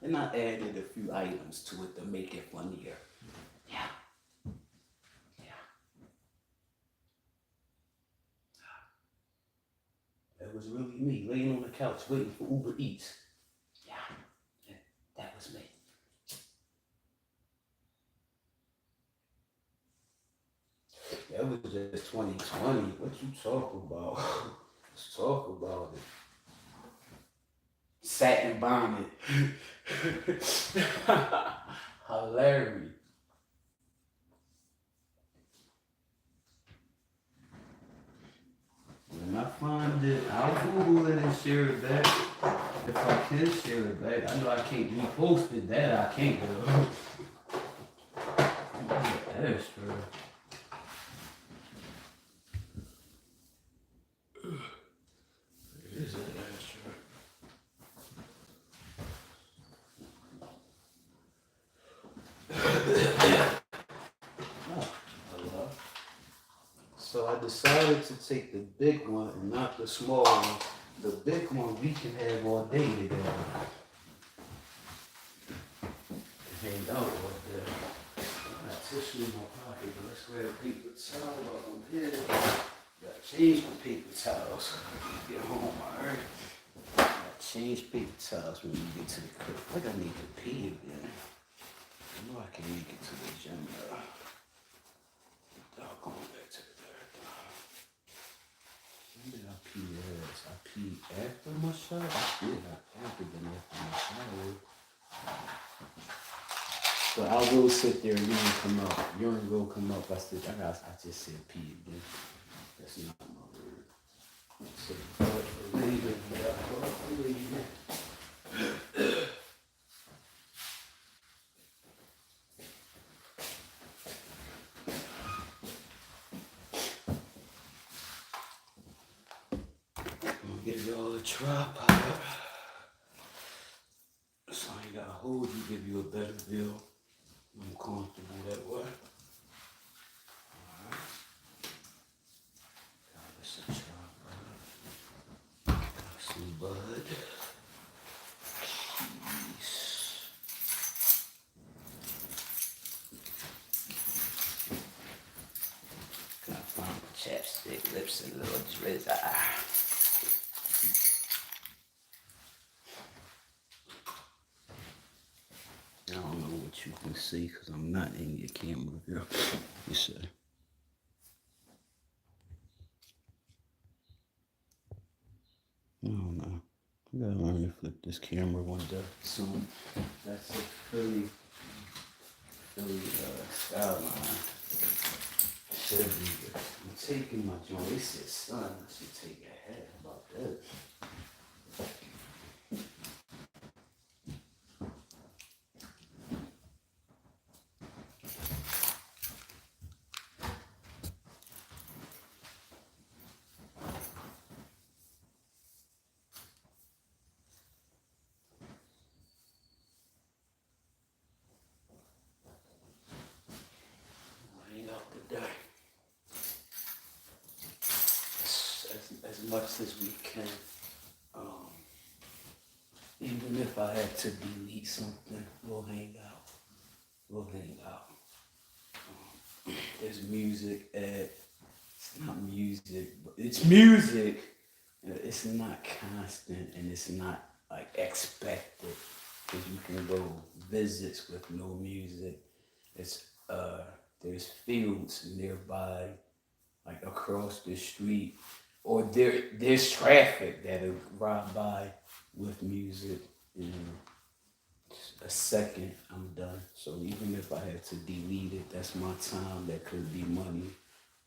And I added a few items to it to make it funnier. Yeah. Yeah. That was really me laying on the couch waiting for Uber Eats. Yeah. That was me. That was just 2020. What you talk about? Let's talk about it. Satin bonnet. Hilarious. When I find it, I'll Google it and share it back. If I can share it back. I know I can't repost it, that I can't do. Extra. It is an extra. So I decided to take the big one and not the small one. The big one we can have all day together. Hang out all day. I got tissue in my pocket, but let's grab a paper towel while I'm here. Gotta change my paper towels when we get home, alright? Gotta change paper towels when we get to the crib. I think I need to pee again. I know I can make it to the gym though. Going back to the bathroom. When did I pee last? I peed after my shower? I did. I after been after my shower. But I will sit there and urine come up. Urine will come up. I just said pee again. That's not my word. So, but later, give y'all a tripod. So I ain't gotta hold you, give you a better view. I'm comfortable that way. Alright. Got us a tripod. Got some bud. Keys. Gotta find my chapstick, lips, and a little drizzer. I don't know what you can see because I'm not in your camera view. You see. I don't know. I gotta learn to flip this camera one day soon. That's a Philly skyline. Should be good. I'm taking my joint. They said, son, I should take a hat. How about that? As much as we can. Even if I had to delete something, we'll hang out. We'll hang out. There's music it's not music, but it's music. It's not constant and it's not like expected. Cause you can go visits with no music. It's there's fields nearby, like across the street. or there's traffic that'll ride by with music. You know, a second, I'm done. So even if I had to delete it, that's my time. That could be money.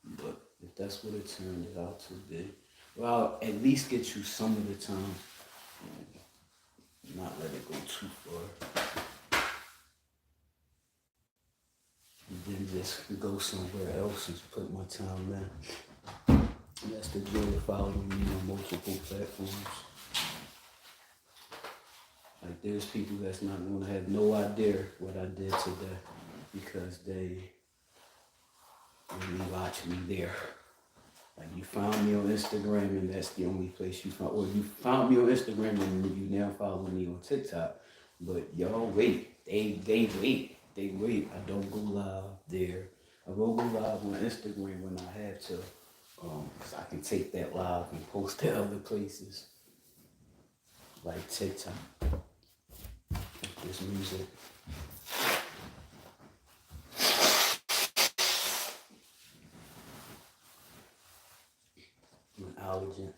But if that's what it turned out to be, well, I'll at least get you some of the time and not let it go too far. And then just go somewhere else and put my time in. And that's the joy of following me on multiple platforms. Like there's people that's not gonna have no idea what I did today because they only watch me there. Like you found me on Instagram and that's the only place you found, or you found me on Instagram and you now follow me on TikTok. But y'all wait, they wait. I don't go live there. I will go live on Instagram when I have to, cause I can take that live and post it other places, like TikTok. This music. I'm an allergen.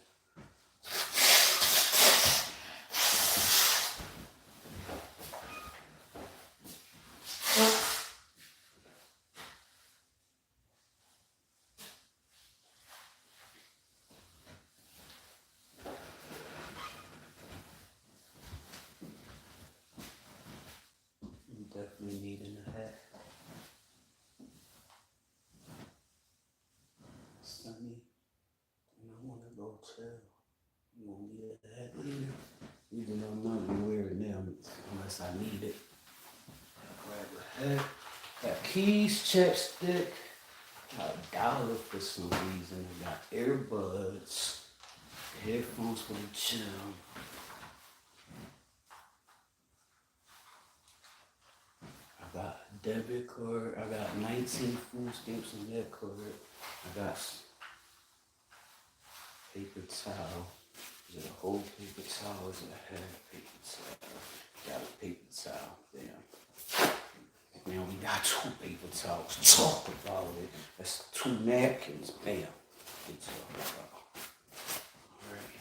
I'm definitely needing a hat. Sunny. And I want to go chill. You want me a hat later? Even though I'm not gonna wear it now unless I need it. Grab a hat. Got keys, chapstick. Got $1 for some reason. I got earbuds, headphones for the gym. I got debit card. I got 19 food stamps on that card. I got paper towel. Is it a whole paper towel? Is it a half paper towel? Got a paper towel. Damn. Now we got 2 paper towels. Talk about it. That's 2 napkins. Bam. Good talk about. Alright.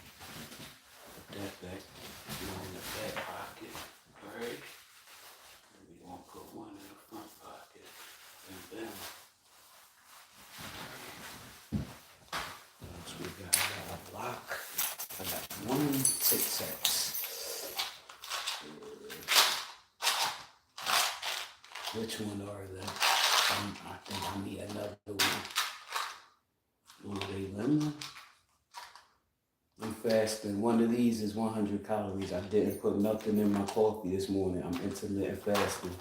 Put that back. In the back pocket. Alright. And we gonna put one in the front pocket. And bam. What else we got? I got a block. I got 1 Tic Tacs. Which one are they? I think I need another one. Are they lemon? I'm fasting. One of these is 100 calories. I didn't put nothing in my coffee this morning. I'm intermittent fasting.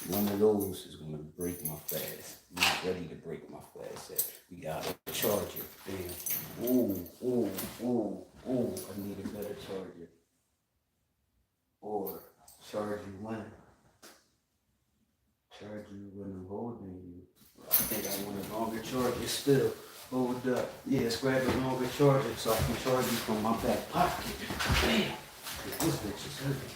One of those is going to break my fast. I'm not ready to break my fast yet. We got a charger. Damn. Ooh. I need a better charger. Or charge you when? Charge you when I'm holding you. I think I want a longer charger still. Hold up. Yeah, let's grab a longer charger so I can charge you from my back pocket. Damn. This bitch is heavy.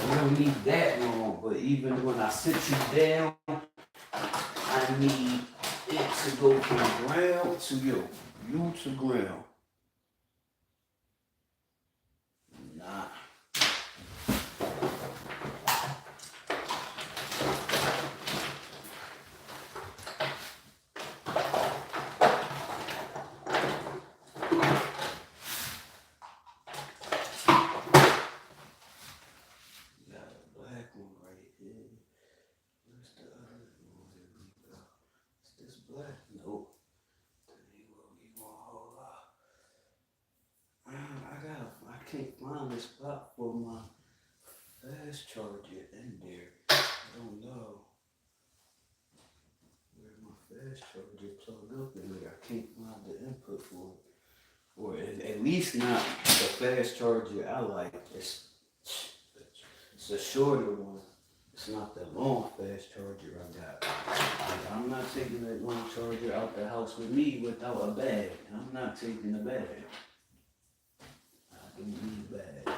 You don't need that long, but even when I sit you down, I need it to go from ground to you to ground. Nah. Can't find the spot for my fast charger in there. I don't know where my fast charger plugged up in there. I can't find the input for it. Or at least not the fast charger I like. It's a shorter one. It's not the long fast charger I got. Like, I'm not taking that long charger out the house with me without a bag. I'm not taking the bag. I don't need a bag.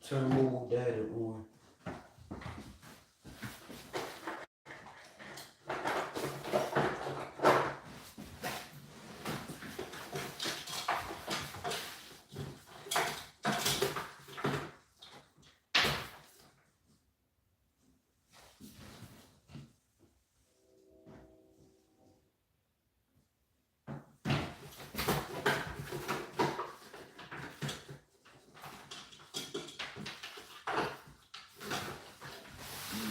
turn mobile data on.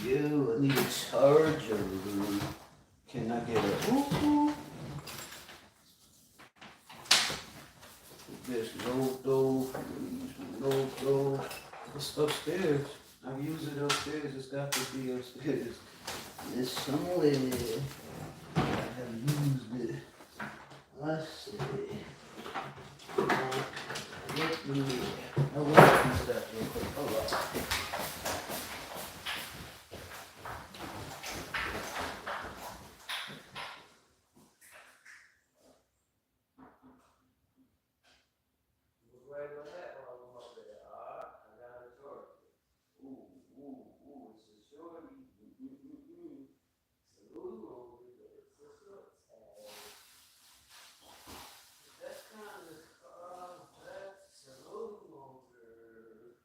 You need a charger. Can I get a ooh? This low though. It's upstairs. I use it upstairs. It's got to be upstairs. It's somewhere. I have used it. Let's see. Let me. I want to use that real quick. Hold on. Right with that while I'm up there. I got a shorty. It's a shorty. It's a little it's a short tag. That's kind of, that's a little longer.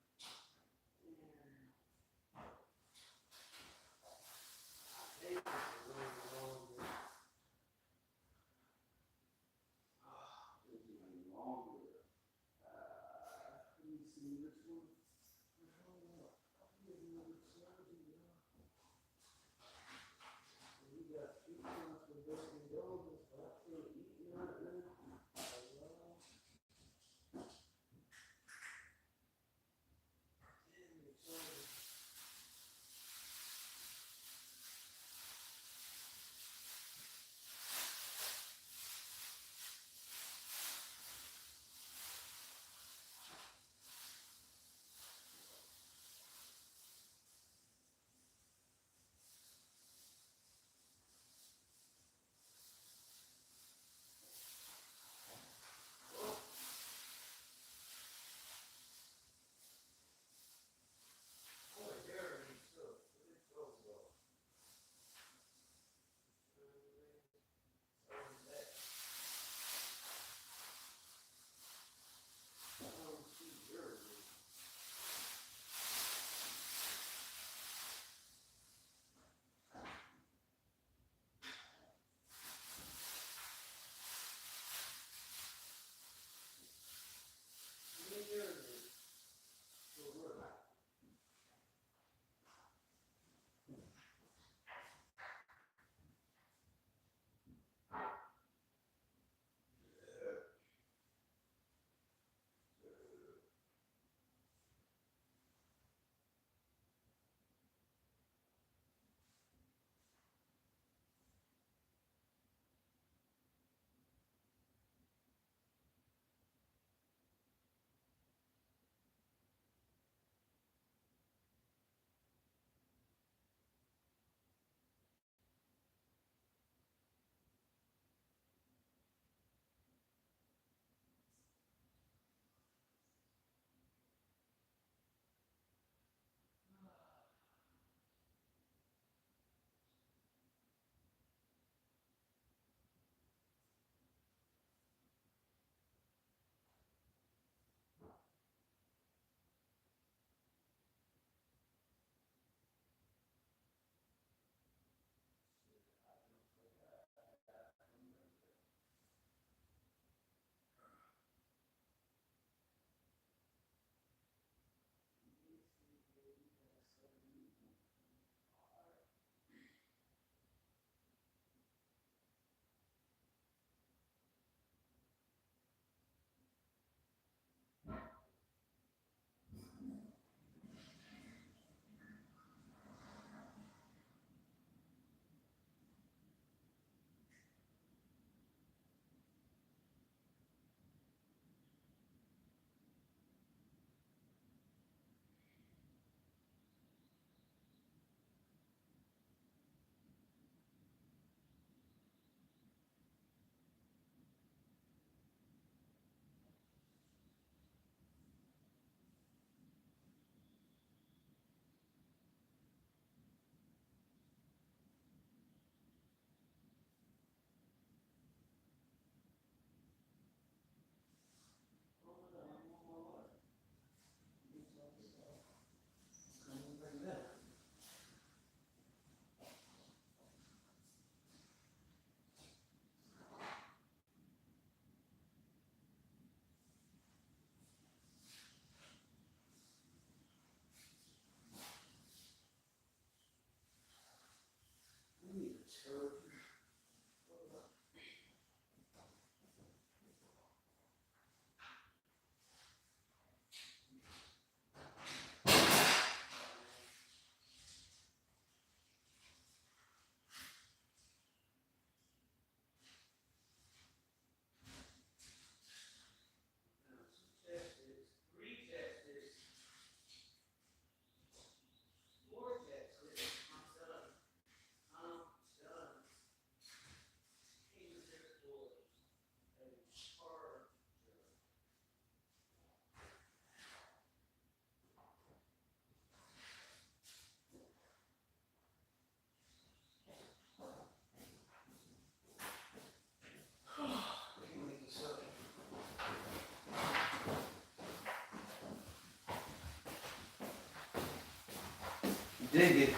dig it.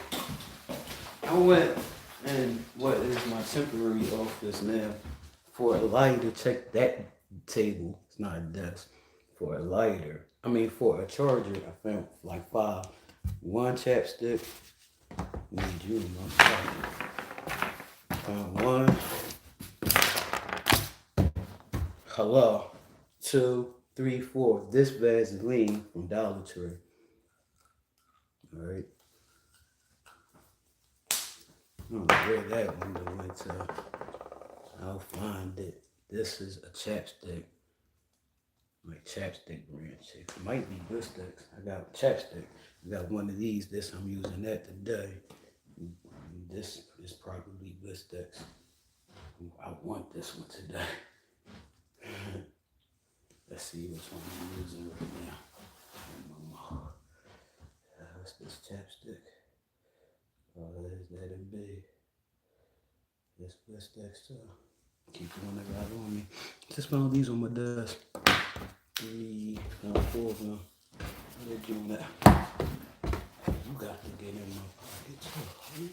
I went and what is my temporary office now for a lighter. Check that table. It's not a desk. For a lighter. I mean for a charger. I found like 5. One chapstick. Need you in my pocket. Found one. Hello. 2, 3, 4. This Vaseline from Dollar Tree. Alright. I don't know where that one went to. I'll find it. This is a chapstick. Like chapstick brand shit. It might be Blistex. I got chapstick. I got one of these. This I'm using that today. This is probably Blistex. I want this one today. Let's see which one I'm using right now. What's this chapstick? Oh, that'll be. This Blistex too. Keep the one I got on me. Just found these on my desk. 3, 4 now. How they doing that? You got to get in my pocket too.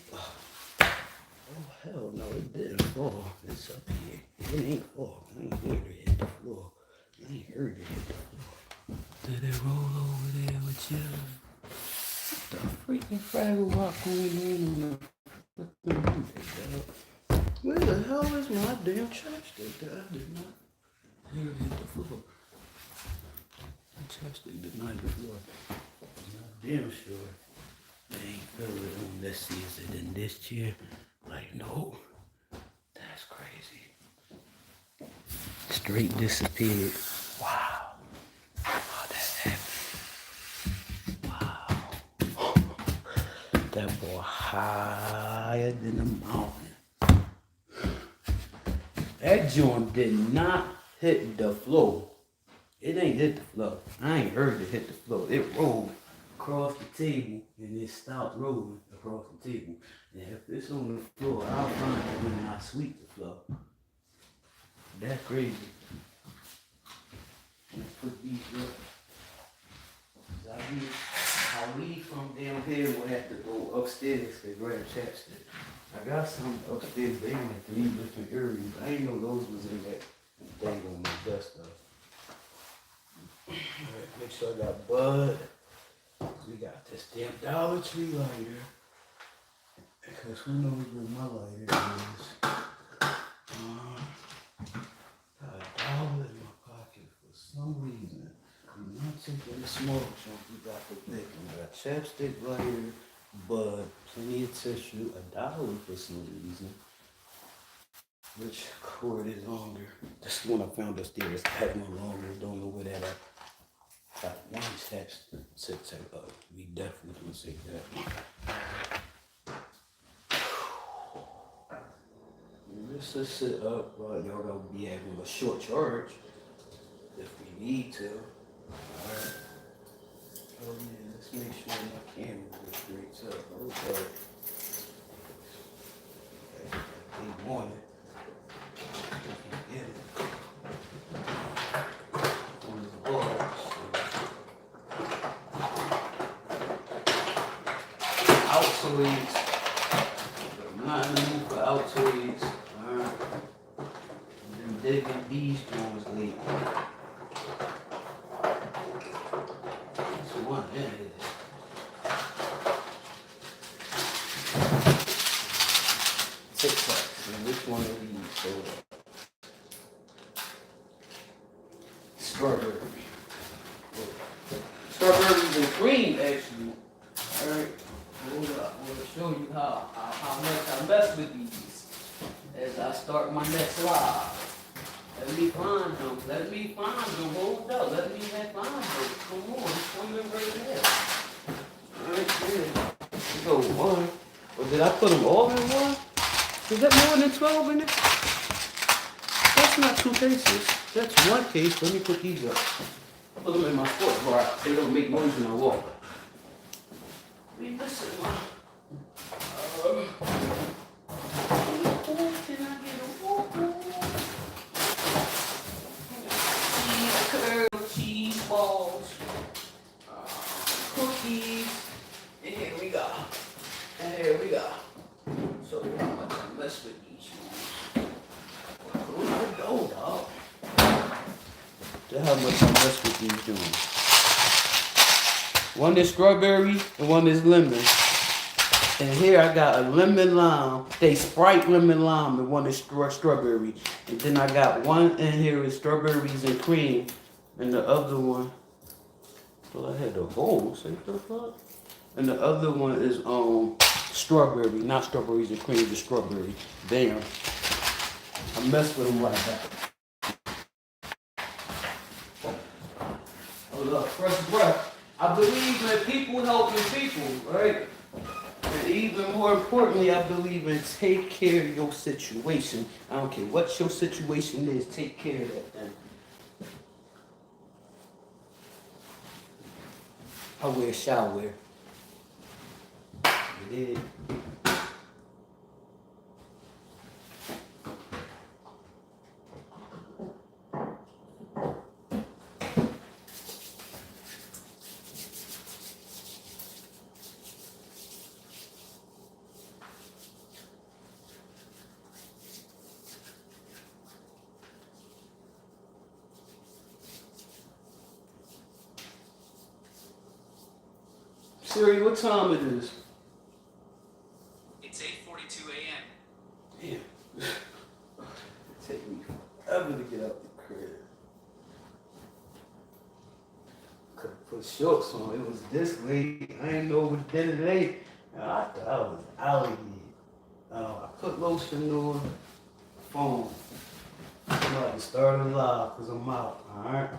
Oh hell no, it didn't fall. It's up here. It ain't fall. I ain't heard it hit the floor. I ain't heard it hit the floor. Did it roll over there with you? What the freaking Fraggle Rock going on the dog? Where the hell is my damn chapstick that I did not hear it hit the floor? My chapstick did not hit the floor. I'm damn sure they ain't feel it on this season in this chair. Like, no, that's crazy. Straight disappeared. Wow. How that happened. Wow. That boy higher than the mountain. That joint did not hit the floor. It ain't hit the floor. I ain't heard it hit the floor. It rolled across the table and it stopped rolling across the table. And if it's on the floor, I'll find it when I sweep the floor. That's crazy. Let's put these up. I leave from down here, we'll have to go upstairs to grab chapstick. I got some upstairs, they in 3 different areas. I didn't know those was in that thing on my desk though. Alright, make sure I got Bud. We got this damn Dollar Tree lighter. Because who knows where my lighter is. Got $1 in my pocket for some reason. I'm not taking the small chunk, we got the big one. I got chapstick, lighter, Bud, plenty of tissue, $1 for some reason. Which cord is longer? This one I found upstairs. That one longer, don't know where that at. Got one chapstick up. We definitely gonna take that. Let's just sit up while y'all gonna be having a short charge if we need to. Alright. Oh yeah, let's make sure my camera is straight up. Okay. Good morning. Get it. On the board. Altoids. I'm not in the mood for Altoids. I've been digging these joints lately. That's one in it. Tic Tacs. And which one of these? So, strawberry. Strawberries and cream, actually. Alright. Hold up. I want to show you how much I mess with these as I start my next live. Let me find them. Let me find them. Hold up. Let me find them. Come on. It's coming right there. Alright, yeah. We go 1. Or did I put them all in 1? Is that more than 12 in it? That's not 2 cases. That's 1 case. Let me put these up. I put them in my sports bar. They don't make noise when I walk. Listen, can I get a whoop? Cheese curls, cheese balls, cookies, and here we go. And here we go. Show you how much I mess with these shoes. Close the door, dog. That's how much I mess with these shoes. One is strawberry and one is lemon. And here I got a lemon lime. They Sprite lemon lime and one is strawberry. And then I got one in here is strawberries and cream. And the other one, well, I had a bowl. Say what the fuck? And the other one is strawberry, not strawberries and cream, just strawberry. Damn. I messed with them like that. Oh look, fresh breath. I believe in people helping people, right? And even more importantly, I believe in take care of your situation. I don't care what your situation is, take care of that thing. I wear shower. It is. Siri, what time it is? It's 8:42 a.m. Damn. It take me forever to get out the crib. Could've put shorts on. It was this late. I ain't know what day today. I thought I was alligator. I put lotion on phone. I'm about to start it live because I'm out. Alright?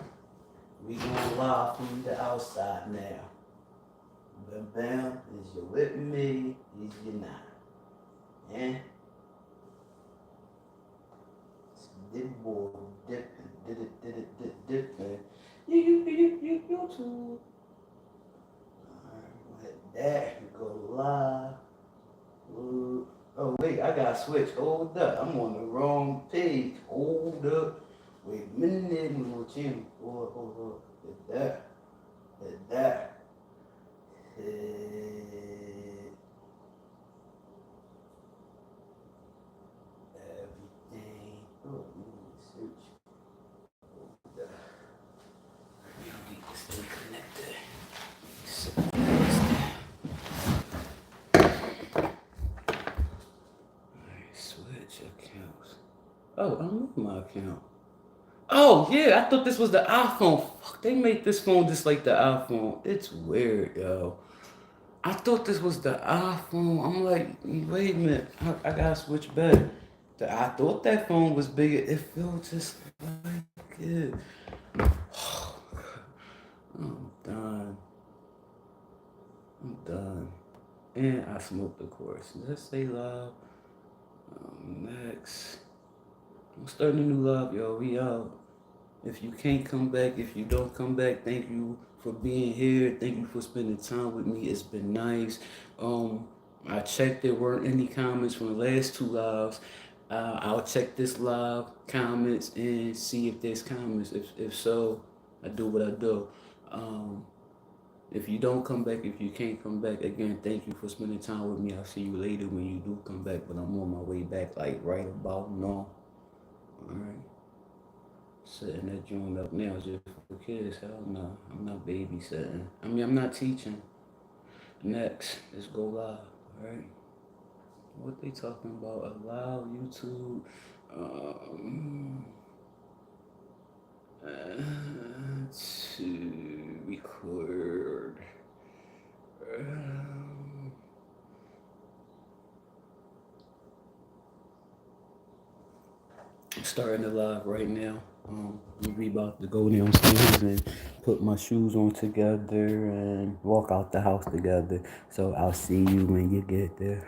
We going live from the outside now. Bam, bam, is you with me? Is you not? Yeah? Dip boy, dipping. You too. Alright, let that go live. Oh wait, I gotta switch. Hold up, I'm on the wrong page. Hold up. Wait a minute, hold up. Hit that. Everything. Oh, search. You need to stay connected. Alright, switch accounts. Oh, I don't know my account. Oh yeah, I thought this was the iPhone. Fuck, they made this phone just like the iPhone. It's weird, yo. I thought this was the iPhone. I'm like, wait a minute, I gotta switch back. I thought that phone was bigger. It felt just like it. I'm done. I'm done. And I smoked, of course. Let's stay live. Next. I'm starting a new live, yo. We out. If you can't come back, if you don't come back, thank you for being here. Thank you for spending time with me. It's been nice. I checked, there weren't any comments from the last two lives. I'll check this live comments and see if there's comments. If so, I do what I do. If you don't come back, if you can't come back, again, thank you for spending time with me. I'll see you later when you do come back, but I'm on my way back, like right about now. All right. Setting that joint up now just for kids. Hell no. I'm not babysitting. I mean, I'm not teaching. Next, let's go live. Alright. What they talking about? Allow YouTube to record. I'm starting the live right now. We about to go downstairs and put my shoes on together and walk out the house together. So I'll see you when you get there.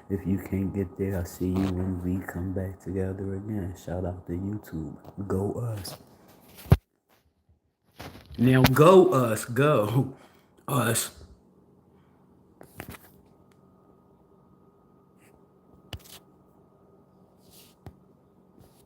If you can't get there, I'll see you when we come back together again. Shout out to YouTube. Go us. Now go us. Go us.